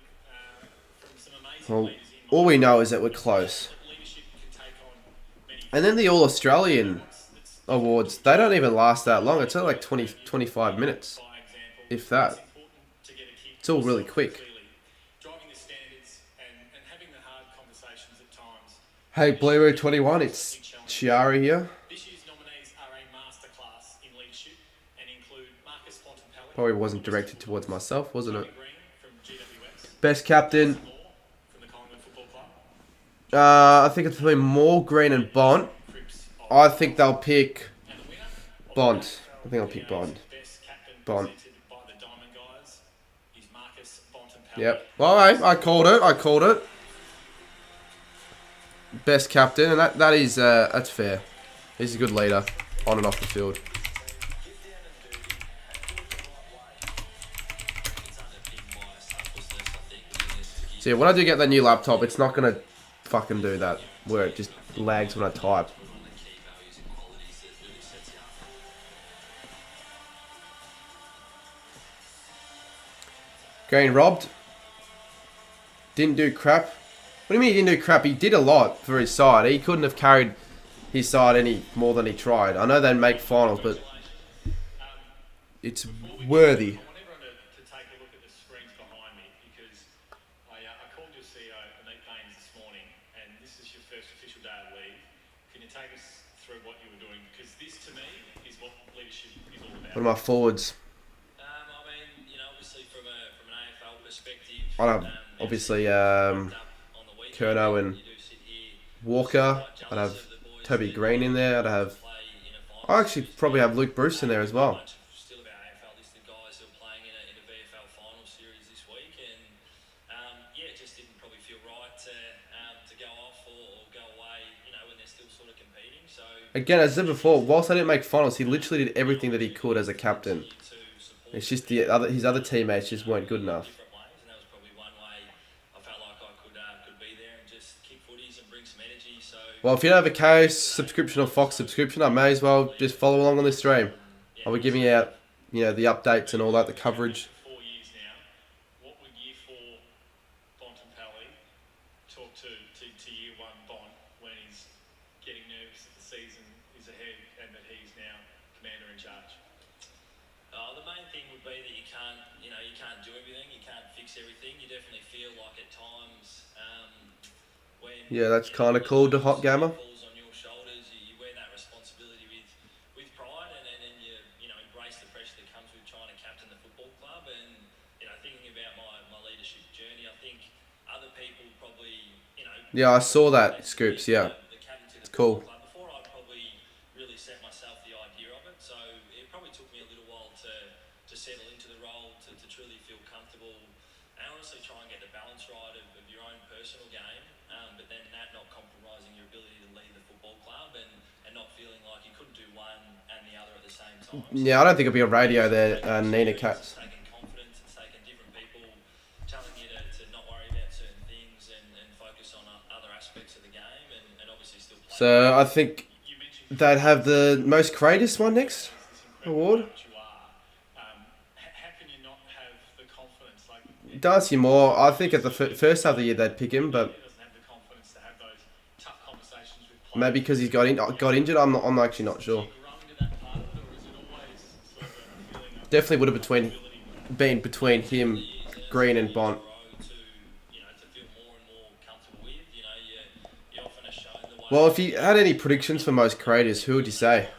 from some amazing Well, leaders in all we know is that we're close. leadership can take on many And then the All Australian Awards, they don't even last that long. It's only like 20, 25 minutes, by example. if that. It's important to get a kid It's all really quick. clearly driving the standards and having the hard conversations at times. Hey, Blue 21, it's Chiara here. This year's nominees are a masterclass in leadership and include Marcus Bontempelli, Probably wasn't directed towards myself, wasn't it? Green from GWS, Best captain, Moore from the Collingwood Football Club, I think it's between Moore, Green, and Bont. Cripps I think they'll pick and the winner of Bont. I think I'll pick Bont. Best Captain Bont. presented by the Diamond Guys is Marcus Bontempelli. Yep. All right, I called it. Best captain, and that's fair. He's a good leader, on and off the field. So yeah, when I do get that new laptop, it's not gonna fucking do that, where it just lags when I type. Getting robbed. Didn't do crap. What do you mean he didn't do crap? He did a lot for his side. He couldn't have carried his side any more than he tried. I know they'd make finals, but it's worthy. I want everyone to take a look at the screens behind me because I called your CEO, Amit Baines, this morning, and this is your first official day of leave. Can you take us through what you were doing? Because this, to me, is what leadership is all about. One of my forwards. I mean, you know, obviously from an AFL perspective, I'd have obviously Curnow and Walker. I'd have Toby Green in there. I actually probably have Luke Bruce in there as well. Still about AFL listed guys who are playing in a VFL final series this week, and yeah, it just didn't probably feel right to go off or go away, you know, when they're still sort of competing. So Again, as I said before, whilst I didn't make finals, he literally did everything that he could as a captain. It's just his other teammates just weren't good enough. different ways, and that was probably one way I felt like I could be there and just kick footies and bring some energy. So Well, if you don't have a KO subscription or Fox subscription, I may as well just follow along on this stream. I'll be giving out, the updates and all that, the coverage. 4 years now, what would year 4 Bontempelli talk to year 1 Bont when he's getting nervous that the season is ahead and that he's now commander in charge? the main thing would be that you can't do everything, you can't fix everything. You definitely feel like at times when Yeah, that's kind of cool to Hot Gamer. falls on your shoulders, you wear that with pride, and then you know, embrace the pressure that comes with trying to captain the football club. And you know, thinking about my leadership journey, I think other people probably, you know, Yeah, I saw that, Scoops. Yeah, the captain to the it's cool. football club before I probably really set myself the idea of it. So it probably took me a little while to settle into the role, to truly feel comfortable, and honestly try and get the balance right of your own personal game, but then that not compromising your ability to lead the football club, and not feeling like you couldn't do one and the other at the same time. Yeah, I don't think it'll be a radio there, Nina Katz. It's taking confidence, it's taking different people telling you to not worry about certain things, and focus on other aspects of the game, and obviously still play. So I think they'd have the most courageous one next award. Darcy Moore, I think at the first half of the year they'd pick him, but maybe because he's got injured. I'm actually not sure. Definitely would have been between him, Green, and Bont. Well, if you had any predictions for most creators, who would you say?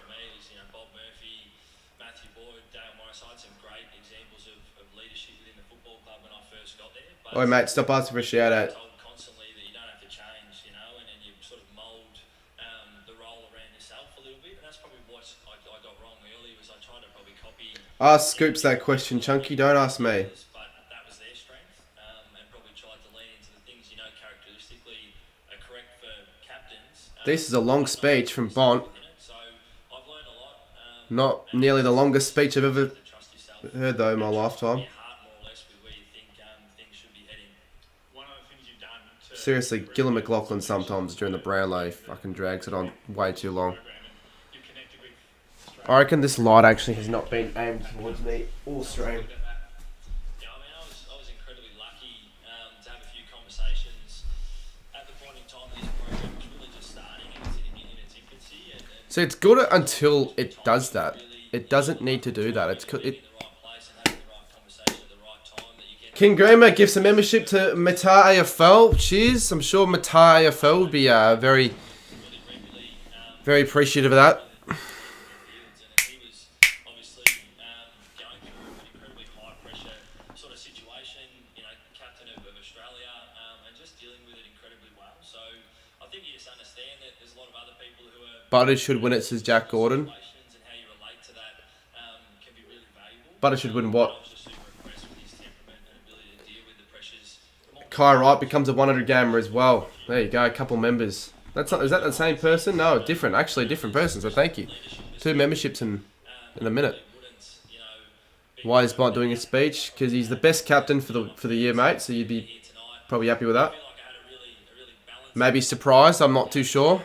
Oh, mate, stop asking for a shout out. Constantly that you don't have to change, you know, and you sort of mould the role around yourself a little bit, and that's probably what I got wrong early, was I tried to probably copy. Ask Scoops that question, Chunky. Don't ask me. But that was their strength, and probably tried to lean into the things, you know, characteristically are correct for captains. This is a long speech from Bont. So I've learned a lot. Not nearly the longest speech I've ever heard, though, in my lifetime. Seriously, Gillan McLaughlin sometimes during the Brownlow fucking drags it on way too long. I reckon this light actually has not been aimed towards me all stream. Yeah, I mean, I was incredibly lucky to have a few conversations at the point in time this program was really just starting in its infancy. So it's good until it does that. It doesn't need to do that. King Grima gives a membership to Matar AFL. Cheers. I'm sure Matar AFL would be very, very appreciative of that. Butter should win it, says Jack Gordon. Butter should win what? Kai Wright becomes a 100 gamer as well. There you go, a couple members. Is that the same person? No, different. Actually, a different person. So thank you. 2 memberships in a minute. Why is Bont doing a speech? Because he's the best captain for the year, mate. So you'd be probably happy with that. Maybe surprised. I'm not too sure.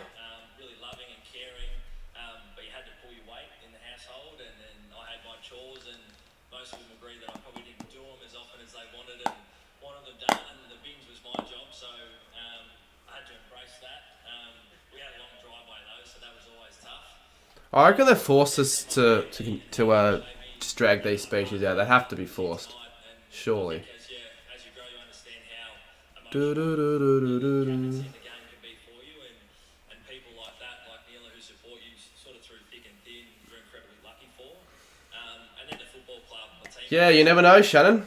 I reckon they forced us to just drag these speeches out. They have to be forced, surely. Yeah, you never know, Shannon.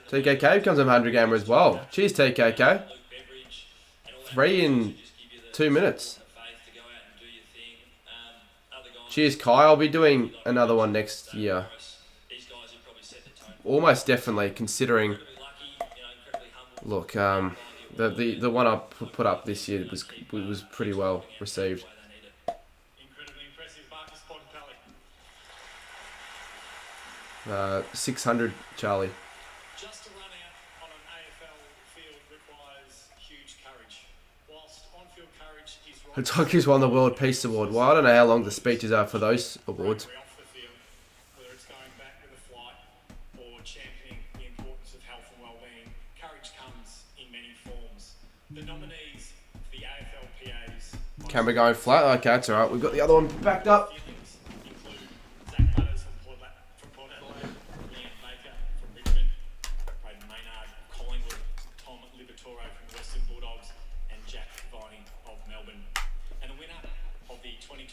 TKK becomes a 100 gamer as well. Cheers, TKK. 3 in 2 minutes. Cheers, Kai. I'll be doing another one next year. Almost definitely, considering... Look, the one I put up this year was pretty well received. 600, Charlie. Just to run out on an AFL field requires huge courage. Whilst on-field courage is right. Toki's won the World Peace Award. Well, I don't know how long the speeches are for those awards. Off the field, whether it's going back with a flight or championing the importance of health and well-being, courage comes in many forms. The nominees for the AFL PAs. Camera going flat. Okay, that's alright. We've got the other one backed up.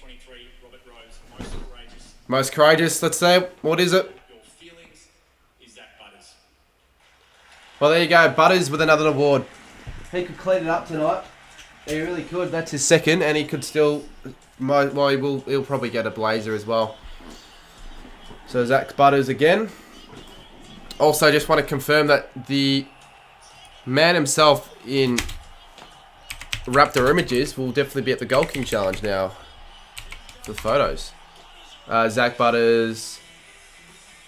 2023 Robert Rose most courageous. Most courageous, let's say. What is it? Your feelings is Zach Butters. Well, there you go. Butters with another award. He could clean it up tonight. He really could. That's his second, and he could still... Well, he'll probably get a blazer as well. So Zach Butters again. Also, just want to confirm that the man himself in Raptor Images will definitely be at the Gold King Challenge now. For the photos. Zach Butters.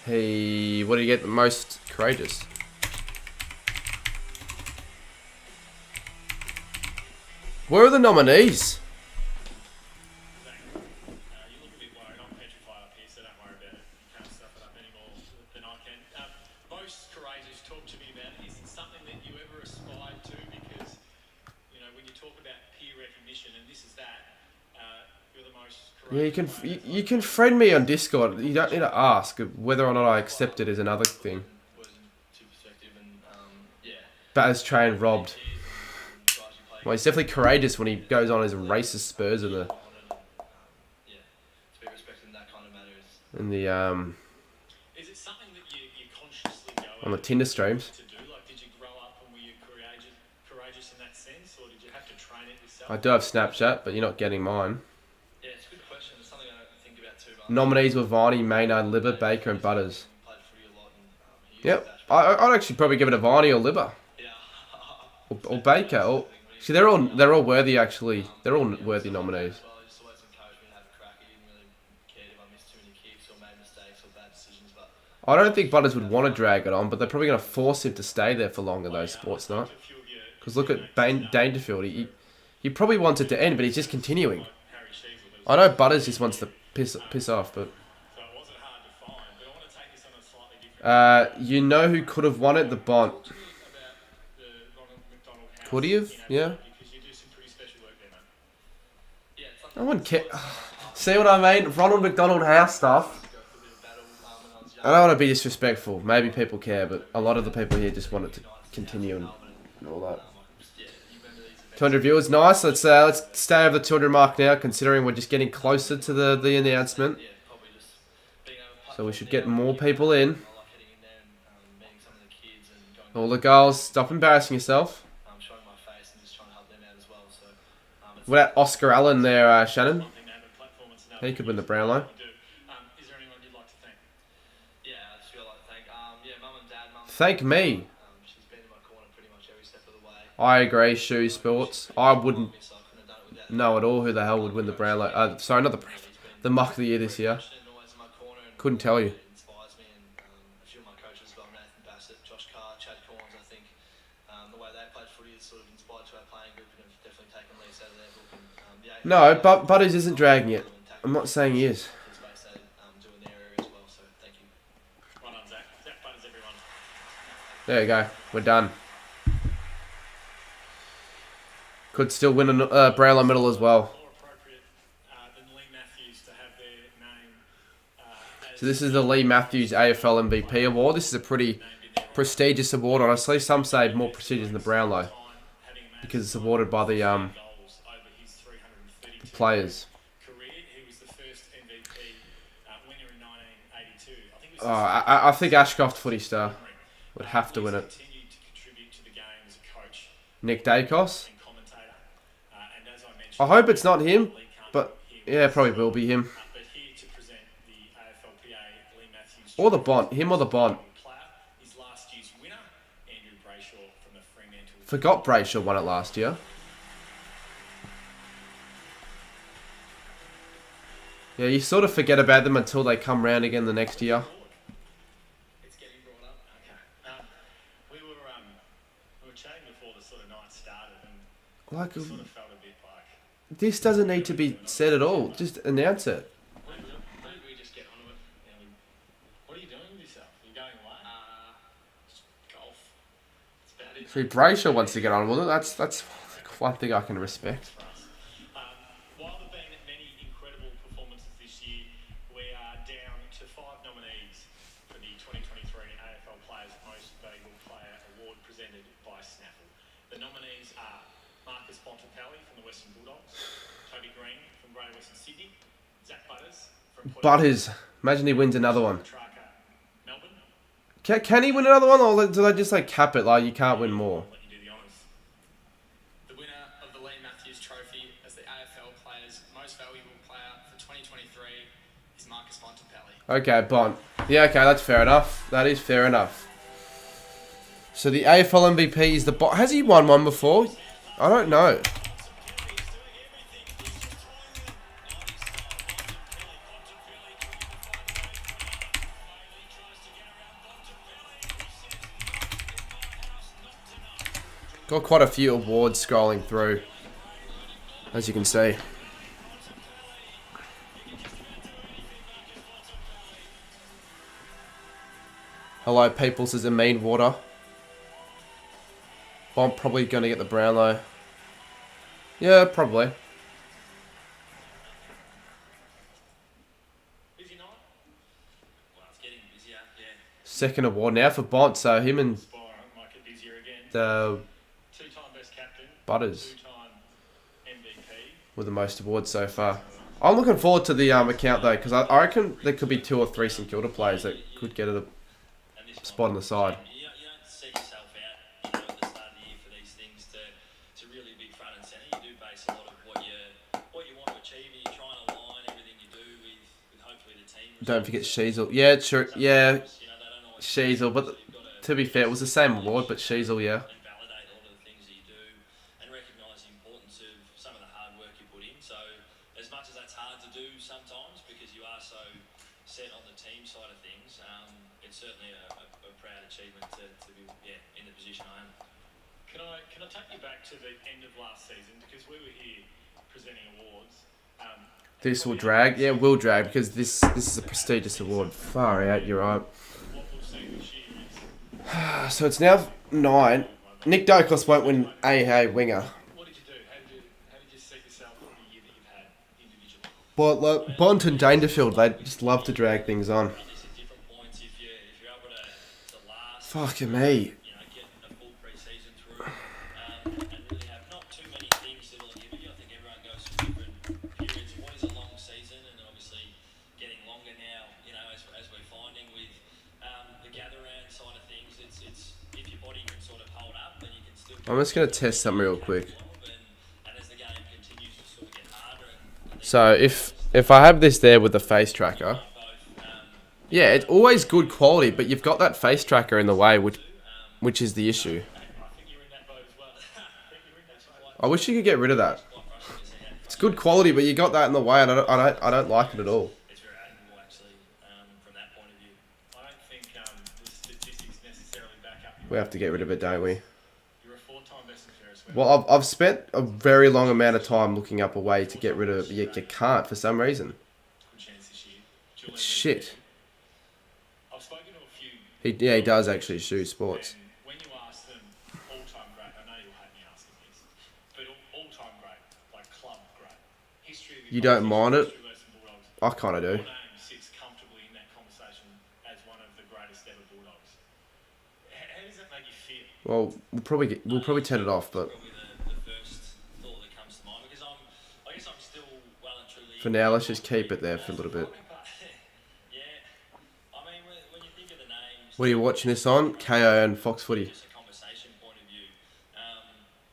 What did he get? The most courageous. Where are the nominees? You look a bit worried. I'm petrified up here, so don't worry about it. You can't stuff it up any more than I can. Most courageous, talk to me about it. Is it something that you ever aspired to? Because, you know, when you talk about peer recognition, and this is that, you're the most courageous. Yeah, you can friend me on Discord. You don't need to ask. Whether or not I accept it is another thing. But as trained robbed. Well, he's definitely courageous when he goes on his racist spurs in the Is it something that you consciously go on the Tinder streams. to do? Like, did you grow up and were you courageous in that sense, or did you have to train it yourself? I do have Snapchat, but you're not getting mine. Yeah, it's a good question. It's something I don't think about too much. Nominees were Viney, Maynard, Libber, Baker, and Butters. Played footy a lot, and he used Yep, I'd actually probably give it a Viney or Libber or Baker. Or see, they're all worthy actually. They're all worthy nominees. Well, he just always encouraged me to have a crack. He didn't really care if I missed too many kicks or made mistakes or bad decisions. But I don't think Butters would want to drag it on, but they're probably going to force him to stay there for longer though, Sports Night. Because look at Dangerfield. He probably wants it to end, but he's just continuing. I know Butters just wants to piss off, but... So it wasn't hard to find, but I want to take this on a slightly different... you know who could have won it? The Bont. Talk to me about the Ronald McDonald House. Could he have? Yeah. Because you do some pretty special work there, mate. yeah, it's something No one cares. See what I mean? Ronald McDonald House stuff. to go for a bit of battle when I was young. I don't want to be disrespectful. Maybe people care, but a lot of the people here just want it to continue and all that. Yeah, you remember these events? 200 viewers, nice. Let's stay over the 200 mark now, considering we're just getting closer to the announcement. Yeah, probably just being able to So we should get more people in. I like heading in there and meeting some of the kids and going All the girls, stop embarrassing yourself. showing my face and just trying to help them out as well. So it's What about Oscar Allen there, Shannon? One thing to have a platform, it's another He could win the thing Brownlow. to do. Is there anyone you'd like to thank? yeah, I just feel like thank mum and dad, Thank me. she's been in my corner pretty much every step of the way. I agree, Shoe Sports. I wouldn't Miss I couldn't have done it without know at all who the hell would win the Brownlow. Sorry, not the Muck of the Year this year. passionate and always in my corner and Couldn't tell you. it inspires me and a few of my coaches as well, Nathan Bassett, Josh Carr, Chad Corns, I think the way they played footy is sort of inspired to our playing group and have definitely taken leads out of their book. And, the AFL No, but Butters isn't dragging it. I'm not saying he is. kids based they do in their area as well, so thank you. Well done, Zach. Zach Butters, everyone. There you go. We're done. Could still win a Brownlow medal as well. More appropriate than Lee Matthews to have their name as So this is the Lee Matthews AFL MVP award. This is a pretty prestigious award, honestly. Some say more prestigious than the Brownlow having a man because it's awarded by the goals over his 332 players. career. He was the first MVP winner in 1982. I think it was I think Ashcroft Footy Star would have to win it. continued to contribute to the game as a coach Nick Dacos. and commentator. And as I mentioned, I hope it's not him, Lee can't but be here yeah, it probably will be him. but here to present the AFLPA Lee Matthews Or the Bont. Him or the Bont. player is last year's winner, Andrew Brayshaw from the Fremantle. Forgot Brayshaw won it last year. Yeah, you sort of forget about them until they come round again the next year. It's getting brought up. Okay. We were chatting before the sort of night started, and Like, sort of felt a bit like this doesn't need to be said at all. Just announce it. maybe we just get onto it. You know, what are you doing with yourself? Are you going away? Just golf. That's about it. See, Brayshaw wants to get on with it. That's one thing I can respect. For us. While there have been many incredible performances this year, we are down to 5 nominees for the 2023 AFL Players Most Valuable Player Award presented by Snaffle. The nominees are Marcus Bontempelli from the Western Bulldogs, Toby Green from Greater Western Sydney. Zach Butters from Port Butters. Imagine he wins another one. Tracker, Melbourne. Can he win another one, or do they just like cap it like you can't win more? Let you do the honours. The winner of the Lee Matthews Trophy as the AFL Players' Most Valuable Player for 2023 is Marcus Bontempelli. Okay, Bont. Yeah, okay, that's fair enough. That is fair enough. So the AFL MVP is the Bont. Has he won one before? I don't know. Got quite a few awards scrolling through, as you can see. Hello, people, says a mean water. Bont probably going to get the Brownlow. Yeah, probably. Busy night? Well, it's getting busier, yeah. Second award now for Bont, so him and Spire might get busier again. the Two-time best captain. Butters Two-time MVP. with the most awards so far. I'm looking forward to the account though, because I reckon there could be 2 or 3 St Kilda players that could get a spot on the side. You don't set yourself out, at the start of the year for these things to really be front and centre. You do base a lot of what you want to achieve, and you try and align everything you do with hopefully the team. Don't forget Sheasel. Yeah, true. Yeah, Sheasel. But to be fair, it was the same award, but Sheasel, yeah. And validate all of the things that you do and recognise the importance of some of the hard work you put in. So as much as that's hard to do sometimes because you are so set on the team side of things, it's certainly a proud achievement to be in the position I am. Can I take you back to the end of last season, because we were here presenting awards. This will drag. Yeah, it will drag because this is a prestigious award. Far out, you're right. What we'll see this year is So it's now 9. Nick Dokos won't win AA winger. what did you do? How did you set yourself for the year that you've had individually? But like Bont and Dangerfield, they just love to drag things on. This at different points if you're able to last. Fucking me. Get a full pre-season through and really have not too many things that will inhibit you. I think everyone goes through different periods. What is a long season, and obviously getting longer now, as we're finding with the gather round side of things, it's if your body can sort of hold up, then you can still. I'm just gonna test something real quick. And as the game continues to sort of get harder and So if I have this there with the face tracker, yeah, it's always good quality, but you've got that face tracker in the way, which is the issue. I wish you could get rid of that. It's good quality, but you got that in the way, and I don't like it at all. it's very admirable actually from that point of view. I don't think the statistics necessarily back up. We have to get rid of it, don't we? You're a 4-time best and fairest. Well, I've spent a very long amount of time looking up a way to get rid of it, but you can't for some reason. Good chance this year. It's shit. I've spoken to a few. He does actually shoot sports. And when you ask them all-time great, I know you'll hate me asking this, but all-time great, like club great, history of the You don't mind it? history of Western Bulldogs, I kind of do. your name sits comfortably in that conversation as one of the greatest ever Bulldogs. How does that make you feel? Well, we'll probably turn it off, but Probably the first thought that comes to mind because I guess I'm still well and truly. for now, let's just keep it there for a little bit. Yeah, I mean when you think of the names. What are you watching this on? KO and Fox Footy. Just a conversation point of view,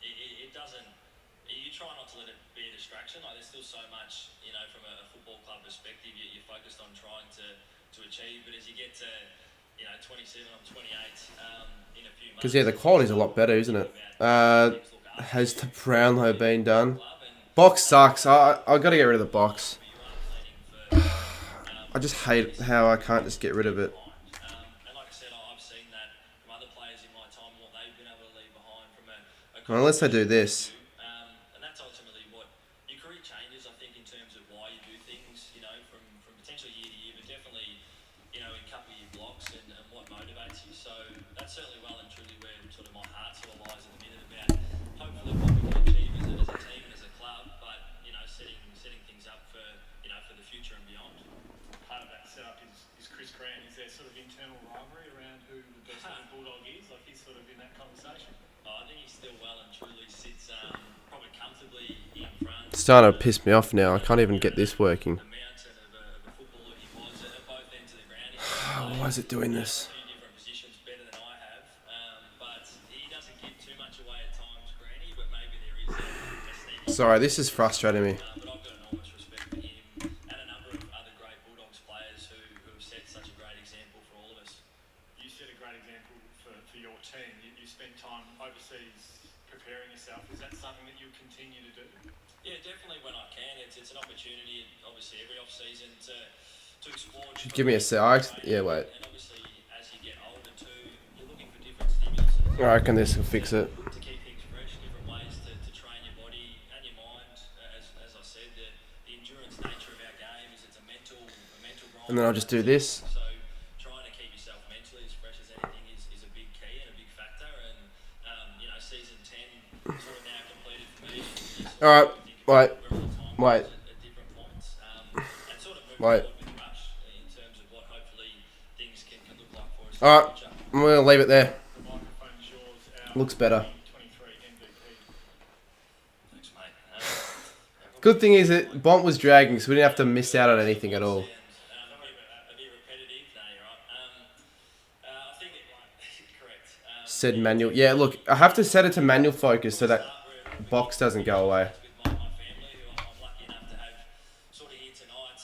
it doesn't. You try not to let it be a distraction. Like there's still so much, from a football club perspective, you're focused on trying to achieve. But as you get to, 27, I'm 28, in a few months. Because yeah, the quality's a lot better, isn't it? Has the Brownlow been done? Box sucks. I got to get rid of the box. I just hate how I can't just get rid of it. And like I said, I've seen that from other players in my time, what they've been able to leave behind from a Unless they do this. and that's ultimately what your career changes, I think, in terms of why you do things, from potentially year to year, but definitely, in couple of year blocks and what motivates you. So that's certainly well and truly where sort of my heart sort of lies at the minute about hopefully what we can achieve as a team and as a club, but, setting things up for, for the future and beyond. Part of that setup is Chris Grant. Is there sort of internal rivalry around who the best Bulldog is? Like he's sort of in that conversation. I think he still well and truly sits probably comfortably in front It's starting to piss me off now. I can't even get this working. the mountain of a footballer he was at both ends of the ground. He's Why is it doing this? a few different positions better than I have, but he doesn't give too much away at times, Granny, but maybe there is a sneaky. Sorry, this is frustrating me. But I've got enormous respect for him and a number of other great Bulldogs players who have set such a great example for all of us. You set a great example for your team. You spent time overseas preparing yourself. Is that something that you continue to do? Yeah, definitely when I can. It's an opportunity, obviously, every off-season to explore. Give me a sec. Yeah, wait. And obviously, as you get older too, you're looking for different stimuluses. I reckon this will fix it. To keep things fresh, different ways to train your body and your mind. As I said, the endurance nature of our game is it's a mental grind. And then I'll just do this. So trying to keep yourself mentally as fresh as anything is a big key and a big factor. And season 10 sort of now completed for me. All right. Wait. Wait. At different points, and sort of move Wait. forward with rush in terms of what hopefully things can look like for us. All right. I'm going to leave it there. The microphone's yours. Our Looks better. 2023 MVP. Thanks, mate. Good thing is that Bont was dragging, so we didn't have to miss out on anything at all. A bit repetitive, no, you're right. I think correct. Said manual. Yeah, look, I have to set it to manual focus so that box doesn't go away. With my family, who I'm lucky enough to have sort of here tonight,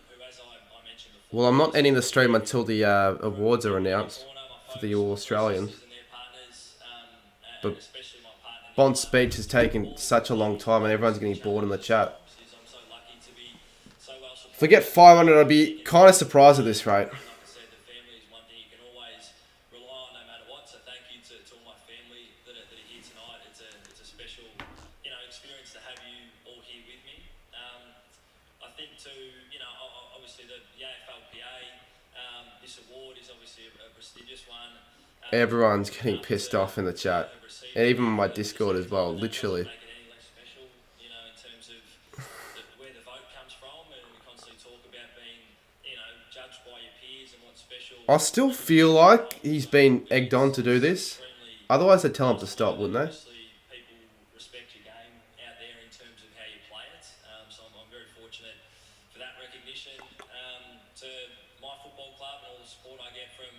who, as I mentioned before, Well, I'm not ending the stream until the awards are announced for the All Australians. and their partners, But and especially my partner. Bont's speech has taken such a long time and everyone's getting bored in the chat. I'm so lucky to be so well supported. If we get 500, I'd be kind of surprised at this rate. Like I said, the family is one thing you can always rely on no matter what. So thank you to all my family that are here tonight. It's a special, experience to have you all here with me. I think too, obviously the AFLPA, this award is obviously a prestigious one. Everyone's getting pissed off in the chat. And even on my Discord as well, literally. Make it any less special, in terms of where the vote comes from, and we constantly talk about being, judged by your peers and what's special. I still feel like he's been egged on to do this. Otherwise, they'd tell him to stop, wouldn't they? Obviously, people respect your game out there in terms of how you play it. So I'm very fortunate for that recognition. To my football club and all the support I get from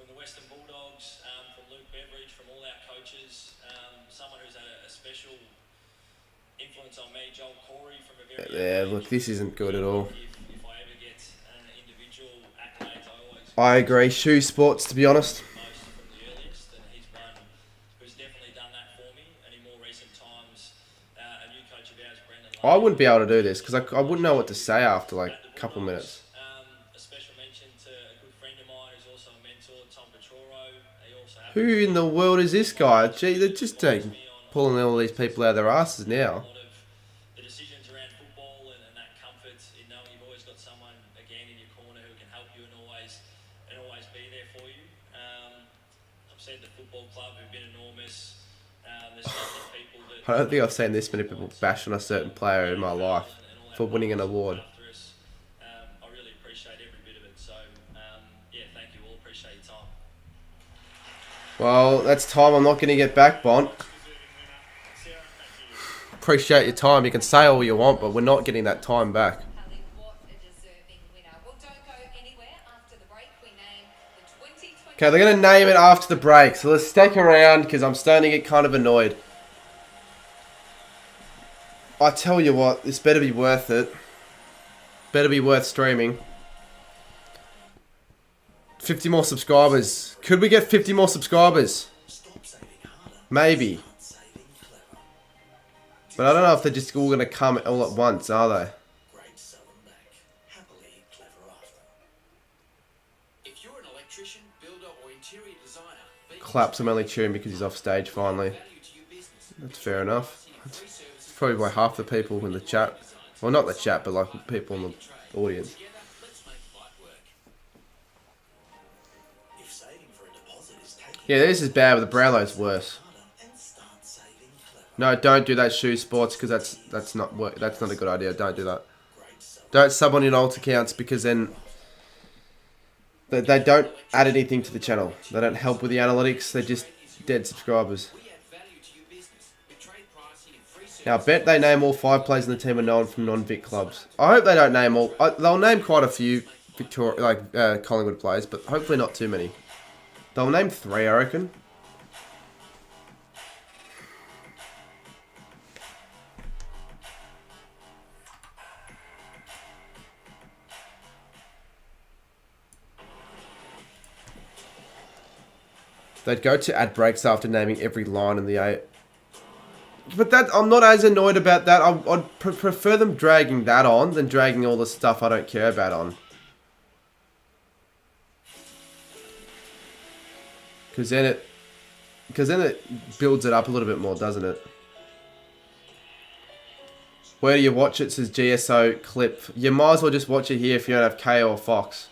the Western Bulldogs, from Luke Beveridge, from all our coaches, someone who's had a special influence on me, Joel Corey, from a very Yeah, look, this isn't good at all. If I ever get individual accolades, I always I agree. Shoe sports, to be honest. most from the earliest, and he's one who's definitely done that for me. And in more recent times, a new coach of ours, Brendan. I wouldn't be able to do this because I wouldn't know what to say after like a couple minutes. A special mention to a good friend of mine who's also a mentor, Tom Petroro. He also Who in the world is this guy? Gee, they're just pulling all these people out of their asses now. a lot of the decisions around football and that comfort in knowing you've always got someone again in your corner who can help you and always be there for you. I've said the football club have been enormous. There's so many people that I don't think I've seen this many people bash on a certain player in my life for winning an award. after us. I really appreciate every bit of it. So thank you all. Appreciate your time. Well, that's time I'm not going to get back, Bont. Appreciate your time. You can say all you want, but we're not getting that time back. Kelly, what a deserving winner. Well, don't go anywhere. After the break, we name the 2020. Okay, they're going to name it after the break, so let's stick around because I'm starting to get kind of annoyed. I tell you what, this better be worth it. Better be worth streaming. 50 more subscribers. Could we get 50 more subscribers? Maybe. But I don't know if they're just all going to come all at once, are they? If you're an electrician, builder, or interior designer, Claps, I'm only cheering because he's off stage finally. That's fair enough. It's probably by half the people in the chat. Well, not the chat, but like people in the audience. Yeah, this is bad, but the Brownlow's worse. No, don't do that, Shoe Sports, because that's not a good idea. Don't do that. Don't sub on your alt accounts because then they don't add anything to the channel. They don't help with the analytics. They're just dead subscribers. we add value to your business with trade pricing and free Now, I bet they name all 5 players in the team are known from non-Vic clubs. I hope they don't name all. They'll name quite a few Collingwood players, but hopefully not too many. They'll name 3, I reckon. They'd go to ad breaks after naming every line in the 8. But that I'm not as annoyed about that. I'd prefer them dragging that on than dragging all the stuff I don't care about on. Because then it builds it up a little bit more, doesn't it? Where do you watch it? Says GSO clip. You might as well just watch it here if you don't have K or Fox.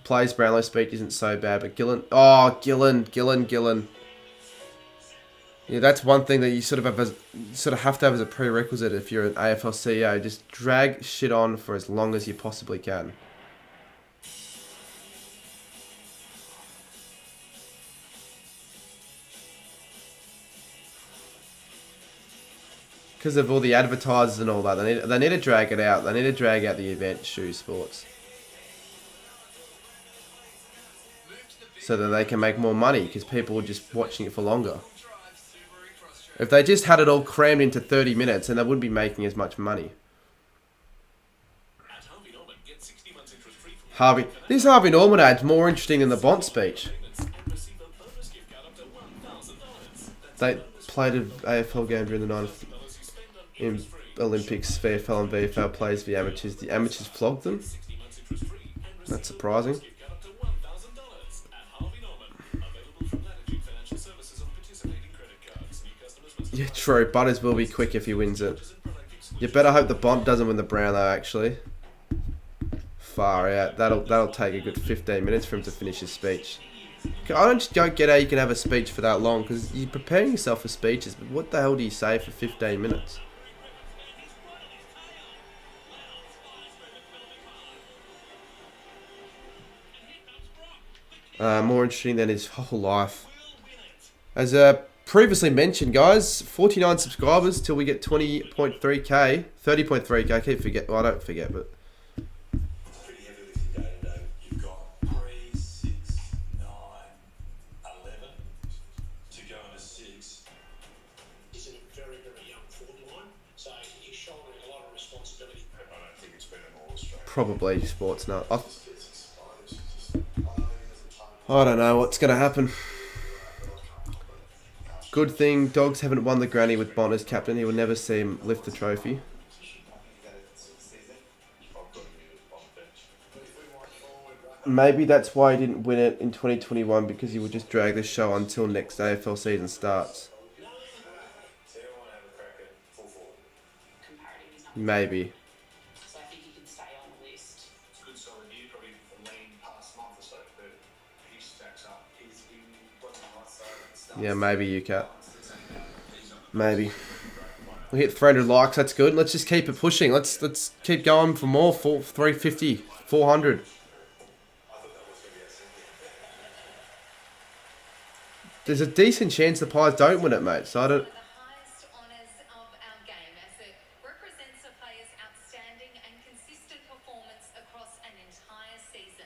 Plays Brownlow's speech isn't so bad, but Gillen... Oh, Gillen. Yeah, that's one thing that you sort of have to have as a prerequisite if you're an AFL CEO. Just drag shit on for as long as you possibly can. Because of all the advertisers and all that, they need to drag it out. They need to drag out the event, shoe sports. So that they can make more money, because people are just watching it for longer. If they just had it all crammed into 30 minutes, then they wouldn't be making as much money. This Harvey Norman ad's more interesting than the Bont speech. They played an AFL game during the night in Olympics. VFL and VFL plays the amateurs. The amateurs flogged them. That's surprising. Yeah, true. Butters will be quick if he wins it. You better hope the Bont doesn't win the Brownlow, actually. Far out. That'll take a good 15 minutes for him to finish his speech. I don't get how you can have a speech for that long, because you're preparing yourself for speeches, but what the hell do you say for 15 minutes? More interesting than his whole life. As previously mentioned, guys, 49 subscribers till we get 20.3k, 30.3k. I keep forget. Well, I don't forget, but It's pretty heavy lifting day to day. You've got 3, 6, 9, 11 to go into 6. He's in a very, very young forward line, so he's shouldering a lot of responsibility. I don't think it's been an All-Australian. probably sports nut. I don't know what's going to happen. Good thing Dogs haven't won the granny with Bont as captain. He will never see him lift the trophy. Maybe that's why he didn't win it in 2021, because he would just drag the show until next AFL season starts. Maybe. So I think he can stay on the list. It's a good solid year, probably the lean past month or so, but he stacks up. He's in what's the hot side. Yeah, maybe you cat. Maybe. We hit 300 likes. That's good. Let's just keep it pushing. Let's keep going for more. 350, 400. There's a decent chance the Pies don't win it, mate. So I don't. The highest honours of our game, as it represents a player's outstanding and consistent performance across an entire season.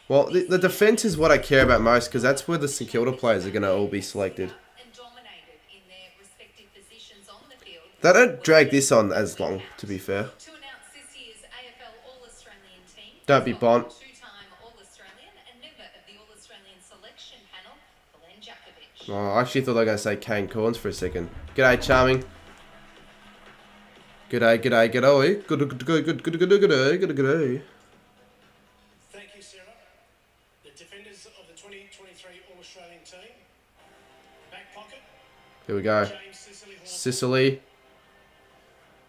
Well, the defence is what I care about most, because that's where the St Kilda players are going to all be selected. And dominated in their respective positions on the field. They don't drag this on as long, to be fair. To announce this year's AFL All-Australian team. Don't be Bont. Two-time All-Australian and member of the All-Australian selection panel, Glenn Jakovic. Oh, I actually thought they were going to say Kane Corns for a second. G'day, Charming. G'day. G'day. Thank you, Sarah. The defenders of the 2023 All-Australian team. Back pocket, Here we go. James Sicily Hall. Sicily.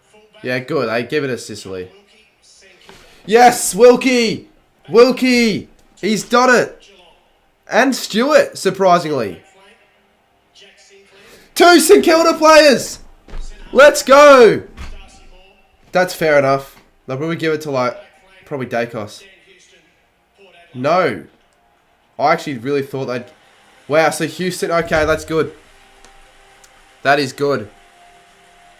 Fullback, Yeah, good. I give it a Sicily. Wilkie, Sankey, Yes, Wilkie! Wilkie! He's done it! Geelong. And Stewart, surprisingly. Flank, Jack Sinclair, 2 St Kilda players! Let's go! Darcy Moore, That's fair enough. They'll probably give it to, like, probably Dacos. Dan Houston, Port Adelaide. No. I actually really thought they'd... Wow, so Houston, okay, that's good. That is good.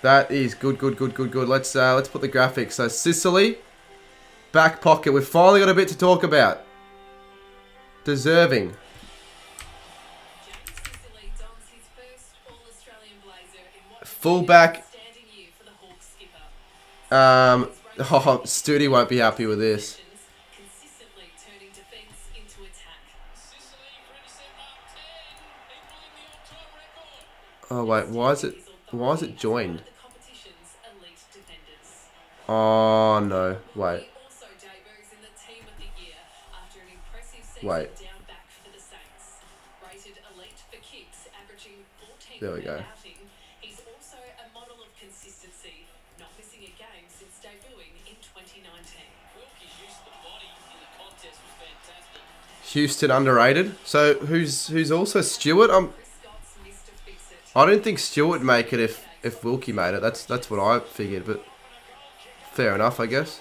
That is good. Let's put the graphics. So Sicily, back pocket. We've finally got a bit to talk about. Deserving. Fullback. Oh, Studi won't be happy with this. Oh wait, why is it joined? Oh no, wait. Wait. There we go. He's also a model of consistency, not missing a game since debuting in 2019. Wilkie's use of the body in the contest was fantastic. Houston underrated. So who's also Stewart? I don't think Stewart would make it if Wilkie made it. That's what I figured, but fair enough, I guess.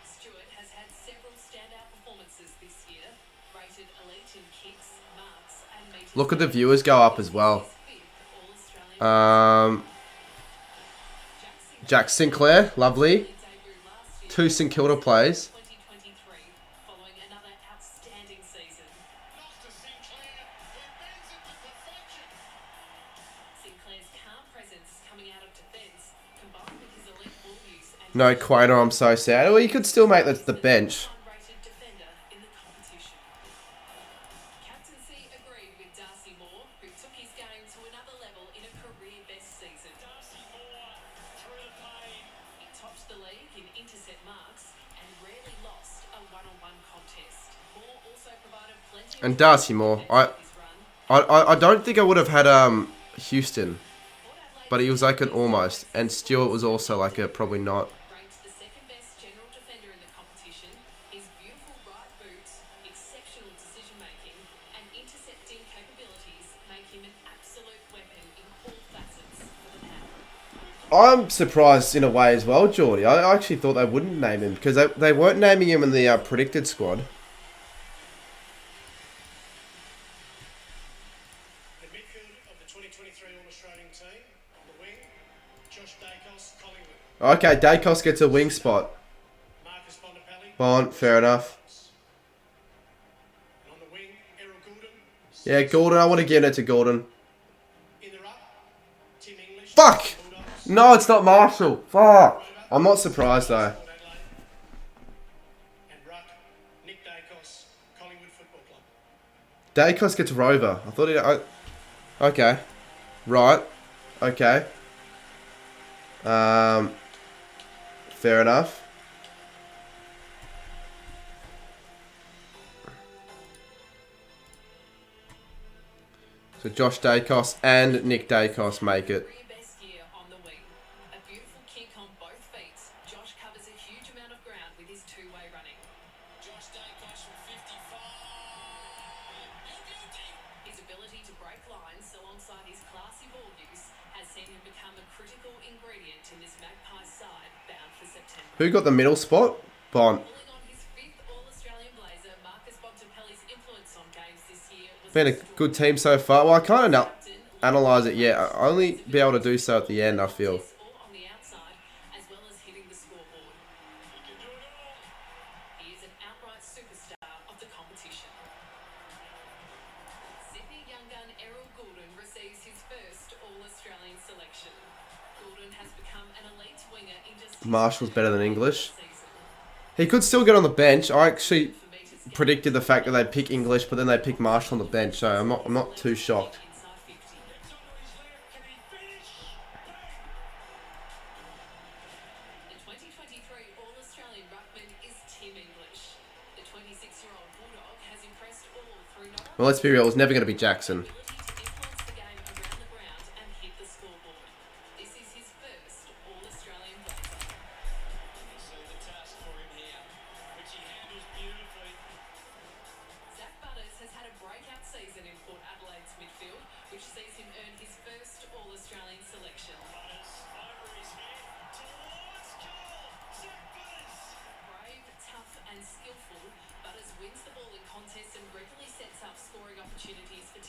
Stewart has had several standout performances this year, rated elite in kicks, marks, and meters. Look at the viewers go up as well. Jack Sinclair, lovely. 2 St Kilda plays. 2023, following another outstanding season. Sinclair's calm presence coming out of defence, combined with his elite ball use and No Quainer, I'm so sad. Well, you could still make that the bench. unrated defender in the competition. Captaincy agreed with Darcy Moore, who took his game to another level in a career best season. He topped the league in intercept marks and rarely lost a one-on-one contest. Moore also provided plenty of And Darcy Moore, I don't think I would have had Houston, but he was like an almost, and Stewart was also like a probably not. ranked the second best general defender in the competition. His beautiful right boots, exceptional decision making, and intercepting capabilities make him an absolute weapon in all facets for the power. I'm surprised in a way as well, Geordie. I actually thought they wouldn't name him because they weren't naming him in the predicted squad. The midfield of the 2023 All-Australian team, on the wing, Josh Dacos, Collingwood. Okay, Dacos gets a wing spot. Marcus Bontempelli. Bon, fair enough. And on the wing, Errol Goulden. Yeah, Gordon, I want to give it to Gordon. In the ruck, Tim English. Fuck! Bulldogs. No, it's not Marshall. Fuck! I'm not surprised though. Port Adelaide. And ruck, Nick Dacos, Collingwood Football Club. Dacos gets Rover. I thought he... okay. Right. Okay. Fair enough. So Josh Dacos and Nick Dacos make it. Career best year on the wing. A beautiful kick on both feet. Josh covers a huge amount of ground with his two-way running. Josh Dacos from 55. His ability to break lines alongside his classy ball use has seen him become a critical ingredient in this Magpies side bound for September. Who got the middle spot? Bon. Pulling on his 5th All-Australian blazer, Marcus Bontempelli's influence on games this year was Been a good team so far. Well, I can't analyse it yet. I only be able to do so at the end, I feel. or on the outside, as well as hitting the scoreboard. He is an outright superstar of the competition. Sydney young gun Errol Goulden receives his first All-Australian selection. Goulden has become an elite winger in just Marshall's better than English. season. He could still get on the bench. I actually predicted the fact that they'd pick English, but then they pick Marshall on the bench, so I'm not too shocked. Inside 50. The 2023 All-Australian ruckman is Tim English. The 26-year-old Bulldog has impressed all through not Well, let's be real. It was never going to be Jackson. ability to influence the game around the ground and hit the scoreboard. This is his first All-Australian blazer. See the task for him here, which he handles beautifully. Zach Butters has had a breakout season in Port Adelaide's midfield, which sees him earn his first All-Australian selection. Over his head, towards goal. Zach Butters. Brave, tough and skillful, Butters wins the ball in contests and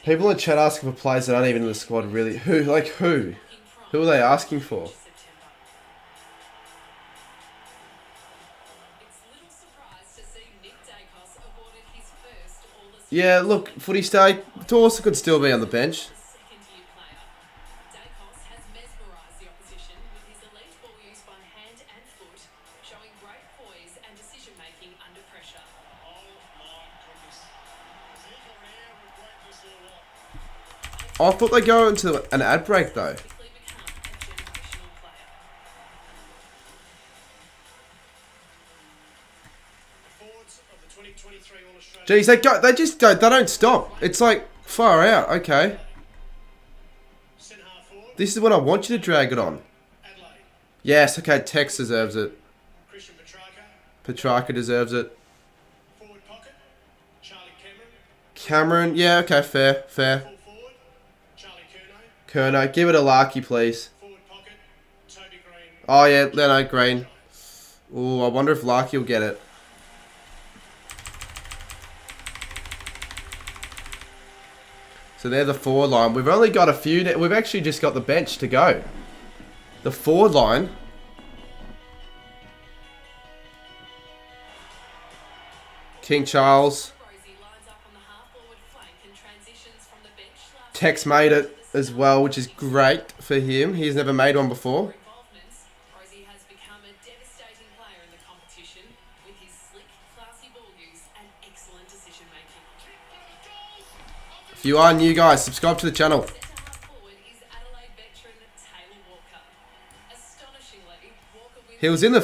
People in the chat asking for players that aren't even in the squad, really. Who? Like who? Who are they asking for? Yeah, look, Footy Star, Dawson could still be on the bench. I thought they'd go into an ad break though. Jeez, they go. They just don't. They don't stop. It's like far out. Okay. This is what I want you to drag it on. Yes. Okay. Tex deserves it. Petrarca deserves it. Cameron. Yeah. Okay. Fair. Fair. Kerno. Give it a Larky, please. Oh yeah. Leno Green. Oh, I wonder if Larky will get it. So they're the forward line. We've only got a few. We've actually just got the bench to go. The forward line. King Charles. Tex made it as well, which is great for him. He's never made one before. If you are new, guys, subscribe to the channel. He was in the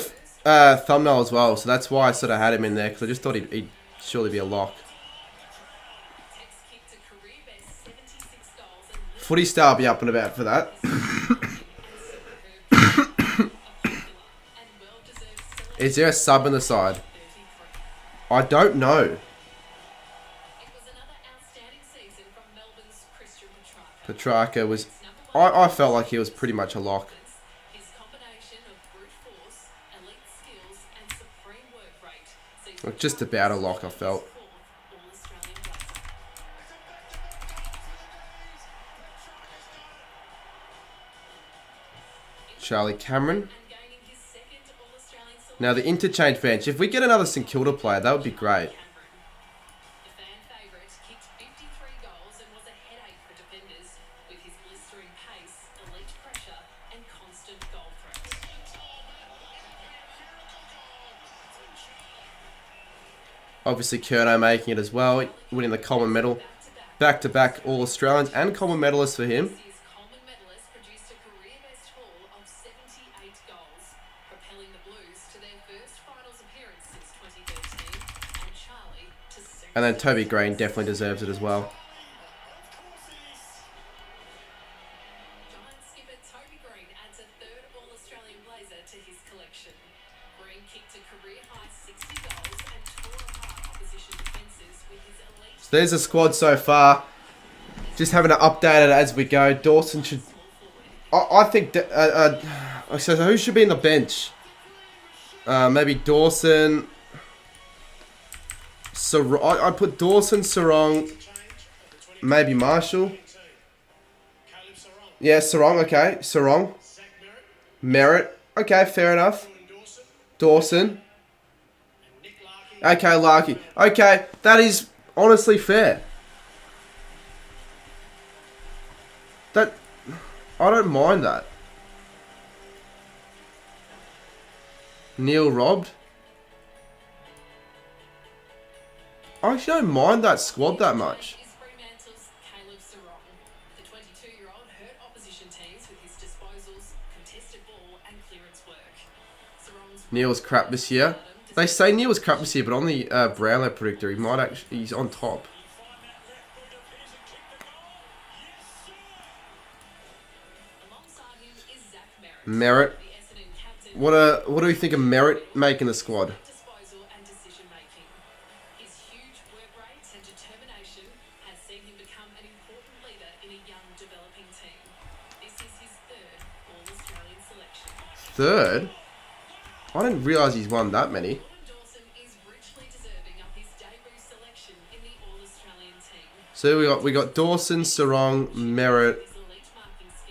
thumbnail as well, so that's why I sort of had him in there, because I just thought he'd surely be a lock. Footy Star will be up and about for that. Is there a sub in the side? I don't know. Petrarca was... I felt like he was pretty much a lock. Just about a lock, I felt. Charlie Cameron. Now the interchange bench. If we get another St Kilda player, that would be great. Obviously, Kerno making it as well, winning the Coleman medal. Back-to-back All-Australians and Coleman medalists for him. And then Toby Green definitely deserves it as well. So there's the squad so far. Just having to update it as we go. Dawson should... I think... so who should be in the bench? Maybe Dawson... I'd put Dawson, Sarong, maybe Marshall. Yeah, Sarong, okay. Sarong. Merritt. Okay, fair enough. Dawson. Okay, Larky. Okay, that is honestly fair. I don't mind that. Neil robbed. I actually don't mind that squad that much. Neil was crap this year. They say Neil was crap this year, but on the Brownlow predictor, he might actually, he's on top. Merritt. What do we think of Merritt making the squad? Third? I didn't realise he's won that many. So we got Dawson, Sarong, Merritt,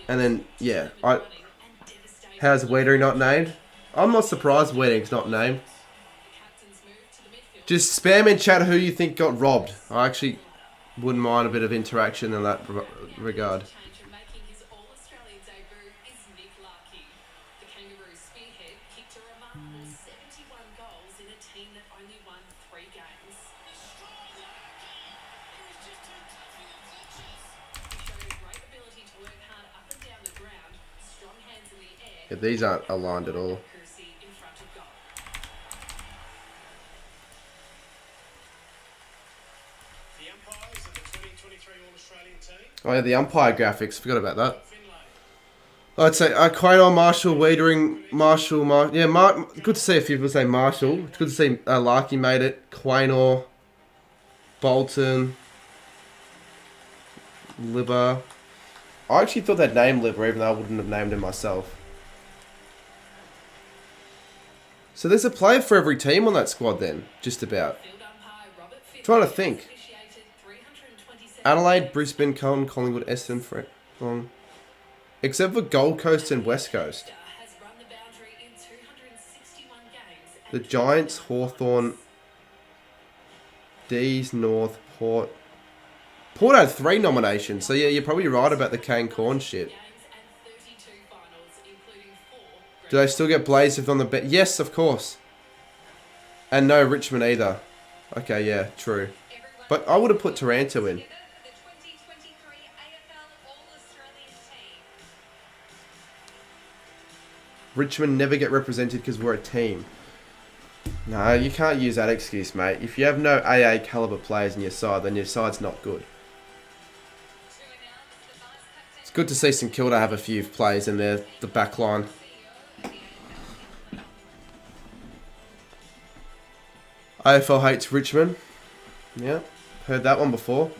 and then yeah. How's Wiedering not named? I'm not surprised Wiedering's not named. Just spam in chat who you think got robbed. I actually wouldn't mind a bit of interaction in that regard. Yeah, these aren't aligned at all. Oh yeah, the umpire graphics. Forgot about that. I'd say Quaynor, Marshall, Wiedering, Marshall, good to see a few people say Marshall. It's good to see Larky made it. Quaynor, Bolton, Libber. I actually thought they'd name Libber, even though I wouldn't have named him myself. So there's a player for every team on that squad then, just about. I'm trying to think. Adelaide, Brisbane, Carlton, Collingwood, Essendon, Fremantle. Except for Gold Coast and West Coast. The Giants, Hawthorn, D's, North, Port. Port had 3 nominations, so yeah, you're probably right about the Kane Corn shit. Do they still get Blazers on the bet? Yes, of course. And no Richmond either. Okay, yeah, true. But I would have put Taranto in. Richmond never get represented because we're a team. No, you can't use that excuse, mate. If you have no AA caliber players in your side, then your side's not good. It's good to see St Kilda have a few players in there, the back line. AFL hates Richmond. Yeah, heard that one before.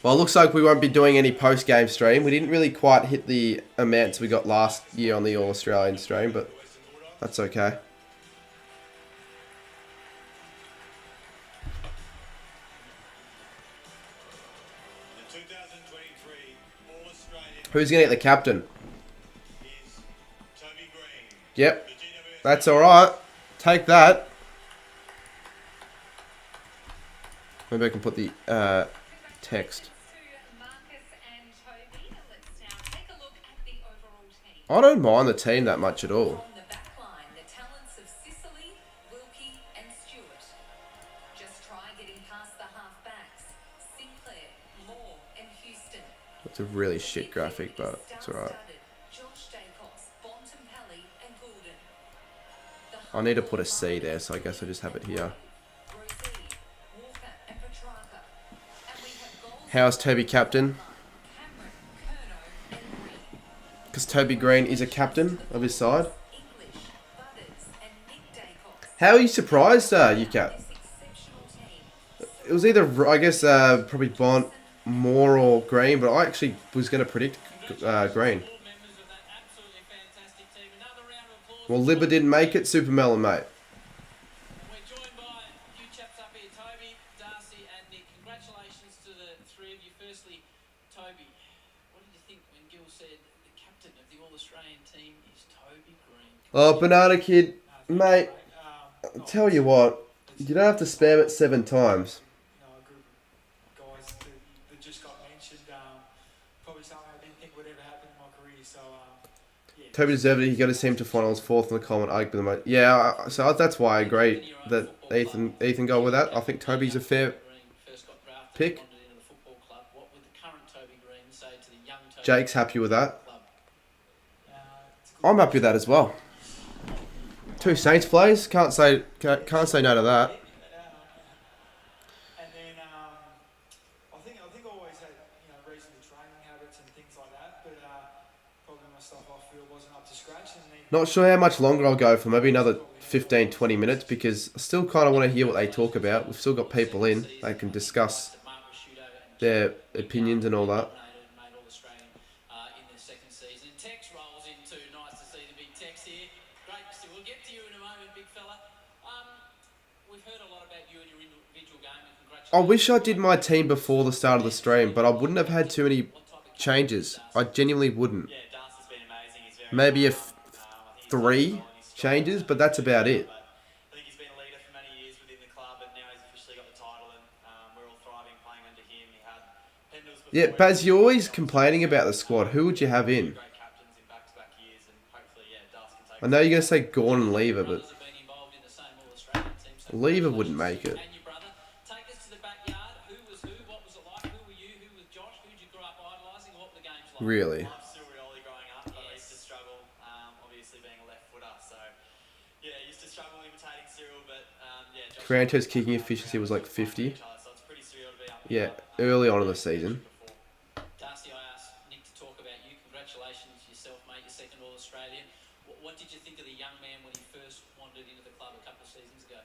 Well, it looks like we won't be doing any post-game stream. We didn't really quite hit the amounts we got last year on the All-Australian stream, but that's okay. Who's going to get the captain? Yep, that's alright. Take that. Maybe I can put the text. I don't mind the team that much at all. It's a really shit graphic, but it's alright. I need to put a C there, so I guess I'll just have it here. How's Toby captain? Because Toby Green is a captain of his side. How are you surprised, UCAT? It was either, I guess, probably Bont, Moore or Green, but I actually was going to predict Green. Well, Libba didn't make it. Super Melon, mate. We're joined by you chaps up here, Toby, Darcy and Nick. Congratulations to the 3 of you. Firstly, Toby, what did you think when Gil said the captain of the All-Australian team is Toby Green? Oh, Banana Kid, mate, I'll tell you what, you don't have to spam it 7 times. A group of guys that just got mentioned, probably something I didn't think would ever happen in my career, so yeah. Toby deserved it. He got his team to finals, 4th in the Coleman argument. Yeah, so that's why I agree that Ethan go with that. I think Toby's a fair pick. Jake's happy with that. I'm happy with that as well. 2 Saints plays, can't say no to that. And then I think I always had reasonable training habits and things like that, but probably my stuff off field wasn't up to scratch. And then Not sure how much longer I'll go for, maybe another 15-20 minutes, because I still kind of want to hear what they talk about. We've still got people in, they can discuss their opinions and all that. I wish I did my team before the start of the stream, but I wouldn't have had too many changes. I genuinely wouldn't. Yeah, Darcy's been amazing. He's very 3 changes, but that's about it. I think he's been a leader for many years within the club, but now he's officially got the title, and we're all thriving playing under him. He had Pendles before. Yeah, Baz, you're always complaining about the squad. Who would you have in? Great captains in back-to-back years, and hopefully, yeah, Darcy can take. I know you're going to say Gorn and Lever, but Brothers have been involved in the same All-Australian team. So Lever wouldn't make it. And your brother, take us to the backyard. Who was who? What was it like? Who were you? Who was Josh? Who did you grow up idolising? What were the games like? Really? I loved Silveroli growing up, but I used to struggle, obviously being a left footer. So, yeah, I used to struggle imitating Cyril, but yeah. Josh Taranto's kicking efficiency was like 50. So it's pretty surreal to be up Yeah, here. early on in the season. Darcy, I asked Nick to talk about you. Congratulations yourself, mate. Your second All-Australian. What did you think of the young man when he first wandered into the club a couple of seasons ago?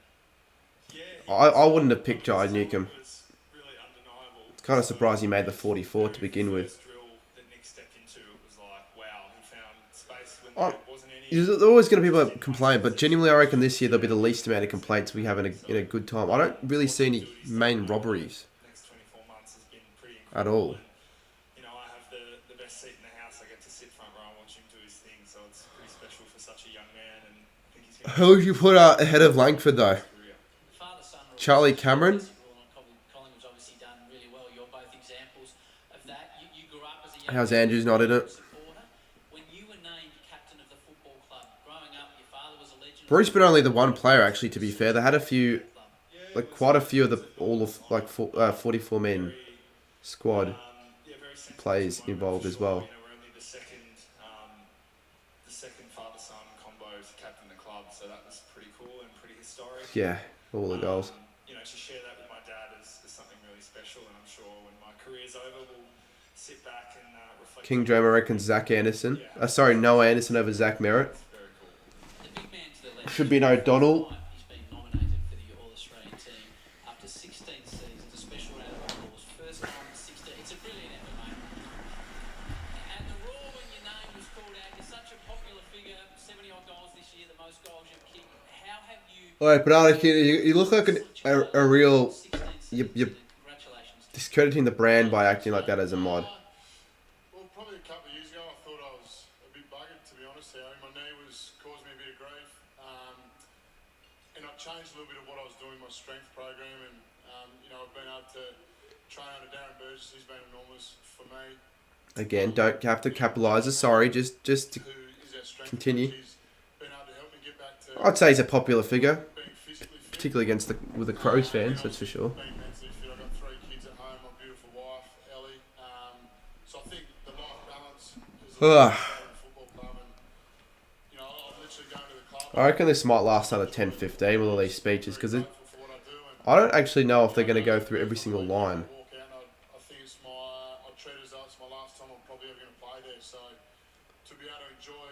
I wouldn't have picked Jai Newcomb. was really undeniable. It's kind of surprised he made the 44 to begin with. First drill that Nick stepped into, it was like, wow, he found space when I- there wasn't any. There's always going to be people that complain, but genuinely I reckon this year there'll be the least amount of complaints we have in a good time. I don't really see any main robberies Next 24 months has been pretty at incredible. all. And, you know, I have the best seat in the house. I get to sit front row and watch him do his thing, so it's pretty special for such a young man. And I think he's going to Who would you put ahead of Langford though? career. Father-son Charlie Cameron? Collingwood's obviously done really well. You're both examples of that. You grew up as a young How's Andrews not in it? supporter. When you were named captain of the football club, growing up, your father was a legend. Bruce been only the one player actually. To be fair, they had a few, like quite a few of the all of like 44 men squad Yeah, very sensitive players to one, involved for as sure. well. You know, we're only the second father-son combo to captain the club, so that was pretty cool and pretty historic. Yeah, all the goals. You know, to share that with my dad is something really special, and I'm sure when my career's over, we'll sit back and reflect. King Drama reckons Zach Anderson. Sorry, Noah Anderson over Zach Merritt. It's very cool. The big man to the left. Should be an O'Donnell. He's been nominated for the All-Australian team after 16 seasons, a special round of applause. First time in 16. It's a brilliant effort, mate. And the roar when your name was called out. You're such a popular figure. 70-odd goals this year, the most goals you've kicked. How have you... Alright, Bernardo, you look like a real. 16 You're Congratulations. discrediting the brand by acting like that as a mod. Well, probably a couple of years ago, I thought I was a bit buggered, to be honest. Harry. My knee was causing me a bit of grief, and I changed a little bit of what I was doing, my strength program, and you know, I've been able to train under Darren Burgess, who's been enormous for me. Again, don't have to capitalise it. Sorry, just Who is our strength continue. coach. He's been able to help me get back to I'd say he's a popular figure, being physically fit. particularly against with the Crows fans. That's for sure. Being mentally fit. I've got 3 kids at home, my beautiful wife, Ellie. So I think the life balance is a Ugh. lot in football club, and you know, I'm literally going to the club. I reckon this might last another 10-15 with all these speeches because Grateful for what I do, and I don't actually know if they're going to go through every single line. walk out, and I think it's I treat it as though it's my last time I'm probably ever going to play there. So to be able to enjoy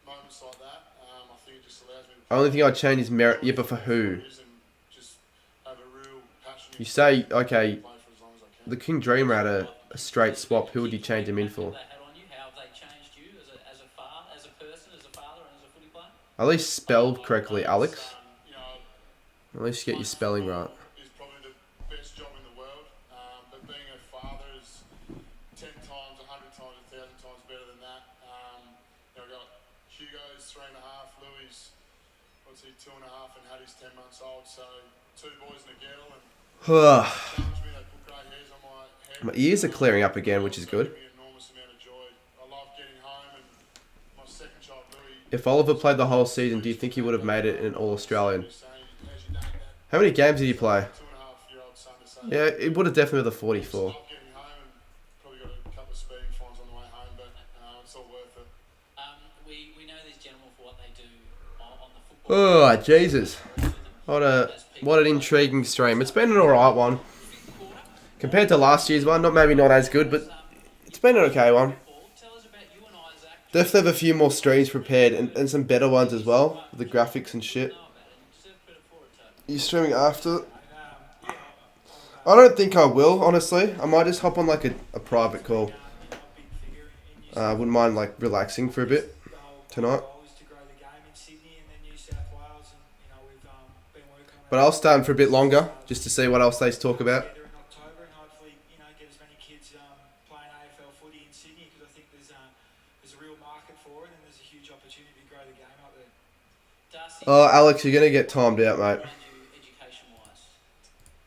moments like that, I think it just allows me to Only thing I'd change is merit. Yeah, but for who? and just have a real passion. You say, okay, play for as long as I can. the King Dreamer had a straight swap. Who would you change him in for? They had on you. How have they changed you as a father, as a person, as a father, and as a footy player? At least spelled correctly, Alex. You know, At least get your spelling right. is probably the best job in the world, but being a father is 10 times, 100 times, 1,000 times better than that. You know, I've got Hugo's 3.5, Louis, what's he, 2.5, and Hattie's 10 months old, so 2 boys and a girl, and challenge me, they put grey hairs on my head. My ears are clearing up again, which is good. Give me an enormous amount of joy. I love getting home, and my second child, Louis, If Oliver played the whole season, do you think he would have made it in an All-Australian? is saying, as you name that, How many games did he play? 2.5-year-old son to say. Yeah, it would have definitely been the 44. Love getting home, and probably got a couple of speeding fines on the way home, but it's all worth it. We know these gentlemen for what they do on the football. Oh, Jesus. What an intriguing stream. It's been an alright one. Compared to last year's one, maybe not as good, but it's been an okay one. Tell us about you and Isaac. Definitely have a few more streams prepared and some better ones as well, with the graphics and shit. Know about it. You deserve credit for it, Toby. You streaming after? I don't think I will, honestly. I might just hop on like a private call. Wouldn't mind like relaxing for a bit tonight. But I'll stay on for a bit longer just to see what else they talk about. In October, and hopefully, you know, get as many kids playing AFL footy in Sydney, because I think there's a real market for it, and there's a huge opportunity to grow the game up there. Darcy, Oh, Alex, you're gonna get timed out, mate. education-wise.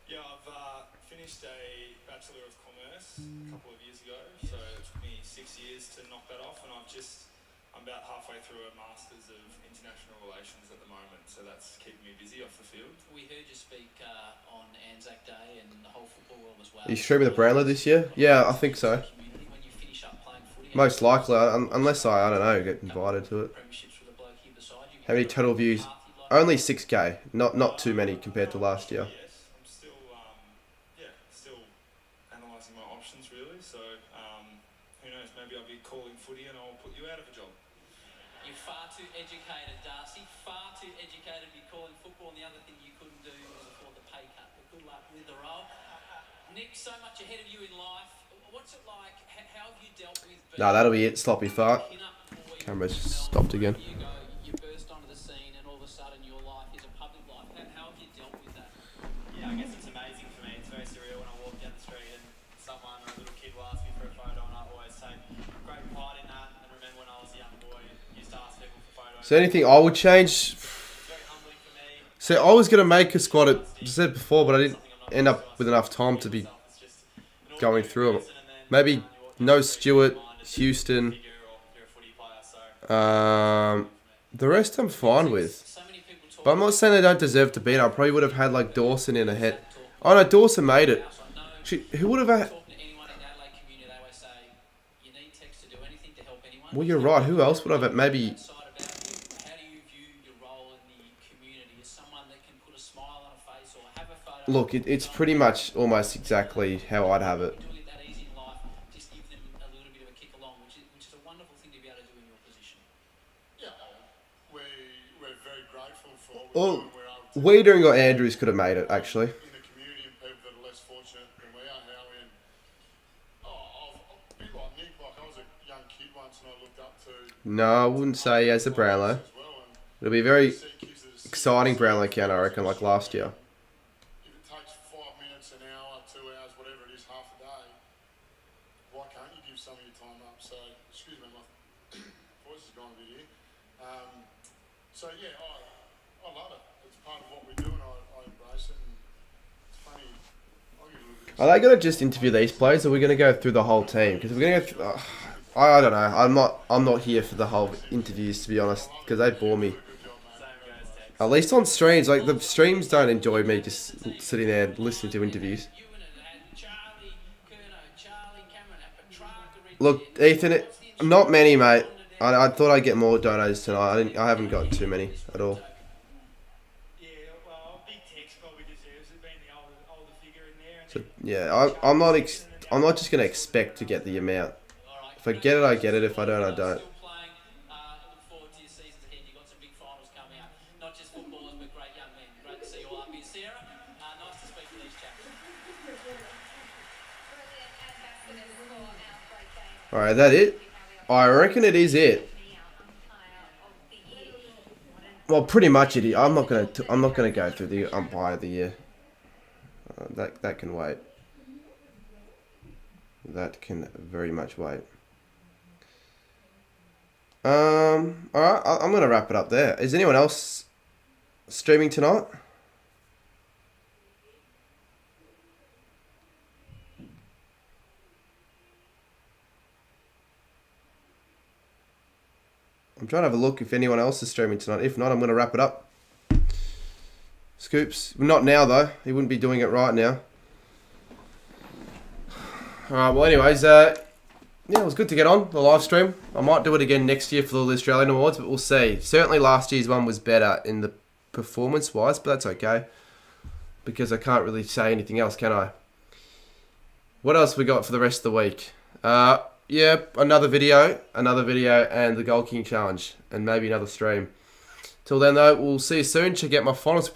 Yeah, I've finished a Bachelor of Commerce a couple of years ago, so it took me 6 years to knock that off, and I'm about halfway through a Masters of International Relations at the moment, so that's keeping me busy off the field. We heard you speak on Anzac Day and the whole football world as well. Are you streaming the Brownlow this year? Yeah, I think so. When you finish up playing footy, Most likely, unless I don't know, get invited to it. premierships with a bloke here beside you. How many total views? Only 6K. Not too many compared to last year. Yes, I'm still analysing my options really, so who knows, maybe I'll be calling footy and I'll put you out of a job. You're far too educated, Darcy. Far too educated to be calling football, and the other thing you couldn't do was afford the pay cut. But good luck with the role. Nick, so much ahead of you in life. What's it like? How have you dealt with... No, that'll be it. Sloppy fart. pin-up boy Camera's from Melbourne? stopped again. You burst onto the scene, and all of a sudden your life is a public life. How have you dealt with that? Yeah, I guess it's amazing for me. It's very surreal when I walk down the street and someone or a little kid will ask me for a photo, and I always take great pride in that. And remember when I was a young boy, I used to ask people for photos. So anything I would change? It's very humbling for me. So I was gonna make a squad. I said before, but I didn't end up with enough time to be going through them. Maybe no Stewart, Houston. The rest I'm fine with. But I'm not saying they don't deserve to be in. I probably would have had like Dawson in ahead. Oh no, Dawson made it. Who would have had... Well, you're right. Who else would have had? Maybe... Look, it's pretty much almost exactly how I'd have it. Yeah, we're very grateful for what Well, we're doing. We're able to Wiedering or Andrews could have made it, actually. in the community and people that are less fortunate than we are now. And a bit like Nick, like I was a young kid once and I looked up to No, I wouldn't say as a Brownlow. as well. And It'll be a very see kids that are exciting Brownlow count, I reckon, like last year. if it takes 5 minutes, an hour, 2 hours, whatever it is, half a day, why can't you give some of your time up? So, excuse me, my voice is gone a bit here. So yeah, I love it. It's part of what we do and I embrace it. And it's funny. I'll give a little bit of Are they going to just interview these players, or are we going to go through the whole team? Because we're going to go I don't know. I'm not here for the whole interviews, to be honest, because they bore me. At least on streams, like the streams don't enjoy me just sitting there listening to interviews. Look, Ethan, not many, mate. I thought I'd get more donos tonight. I haven't got too many at all. Yeah, well, Big Tex probably deserves it, being the older figure in there. And So yeah, I'm not just gonna expect to get the amount. If I get it, I get it. If I don't, I don't. Still playing. Look forward to your seasons ahead. You've got some big finals coming up. Not just footballers, but great young men. Great to see you all up here. Sarah, nice to speak to these chaps. Brilliant ambassadors for our great game. All right, that it? I reckon it is it. Well, pretty much it is. I'm not gonna go through the umpire of the year. That can wait. That can very much wait. All right, I'm gonna wrap it up there. Is anyone else streaming tonight? I'm trying to have a look if anyone else is streaming tonight. If not, I'm going to wrap it up. Scoops. Not now, though. He wouldn't be doing it right now. Alright, well, anyways, yeah, it was good to get on the live stream. I might do it again next year for the Australian Awards, but we'll see. Certainly last year's one was better in the performance-wise, but that's okay. Because I can't really say anything else, can I? What else we got for the rest of the week? Yeah, another video, and the Goal King Challenge, and maybe another stream. Till then, though, we'll see you soon. Check out my finals